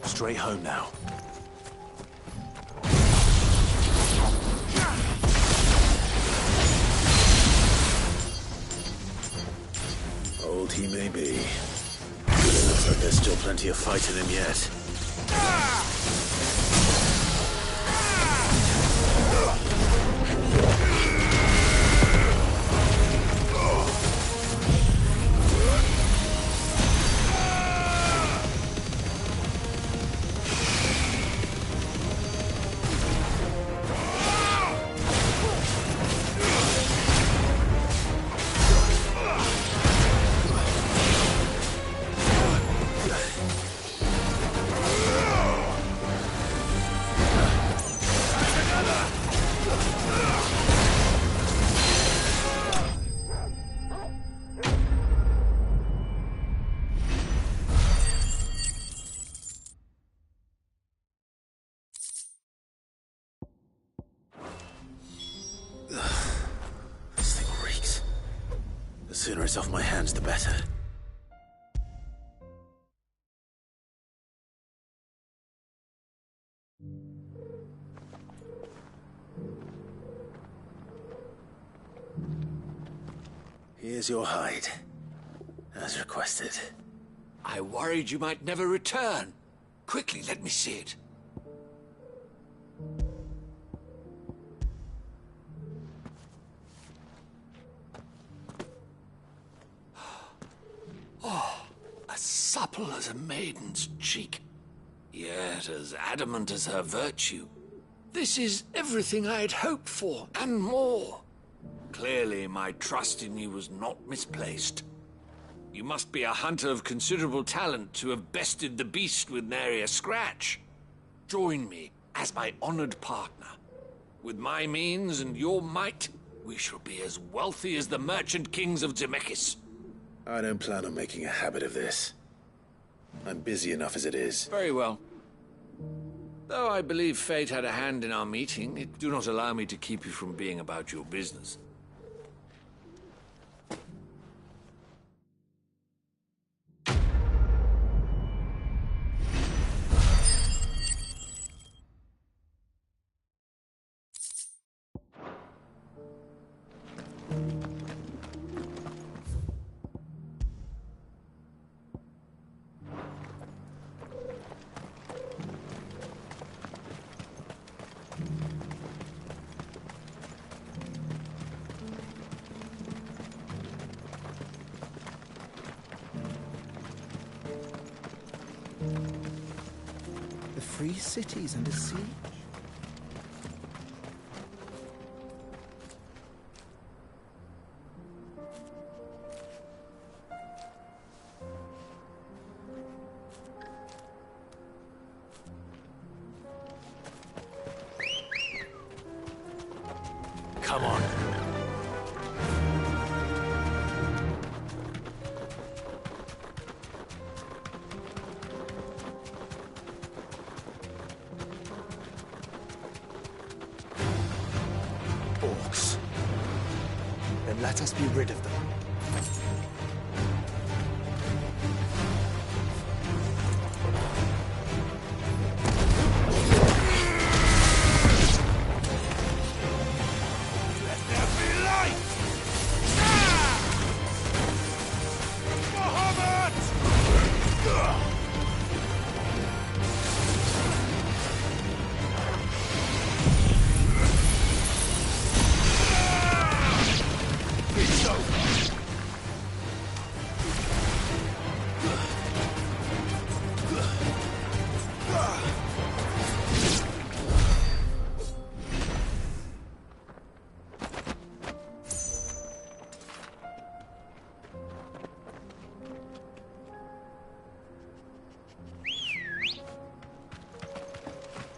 Straight home now. Old he may be. Looks like there's still plenty of fight in him yet. sooner it's off my hands, the better. Here's your hide, as requested. I worried you might never return. Quickly, let me see it. Oh, as supple as a maiden's cheek, yet as adamant as her virtue. This is everything I had hoped for, and more. Clearly, my trust in you was not misplaced. You must be a hunter of considerable talent to have bested the beast with nary a scratch. Join me as my honored partner. With my means and your might, we shall be as wealthy as the merchant kings of Zemeckis. I don't plan on making a habit of this. I'm busy enough as it is. Very well. Though I believe fate had a hand in our meeting, it do not allow me to keep you from being about your business. The free cities under siege? Come on. Orcs. Then let us be rid of them.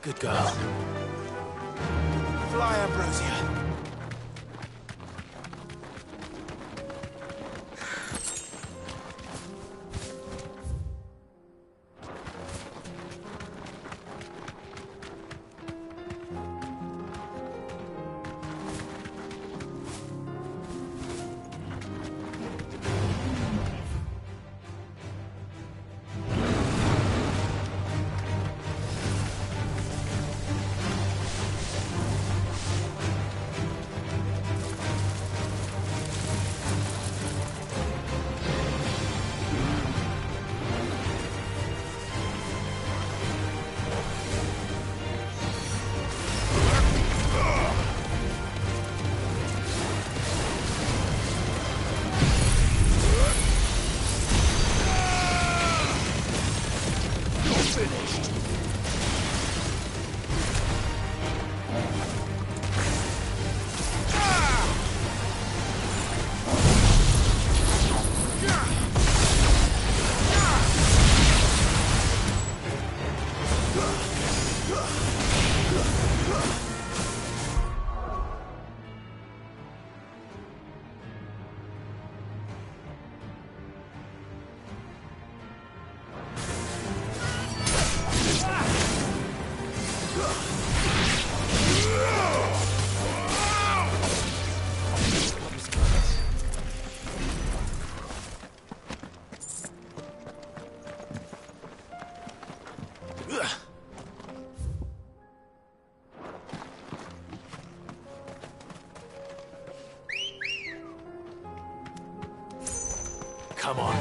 Good girl. Fly, Ambrosia. Come on.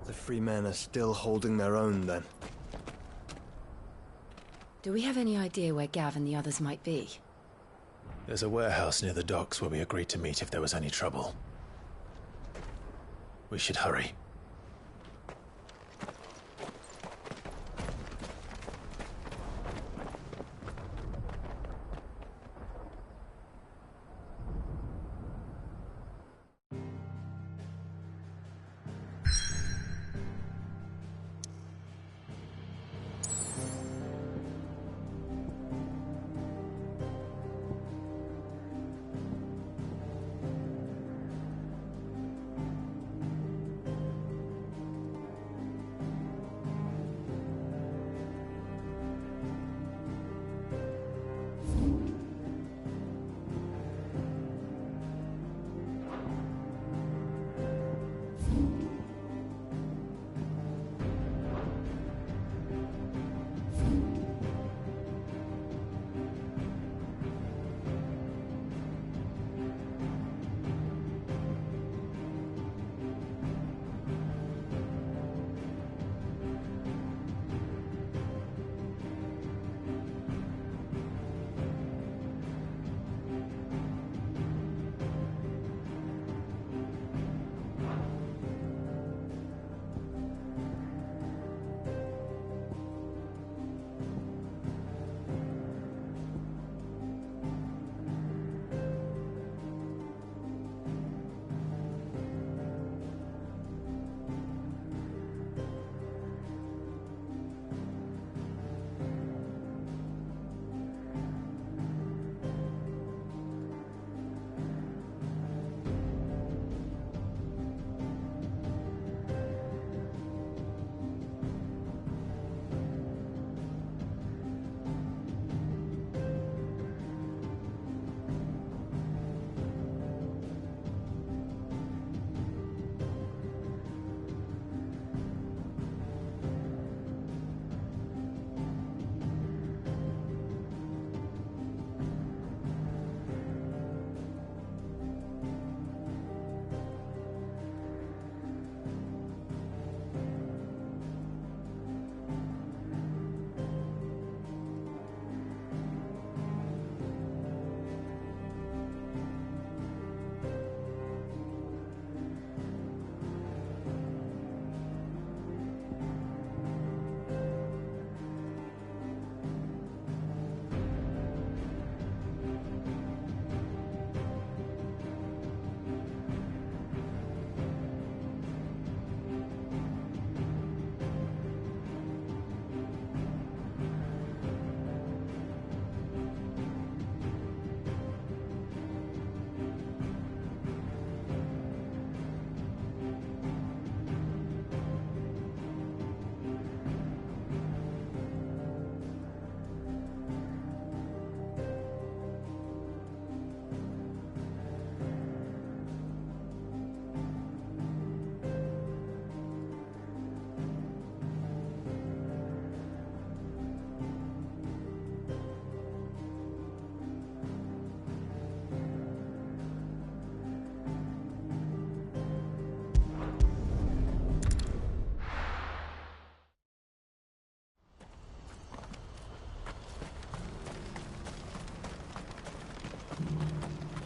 The free men are still holding their own, then. Do we have any idea where Gav and the others might be? There's a warehouse near the docks where we agreed to meet if there was any trouble. We should hurry.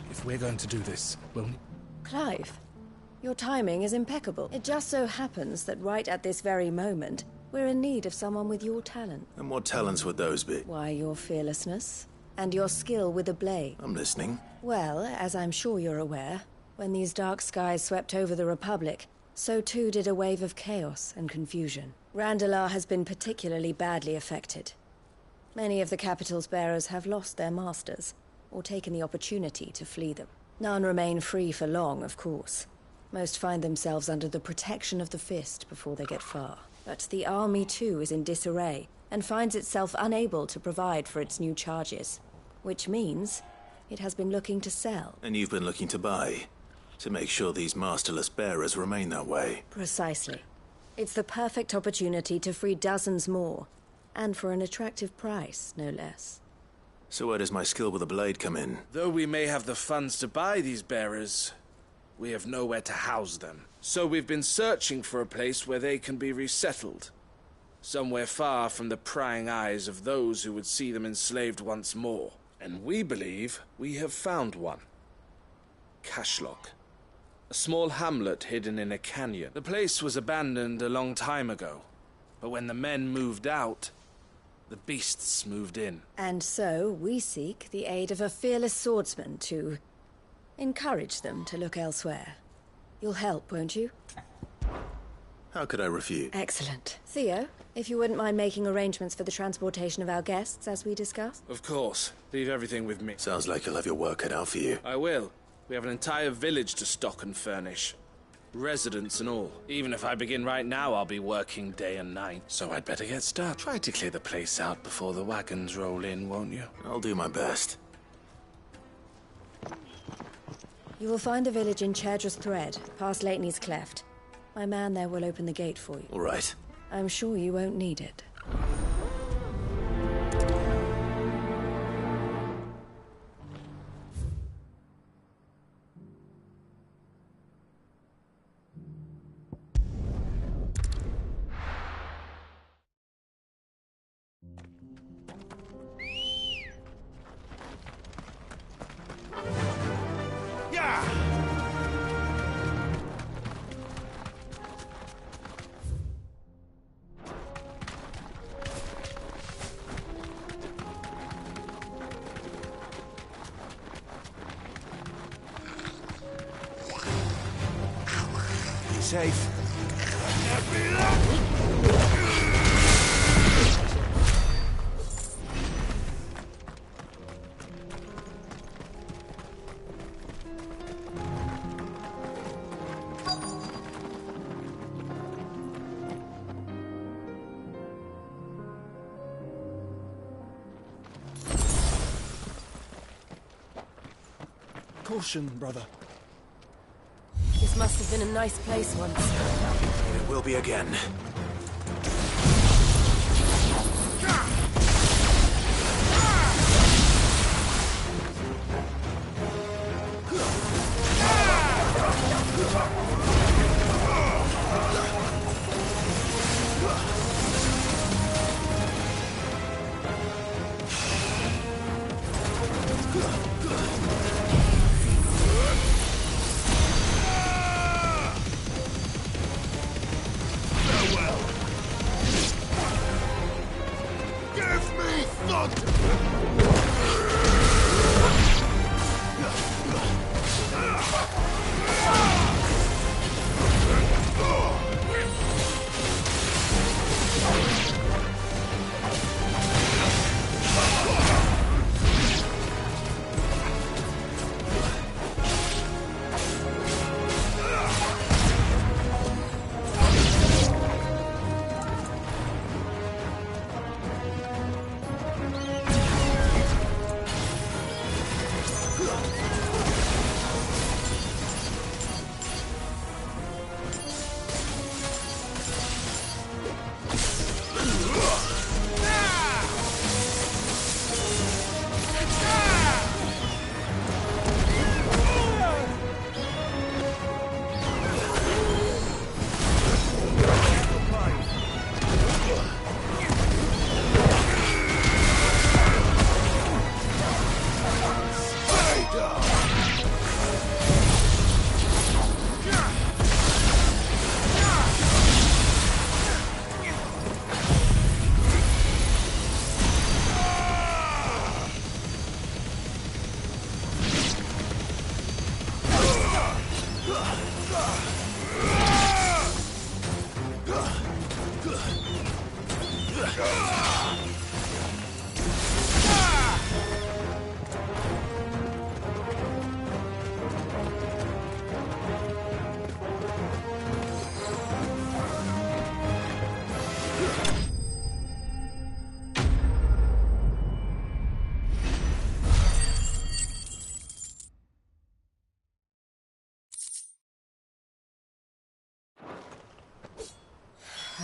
If we're going to do this, we'll... Clive, your timing is impeccable. It just so happens that right at this very moment, we're in need of someone with your talent. And what talents would those be? Why, your fearlessness, and your skill with a blade. I'm listening. Well, as I'm sure you're aware, when these dark skies swept over the Republic, so too did a wave of chaos and confusion. Randalar has been particularly badly affected. Many of the capital's bearers have lost their masters, or taken the opportunity to flee them. None remain free for long, of course. Most find themselves under the protection of the Fist before they get far. But the army too is in disarray, and finds itself unable to provide for its new charges. Which means it has been looking to sell. And you've been looking to buy, to make sure these masterless bearers remain that way. Precisely. It's the perfect opportunity to free dozens more, and for an attractive price, no less. So where does my skill with a blade come in? Though we may have the funds to buy these bearers, we have nowhere to house them. So we've been searching for a place where they can be resettled. Somewhere far from the prying eyes of those who would see them enslaved once more. And we believe we have found one. Cashlock. A small hamlet hidden in a canyon. The place was abandoned a long time ago. But when the men moved out, the beasts moved in. And so we seek the aid of a fearless swordsman to encourage them to look elsewhere. You'll help, won't you? How could I refuse? Excellent. Theo, if you wouldn't mind making arrangements for the transportation of our guests, as we discussed. Of course. Leave everything with me. Sounds like you'll have your work cut out for you. I will. We have an entire village to stock and furnish. Residents and all. Even if I begin right now, I'll be working day and night. So I'd better get started. Try to clear the place out before the wagons roll in, won't you? I'll do my best. You will find the village in Chairdra's Thread, past Lateney's Cleft. My man there will open the gate for you. All right. I'm sure you won't need it. Safe. Caution, brother. This must have been a nice place once. It will be again.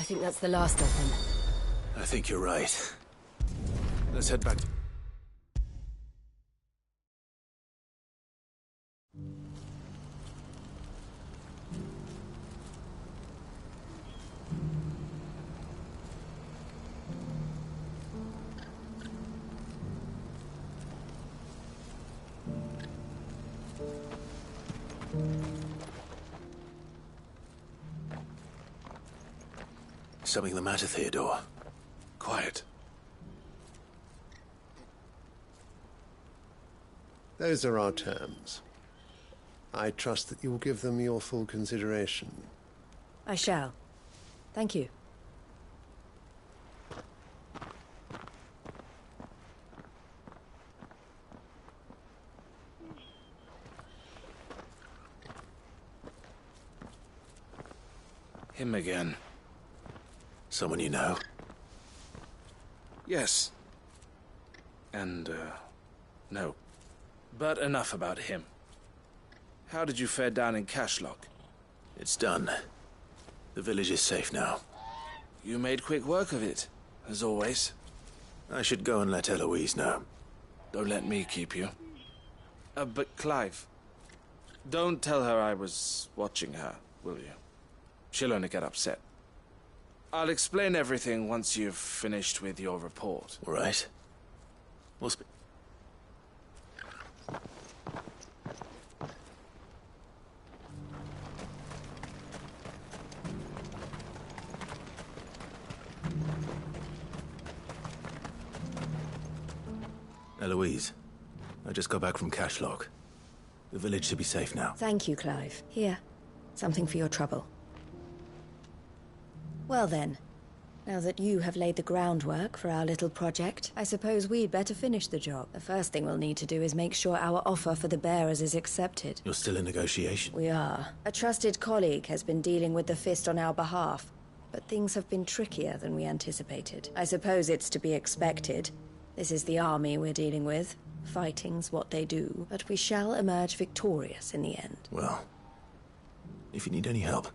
think that's the last of them. I think you're right. Let's head back to... Something the matter, Theodore? Quiet. Those are our terms. I trust that you will give them your full consideration. I shall. Thank you. Him again. Someone you know? Yes. And, no. But enough about him. How did you fare down in Cashlock? It's done. The village is safe now. You made quick work of it, as always. I should go and let Eloise know. Don't let me keep you. But Clive, don't tell her I was watching her, will you? She'll only get upset. I'll explain everything once you've finished with your report. All right. We'll speak. Eloise, I just got back from Cashlock. The village should be safe now. Thank you, Clive. Here, something for your trouble. Well then, now that you have laid the groundwork for our little project, I suppose we'd better finish the job. The first thing we'll need to do is make sure our offer for the bearers is accepted. You're still in negotiation? We are. A trusted colleague has been dealing with the Fist on our behalf, but things have been trickier than we anticipated. I suppose it's to be expected. This is the army we're dealing with. Fighting's what they do, but we shall emerge victorious in the end. Well, if you need any help,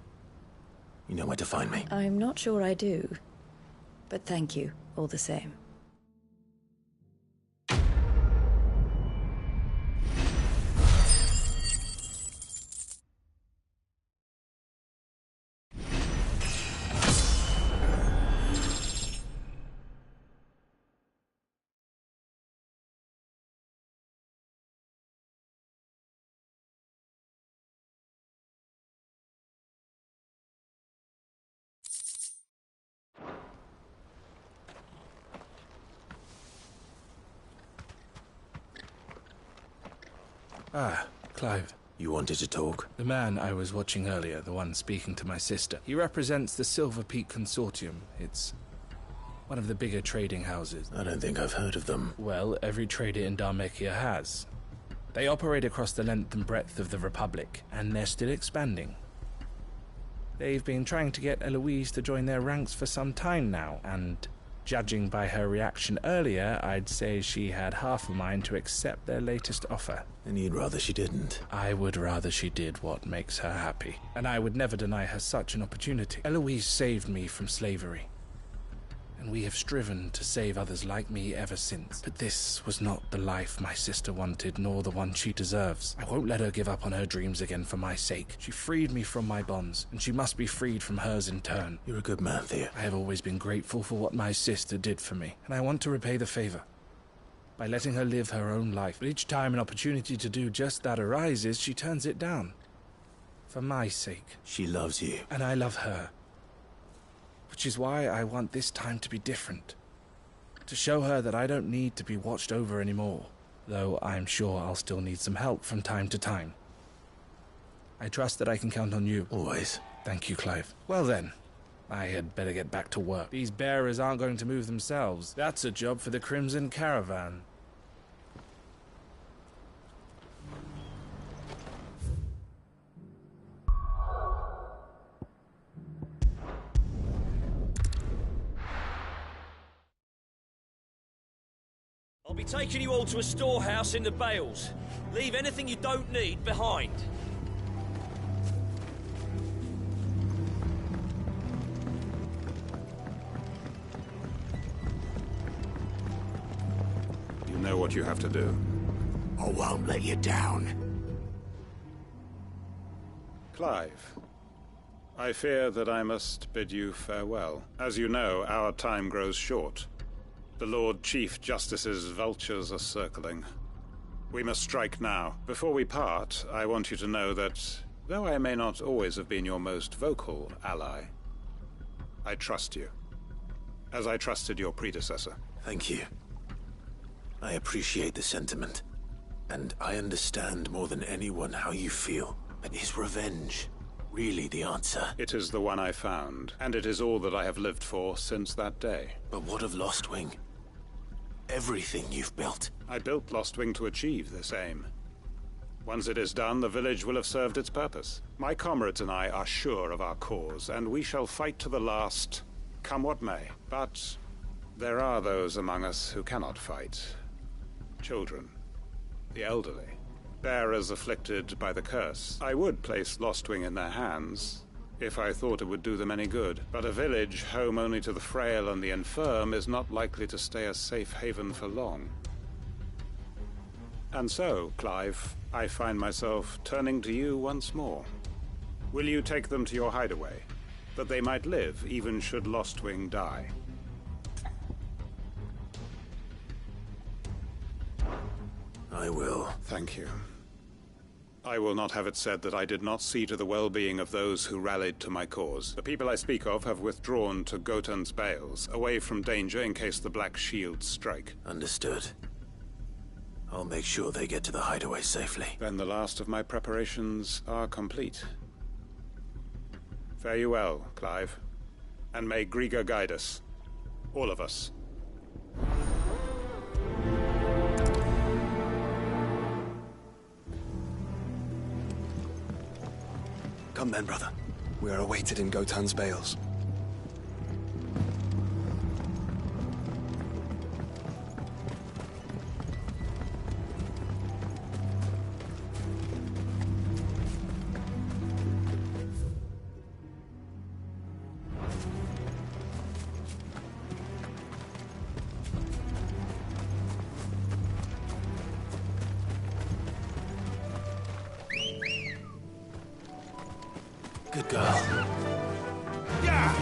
you know where to find me. I'm not sure I do, but thank you all the same. Ah, Clive. You wanted to talk? The man I was watching earlier, the one speaking to my sister, he represents the Silver Peak Consortium. It's one of the bigger trading houses. I don't think I've heard of them. Well, every trader in Dharmekia has. They operate across the length and breadth of the Republic, and they're still expanding. They've been trying to get Eloise to join their ranks for some time now, and judging by her reaction earlier, I'd say she had half a mind to accept their latest offer. And you'd rather she didn't? I would rather she did what makes her happy, and I would never deny her such an opportunity. Eloise saved me from slavery, and we have striven to save others like me ever since. But this was not the life my sister wanted, nor the one she deserves. I won't let her give up on her dreams again for my sake. She freed me from my bonds, and she must be freed from hers in turn. You're a good man, Theo. I have always been grateful for what my sister did for me, and I want to repay the favor by letting her live her own life. But each time an opportunity to do just that arises, she turns it down. For my sake. She loves you. And I love her. Which is why I want this time to be different. To show her that I don't need to be watched over anymore. Though I'm sure I'll still need some help from time to time. I trust that I can count on you. Always. Thank you, Clive. Well then, I had better get back to work. These bearers aren't going to move themselves. That's a job for the Crimson Caravan. I'll be taking you all to a storehouse in the Bales. Leave anything you don't need behind. what you have to do. I won't let you down. Clive, I fear that I must bid you farewell. As you know, our time grows short. The Lord Chief Justice's vultures are circling. We must strike now. Before we part, I want you to know that, though I may not always have been your most vocal ally, I trust you, as I trusted your predecessor. Thank you. I appreciate the sentiment, and I understand more than anyone how you feel. But is revenge really the answer? It is the one I found, and it is all that I have lived for since that day. But what of Lostwing? Everything you've built. I built Lostwing to achieve this aim. Once it is done, the village will have served its purpose. My comrades and I are sure of our cause, and we shall fight to the last, come what may. But there are those among us who cannot fight. Children, the elderly, bearers afflicted by the curse. I would place Lostwing in their hands, if I thought it would do them any good. But a village home only to the frail and the infirm is not likely to stay a safe haven for long. And so, Clive, I find myself turning to you once more. Will you take them to your hideaway, that they might live even should Lostwing die? I will. Thank you. I will not have it said that I did not see to the well-being of those who rallied to my cause. The people I speak of have withdrawn to Gotan's Bales, away from danger in case the Black Shields strike. Understood. I'll make sure they get to the hideaway safely. Then the last of my preparations are complete. Fare you well, Clive. And may Griga guide us. All of us. Come then, brother. We are awaited in Gotan's Bales. Good girl. Yeah!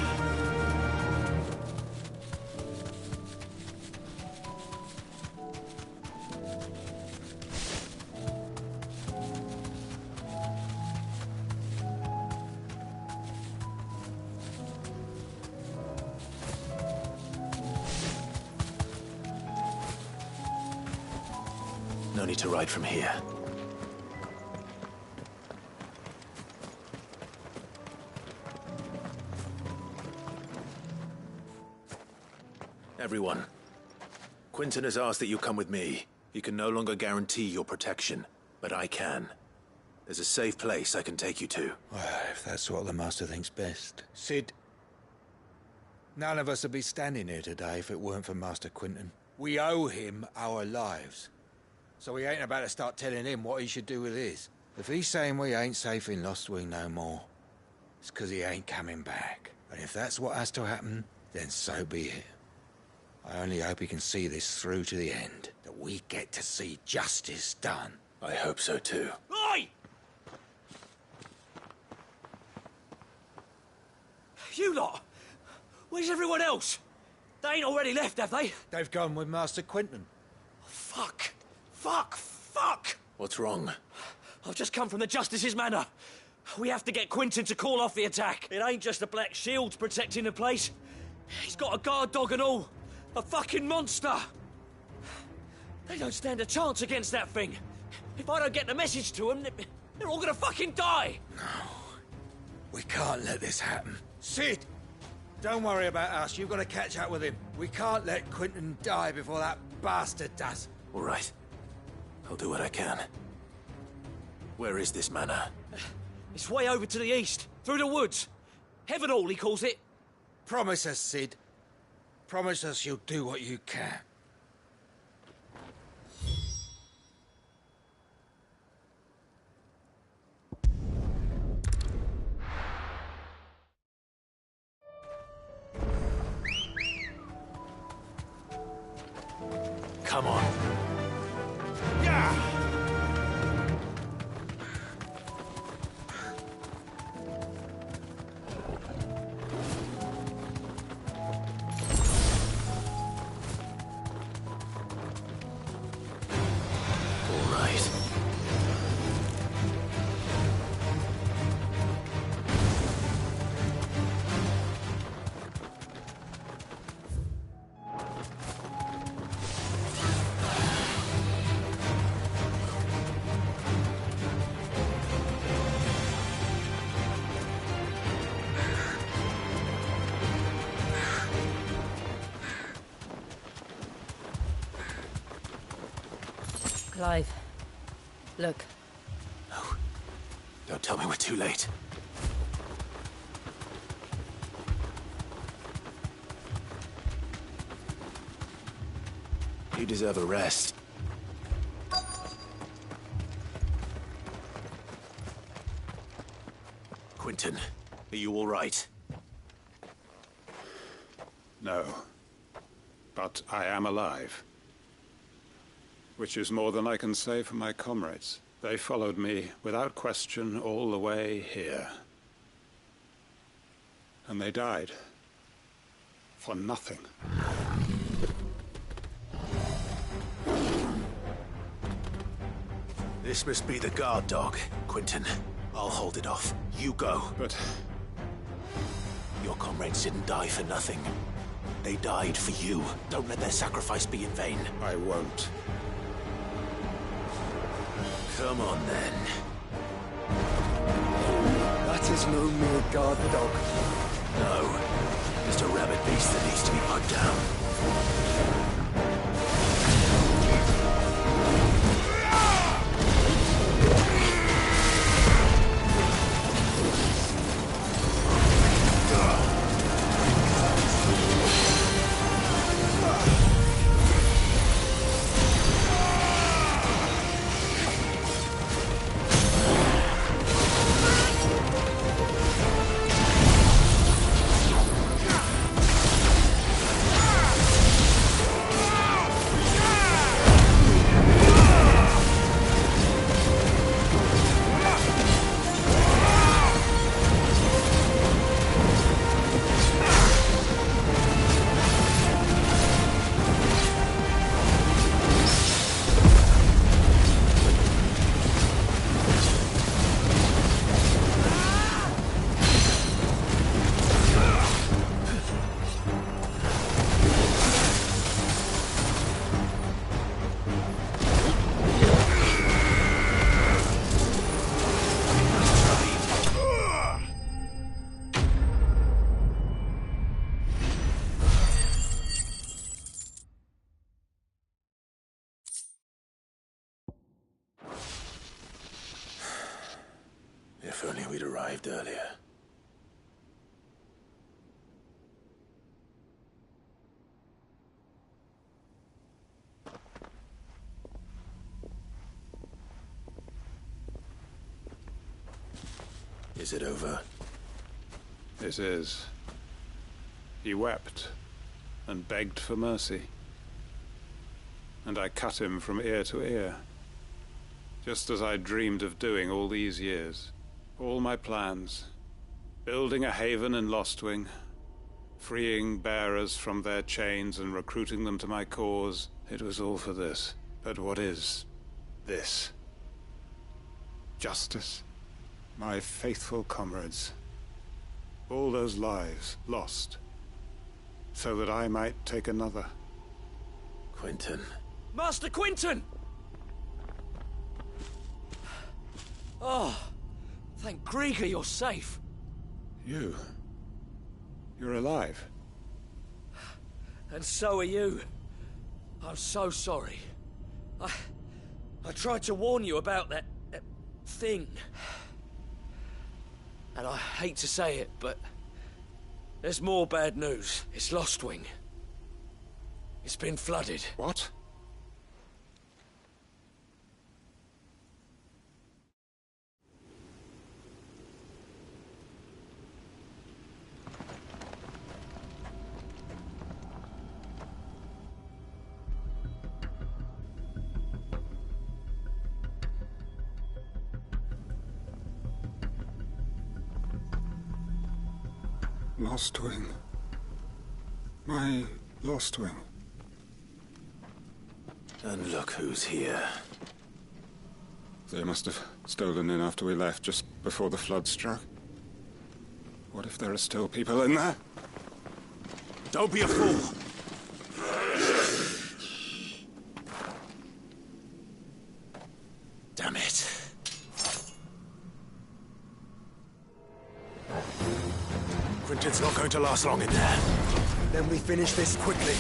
No need to ride from here. Everyone, Quinton has asked that you come with me. He can no longer guarantee your protection, but I can. There's a safe place I can take you to. Well, if that's what the Master thinks best. Sid, none of us would be standing here today if it weren't for Master Quinton. We owe him our lives. So we ain't about to start telling him what he should do with his. If he's saying we ain't safe in Lostwing no more, it's 'cause he ain't coming back. And if that's what has to happen, then so be it. I only hope he can see this through to the end, that we get to see justice done. I hope so too. Oi! You lot! Where's everyone else? They ain't already left, have they? They've gone with Master Quinton. Fuck! Fuck! Fuck! What's wrong? I've just come from the Justice's manor. We have to get Quinton to call off the attack. It ain't just the Black Shields protecting the place. He's got a guard dog and all. A fucking monster! They don't stand a chance against that thing. If I don't get the message to them, they're all gonna fucking die! No. We can't let this happen. Sid! Don't worry about us. You've got to catch up with him. We can't let Quinton die before that bastard does. All right. I'll do what I can. Where is this manor? It's way over to the east, through the woods. Heaven Hall, he calls it. Promise us, Sid. Promise us you'll do what you can. Come on. Clive, look. No. Don't tell me we're too late. You deserve a rest. Quentin, are you all right? No. But I am alive. Which is more than I can say for my comrades. They followed me, without question, all the way here. And they died. For nothing. This must be the guard dog, Quentin. I'll hold it off. You go. But... your comrades didn't die for nothing. They died for you. Don't let their sacrifice be in vain. I won't. Come on, then. That is no mere guard dog. No. Just a rabid beast that needs to be put down. If only we'd arrived earlier. Is it over? This is. He wept and begged for mercy. And I cut him from ear to ear. Just as I dreamed of doing all these years. All my plans. Building a haven in Lostwing. Freeing bearers from their chains and recruiting them to my cause. It was all for this. But what is this? Justice? My faithful comrades. All those lives lost. So that I might take another. Quentin. Master Quentin! Oh, thank Grieger you're safe. You? You're alive? And so are you. I'm so sorry. I tried to warn you about that thing. And I hate to say it, but there's more bad news. It's Lostwing. It's been flooded. What? Lostwing. My Lostwing. And look who's here. They must have stolen in after we left, just before the flood struck. What if there are still people in there? Don't be a fool! Damn it. Quentin's not going to last long in there. Then we finish this quickly.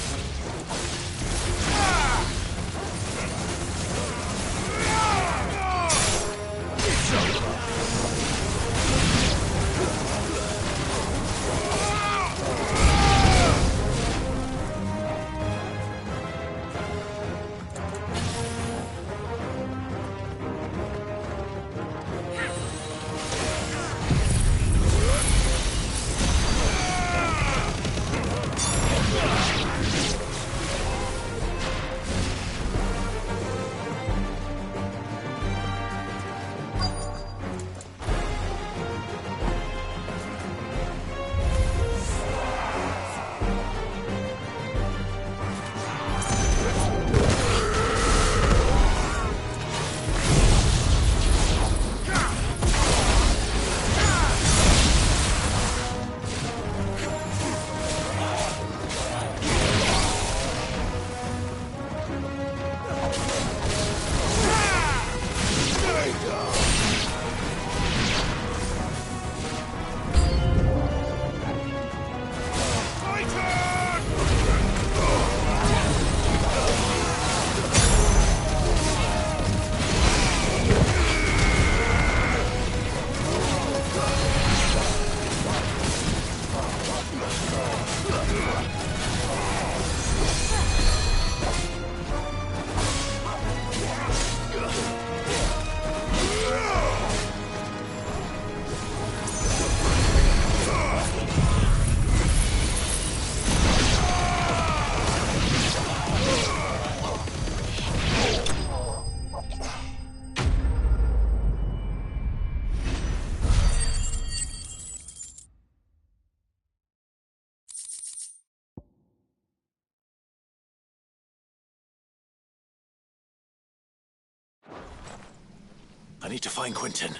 I need to find Quentin.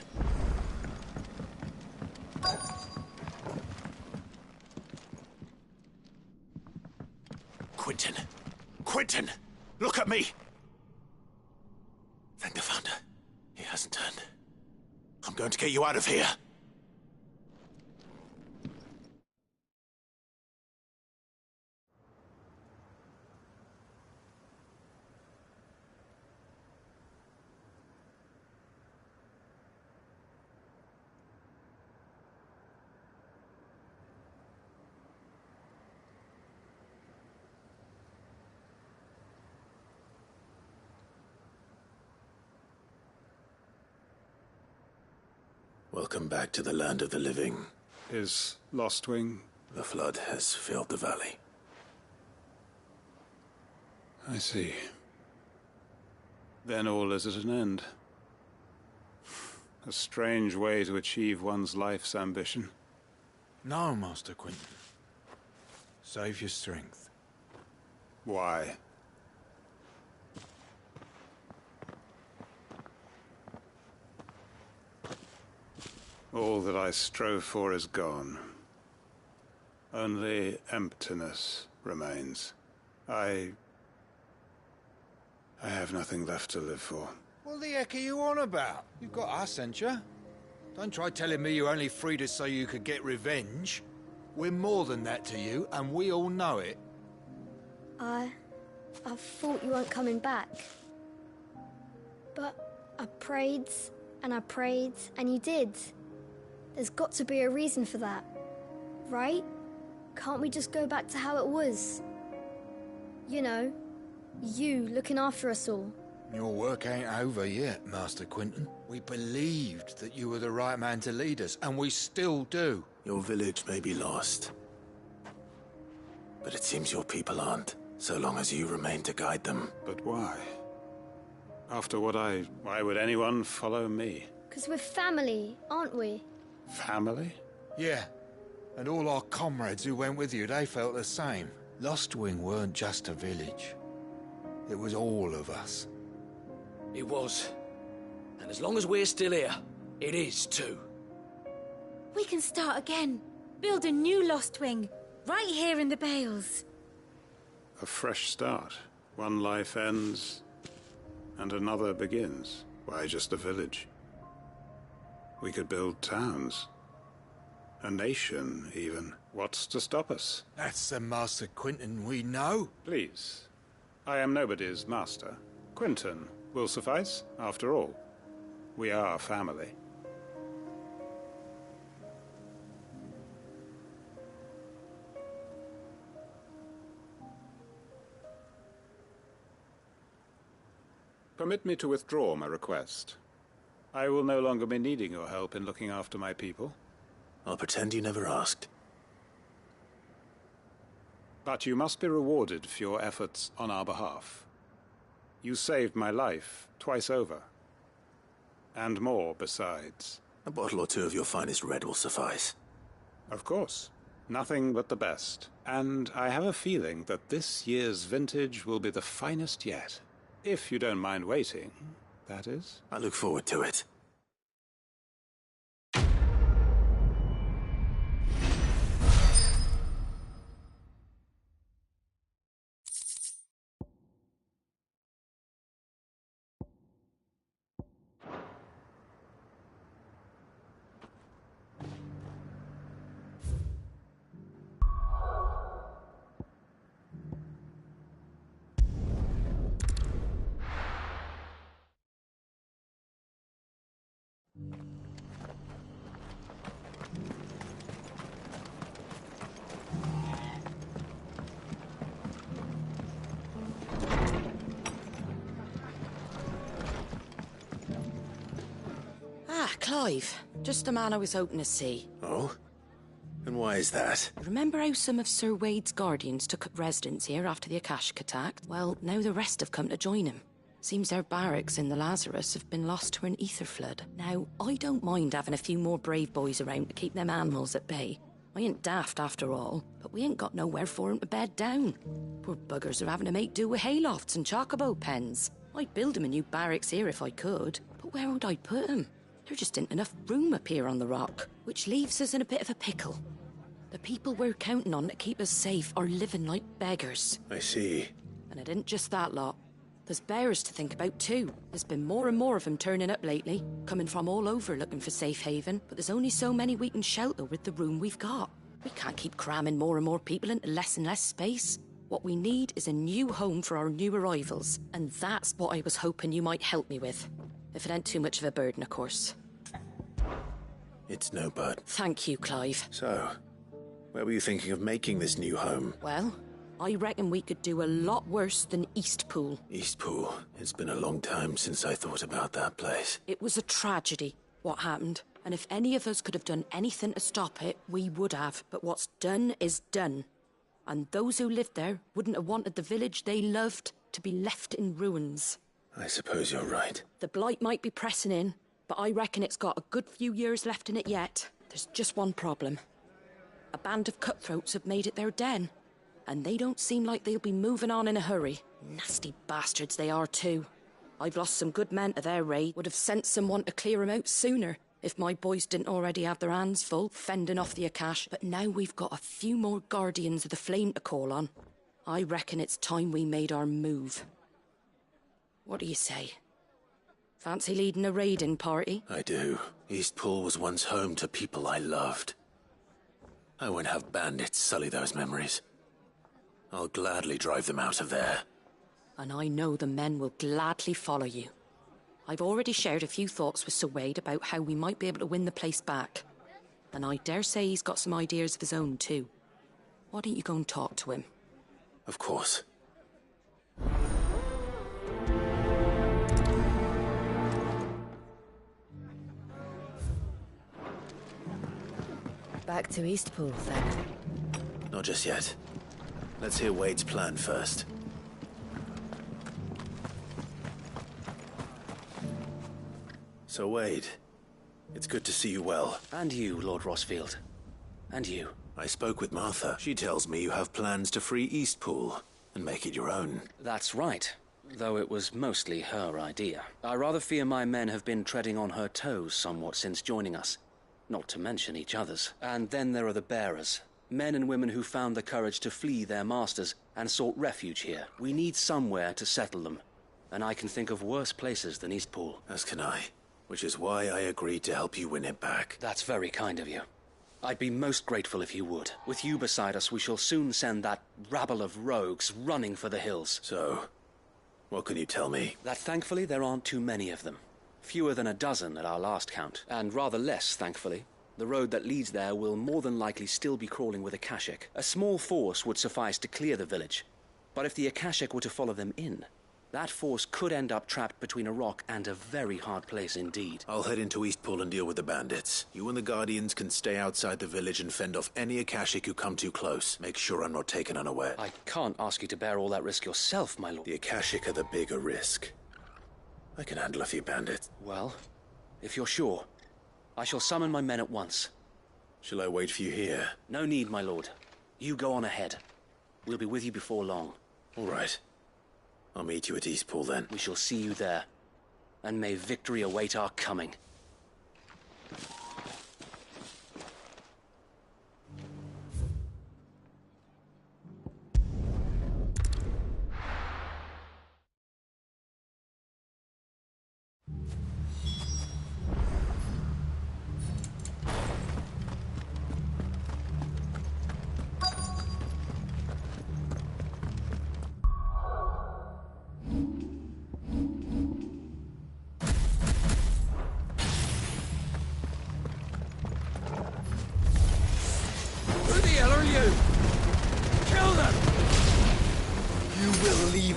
Quentin! Quentin! Look at me! Thank the Founder. He hasn't turned. I'm going to get you out of here. Welcome back to the land of the living. Is Lostwing? The flood has filled the valley. I see. Then all is at an end. A strange way to achieve one's life's ambition. No, Master Quentin. Save your strength. Why? All that I strove for is gone. Only emptiness remains. I have nothing left to live for. What the heck are you on about? You've got us, ain't you? Don't try telling me you're only freed us so you could get revenge. We're more than that to you, and we all know it. I thought you weren't coming back. But I prayed, and you did. There's got to be a reason for that, right? Can't we just go back to how it was? You know, you looking after us all. Your work ain't over yet, Master Quentin. We believed that you were the right man to lead us, and we still do. Your village may be lost, but it seems your people aren't, so long as you remain to guide them. But why? After what why would anyone follow me? 'Cause we're family, aren't we? Family? Yeah, and all our comrades who went with you, they felt the same. Lostwing weren't just a village. It was all of us. It was. And as long as we're still here, it is too. We can start again. Build a new Lostwing, right here in the Bales. A fresh start. One life ends, and another begins. Why just a village? We could build towns. A nation, even. What's to stop us? That's the Master Quentin we know. Please. I am nobody's master. Quentin will suffice, after all. We are family. Permit me to withdraw my request. I will no longer be needing your help in looking after my people. I'll pretend you never asked. But you must be rewarded for your efforts on our behalf. You saved my life twice over. And more besides. A bottle or two of your finest red will suffice. Of course. Nothing but the best. And I have a feeling that this year's vintage will be the finest yet. If you don't mind waiting, that is. I look forward to it. Clive. Just the man I was hoping to see. Oh? And why is that? Remember how some of Sir Wade's guardians took up residence here after the Akashic attack? Well, now the rest have come to join him. Seems their barracks in the Lazarus have been lost to an ether flood. Now, I don't mind having a few more brave boys around to keep them animals at bay. I ain't daft after all, but we ain't got nowhere for 'em to bed down. Poor buggers are having to make do with haylofts and chocobo pens. I'd build him a new barracks here if I could, but where would I put him? There just isn't enough room up here on the rock, which leaves us in a bit of a pickle. The people we're counting on to keep us safe are living like beggars. I see. And it isn't just that lot. There's bears to think about too. There's been more and more of them turning up lately, coming from all over looking for safe haven, but there's only so many we can shelter with the room we've got. We can't keep cramming more and more people into less and less space. What we need is a new home for our new arrivals, and that's what I was hoping you might help me with. If it ain't too much of a burden, of course. It's no burden. Thank you, Clive. So, where were you thinking of making this new home? Well, I reckon we could do a lot worse than Eastpool. Eastpool. It's been a long time since I thought about that place. It was a tragedy, what happened. And if any of us could have done anything to stop it, we would have. But what's done is done. And those who lived there wouldn't have wanted the village they loved to be left in ruins. I suppose you're right. The blight might be pressing in, but I reckon it's got a good few years left in it yet. There's just one problem. A band of cutthroats have made it their den. And they don't seem like they'll be moving on in a hurry. Nasty bastards they are too. I've lost some good men to their raid. Would have sent someone to clear 'em out sooner, if my boys didn't already have their hands full, fending off the Akash. But now we've got a few more Guardians of the Flame to call on. I reckon it's time we made our move. What do you say? Fancy leading a raiding party? I do. Eastpool was once home to people I loved. I won't have bandits sully those memories. I'll gladly drive them out of there. And I know the men will gladly follow you. I've already shared a few thoughts with Sir Wade about how we might be able to win the place back. And I dare say he's got some ideas of his own too. Why don't you go and talk to him? Of course. Back to Eastpool, then. Not just yet. Let's hear Wade's plan first. So, Wade, it's good to see you well. And you, Lord Rosfield. And you. I spoke with Martha. She tells me you have plans to free Eastpool and make it your own. That's right, though it was mostly her idea. I rather fear my men have been treading on her toes somewhat since joining us, not to mention each other's. And then there are the bearers. Men and women who found the courage to flee their masters and sought refuge here. We need somewhere to settle them, and I can think of worse places than Eastpool. As can I, which is why I agreed to help you win it back. That's very kind of you. I'd be most grateful if you would. With you beside us, we shall soon send that rabble of rogues running for the hills. So, what can you tell me? That thankfully there aren't too many of them. Fewer than a dozen at our last count, and rather less, thankfully. The road that leads there will more than likely still be crawling with Akashic. A small force would suffice to clear the village, but if the Akashic were to follow them in, that force could end up trapped between a rock and a very hard place indeed. I'll head into Eastpool and deal with the bandits. You and the Guardians can stay outside the village and fend off any Akashic who come too close. Make sure I'm not taken unaware. I can't ask you to bear all that risk yourself, my lord. The Akashic are the bigger risk. I can handle a few bandits. Well, if you're sure, I shall summon my men at once. Shall I wait for you here? No need, my lord. You go on ahead. We'll be with you before long. All right. I'll meet you at Eastpool then. We shall see you there. And may victory await our coming.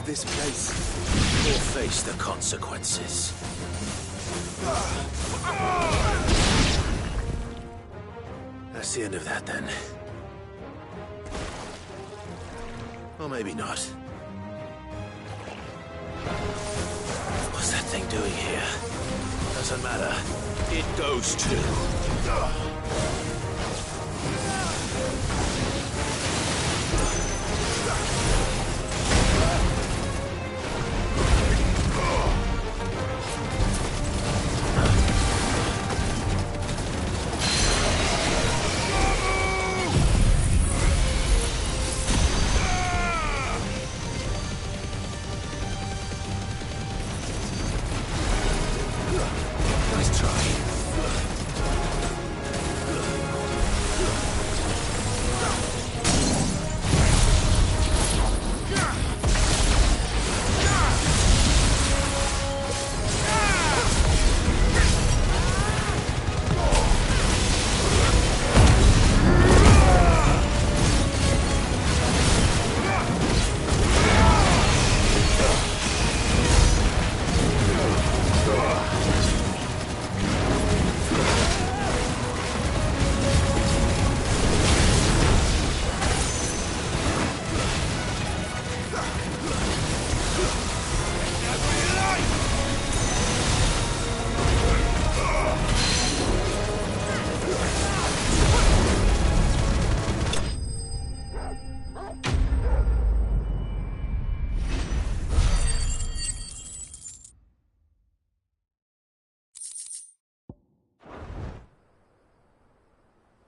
This place or face the consequences. That's the end of that, then. Or maybe not. What's that thing doing here? Doesn't matter. It goes too. Nice try.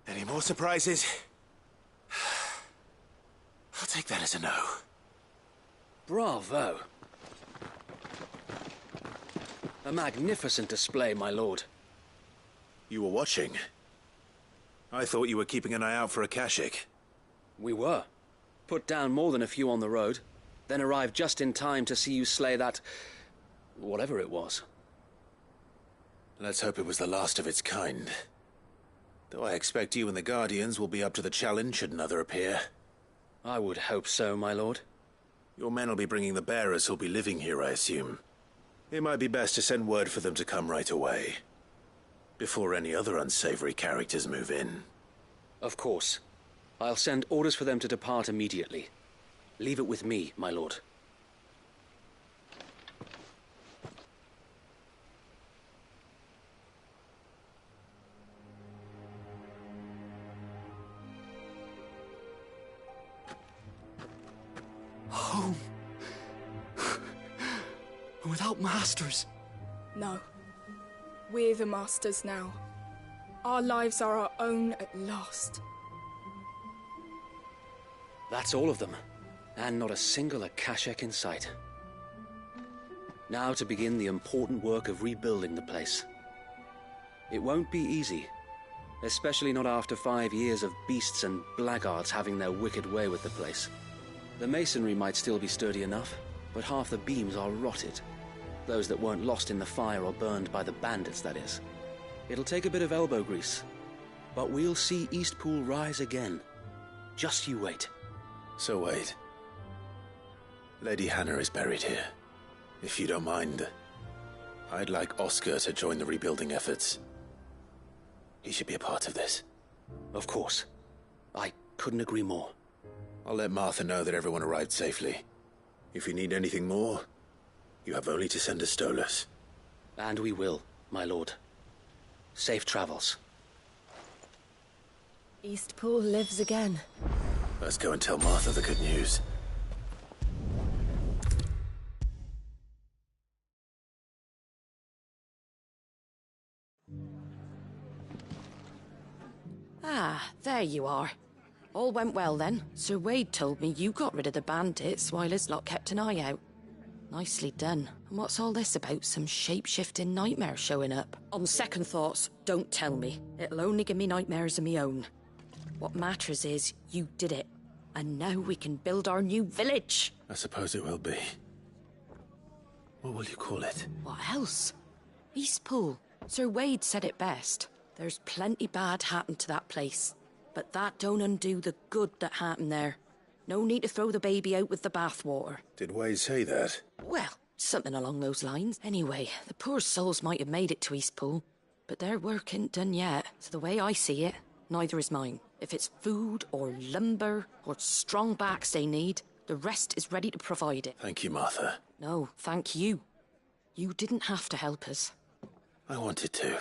Any more surprises? I'll take that as a no. Bravo. A magnificent display, my lord. You were watching? I thought you were keeping an eye out for a Kashik. We were. Put down more than a few on the road, then arrived just in time to see you slay that... whatever it was. Let's hope it was the last of its kind. Though I expect you and the Guardians will be up to the challenge should another appear. I would hope so, my lord. Your men will be bringing the bearers who'll be living here, I assume. It might be best to send word for them to come right away, before any other unsavory characters move in. Of course. I'll send orders for them to depart immediately. Leave it with me, my lord. Home. Without masters. No. We're the masters now. Our lives are our own at last. That's all of them. And not a single Akashek in sight. Now to begin the important work of rebuilding the place. It won't be easy. Especially not after 5 years of beasts and blackguards having their wicked way with the place. The masonry might still be sturdy enough, but half the beams are rotted. Those that weren't lost in the fire or burned by the bandits, that is. It'll take a bit of elbow grease, but we'll see Eastpool rise again. Just you wait. So wait. Lady Hannah is buried here. If you don't mind, I'd like Oscar to join the rebuilding efforts. He should be a part of this. Of course. I couldn't agree more. I'll let Martha know that everyone arrived safely. If you need anything more, you have only to send a Stolas. And we will, my lord. Safe travels. Eastpool lives again. Let's go and tell Martha the good news. Ah, there you are. All went well then. Sir Wade told me you got rid of the bandits while his lot kept an eye out. Nicely done. And what's all this about some shape-shifting nightmare showing up? On second thoughts, don't tell me. It'll only give me nightmares of me own. What matters is you did it. And now we can build our new village. I suppose it will be. What will you call it? What else? Eastpool. Sir Wade said it best. There's plenty bad happened to that place. But that don't undo the good that happened there. No need to throw the baby out with the bathwater. Did Wade say that? Well, something along those lines. Anyway, the poor souls might have made it to Eastpool, but their work ain't done yet. So the way I see it, neither is mine. If it's food or lumber or strong backs they need, the rest is ready to provide it. Thank you, Martha. No, thank you. You didn't have to help us. I wanted to.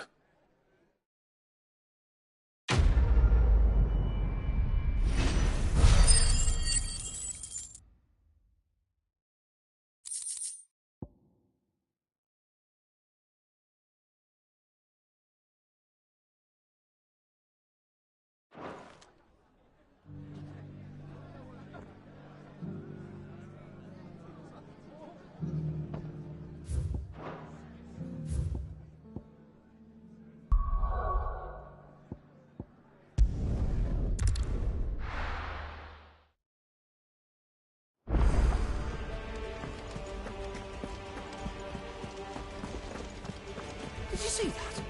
see that?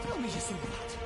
Tell me you saw that.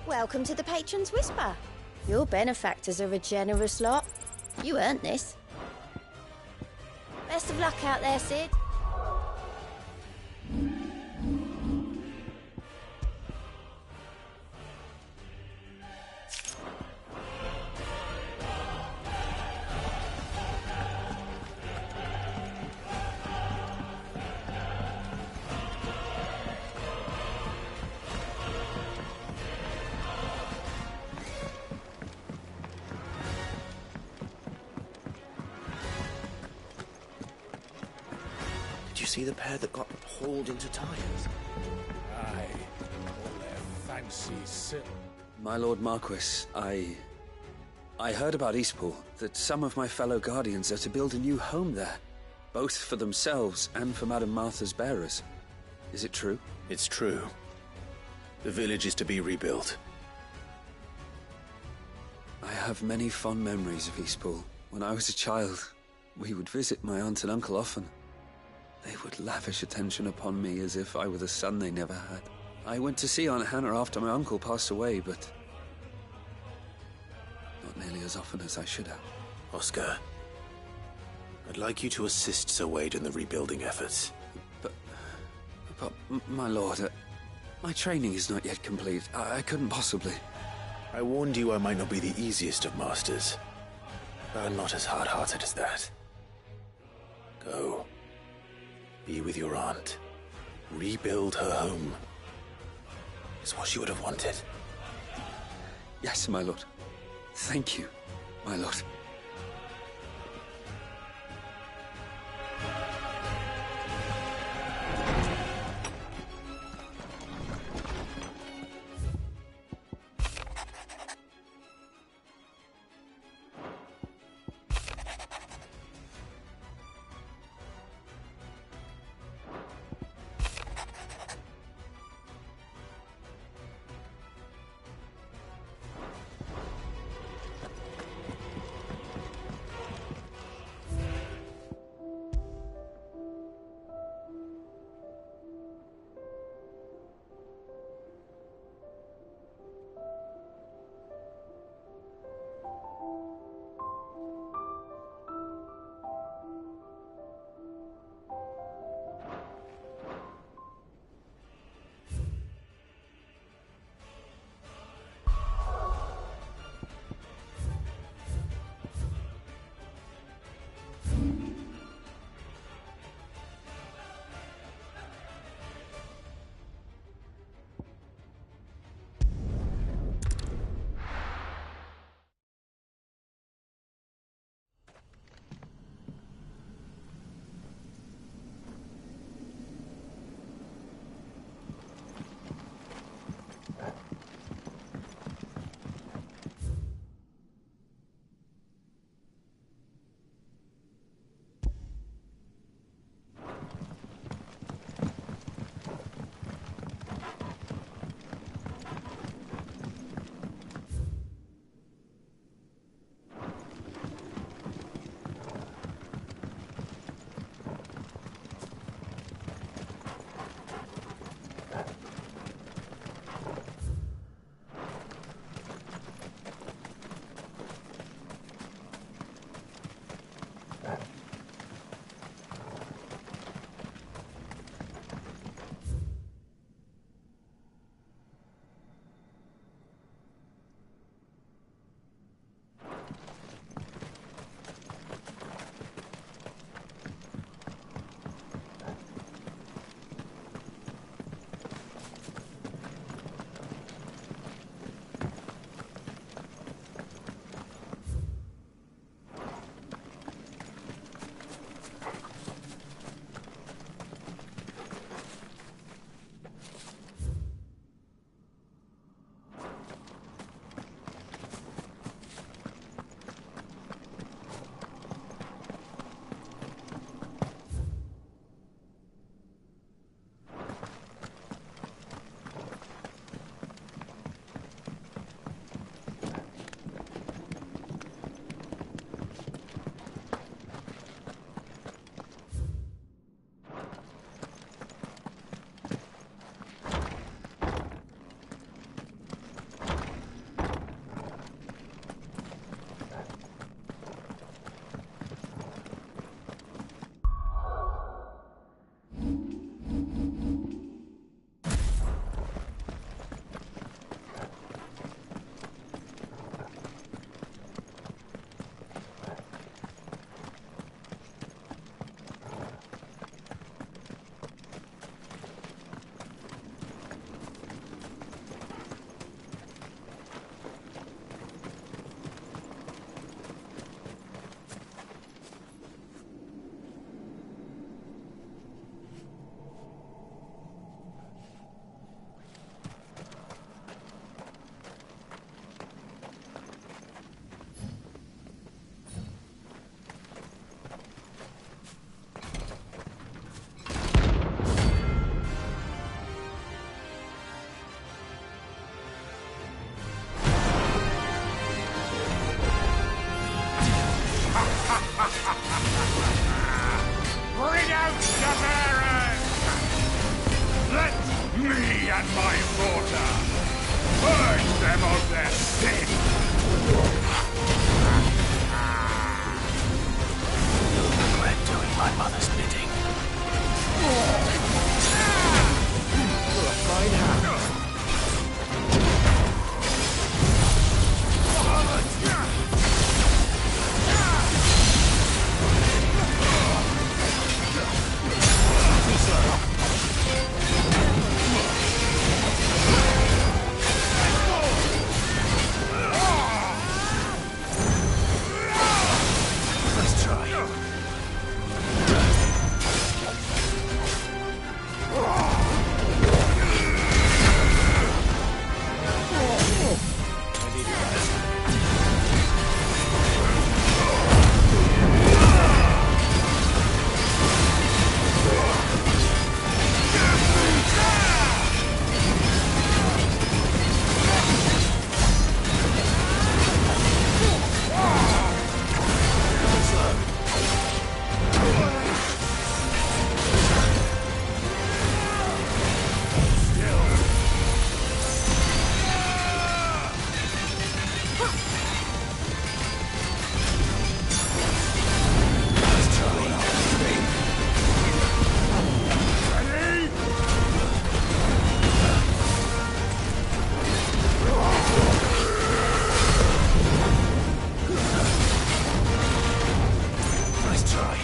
Welcome to the Patron's Whisper. Your benefactors are a generous lot. You earned this. Best of luck out there, Sid. Did you see the pair that got hauled into tires? Aye, all their fancy silk. My Lord Marquis, I heard about Eastpool, that some of my fellow Guardians are to build a new home there, both for themselves and for Madame Martha's bearers. Is it true? It's true. The village is to be rebuilt. I have many fond memories of Eastpool. When I was a child, we would visit my aunt and uncle often. They would lavish attention upon me as if I were the son they never had. I went to see Aunt Hannah after my uncle passed away, but not nearly as often as I should have. Oscar, I'd like you to assist Sir Wade in the rebuilding efforts. But my lord, my training is not yet complete. I couldn't possibly. I warned you I might not be the easiest of masters, but I'm not as hard-hearted as that. Go. Be with your aunt. Rebuild her home. Is what she would have wanted. Yes, my lord. Thank you, my lord. out the bearers! Let me and my mortar purge them of their sin! You'll regret doing my mother's bidding. You're a fine hand. Let's try.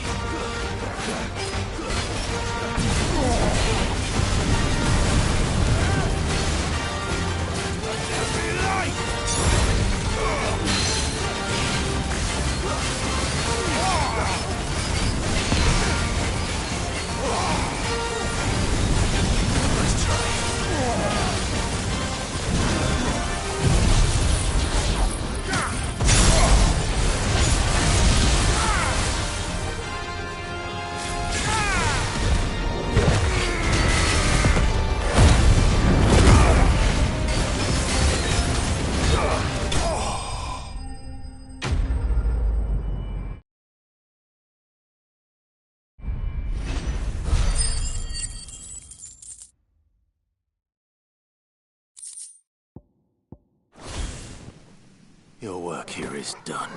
Your work here is done.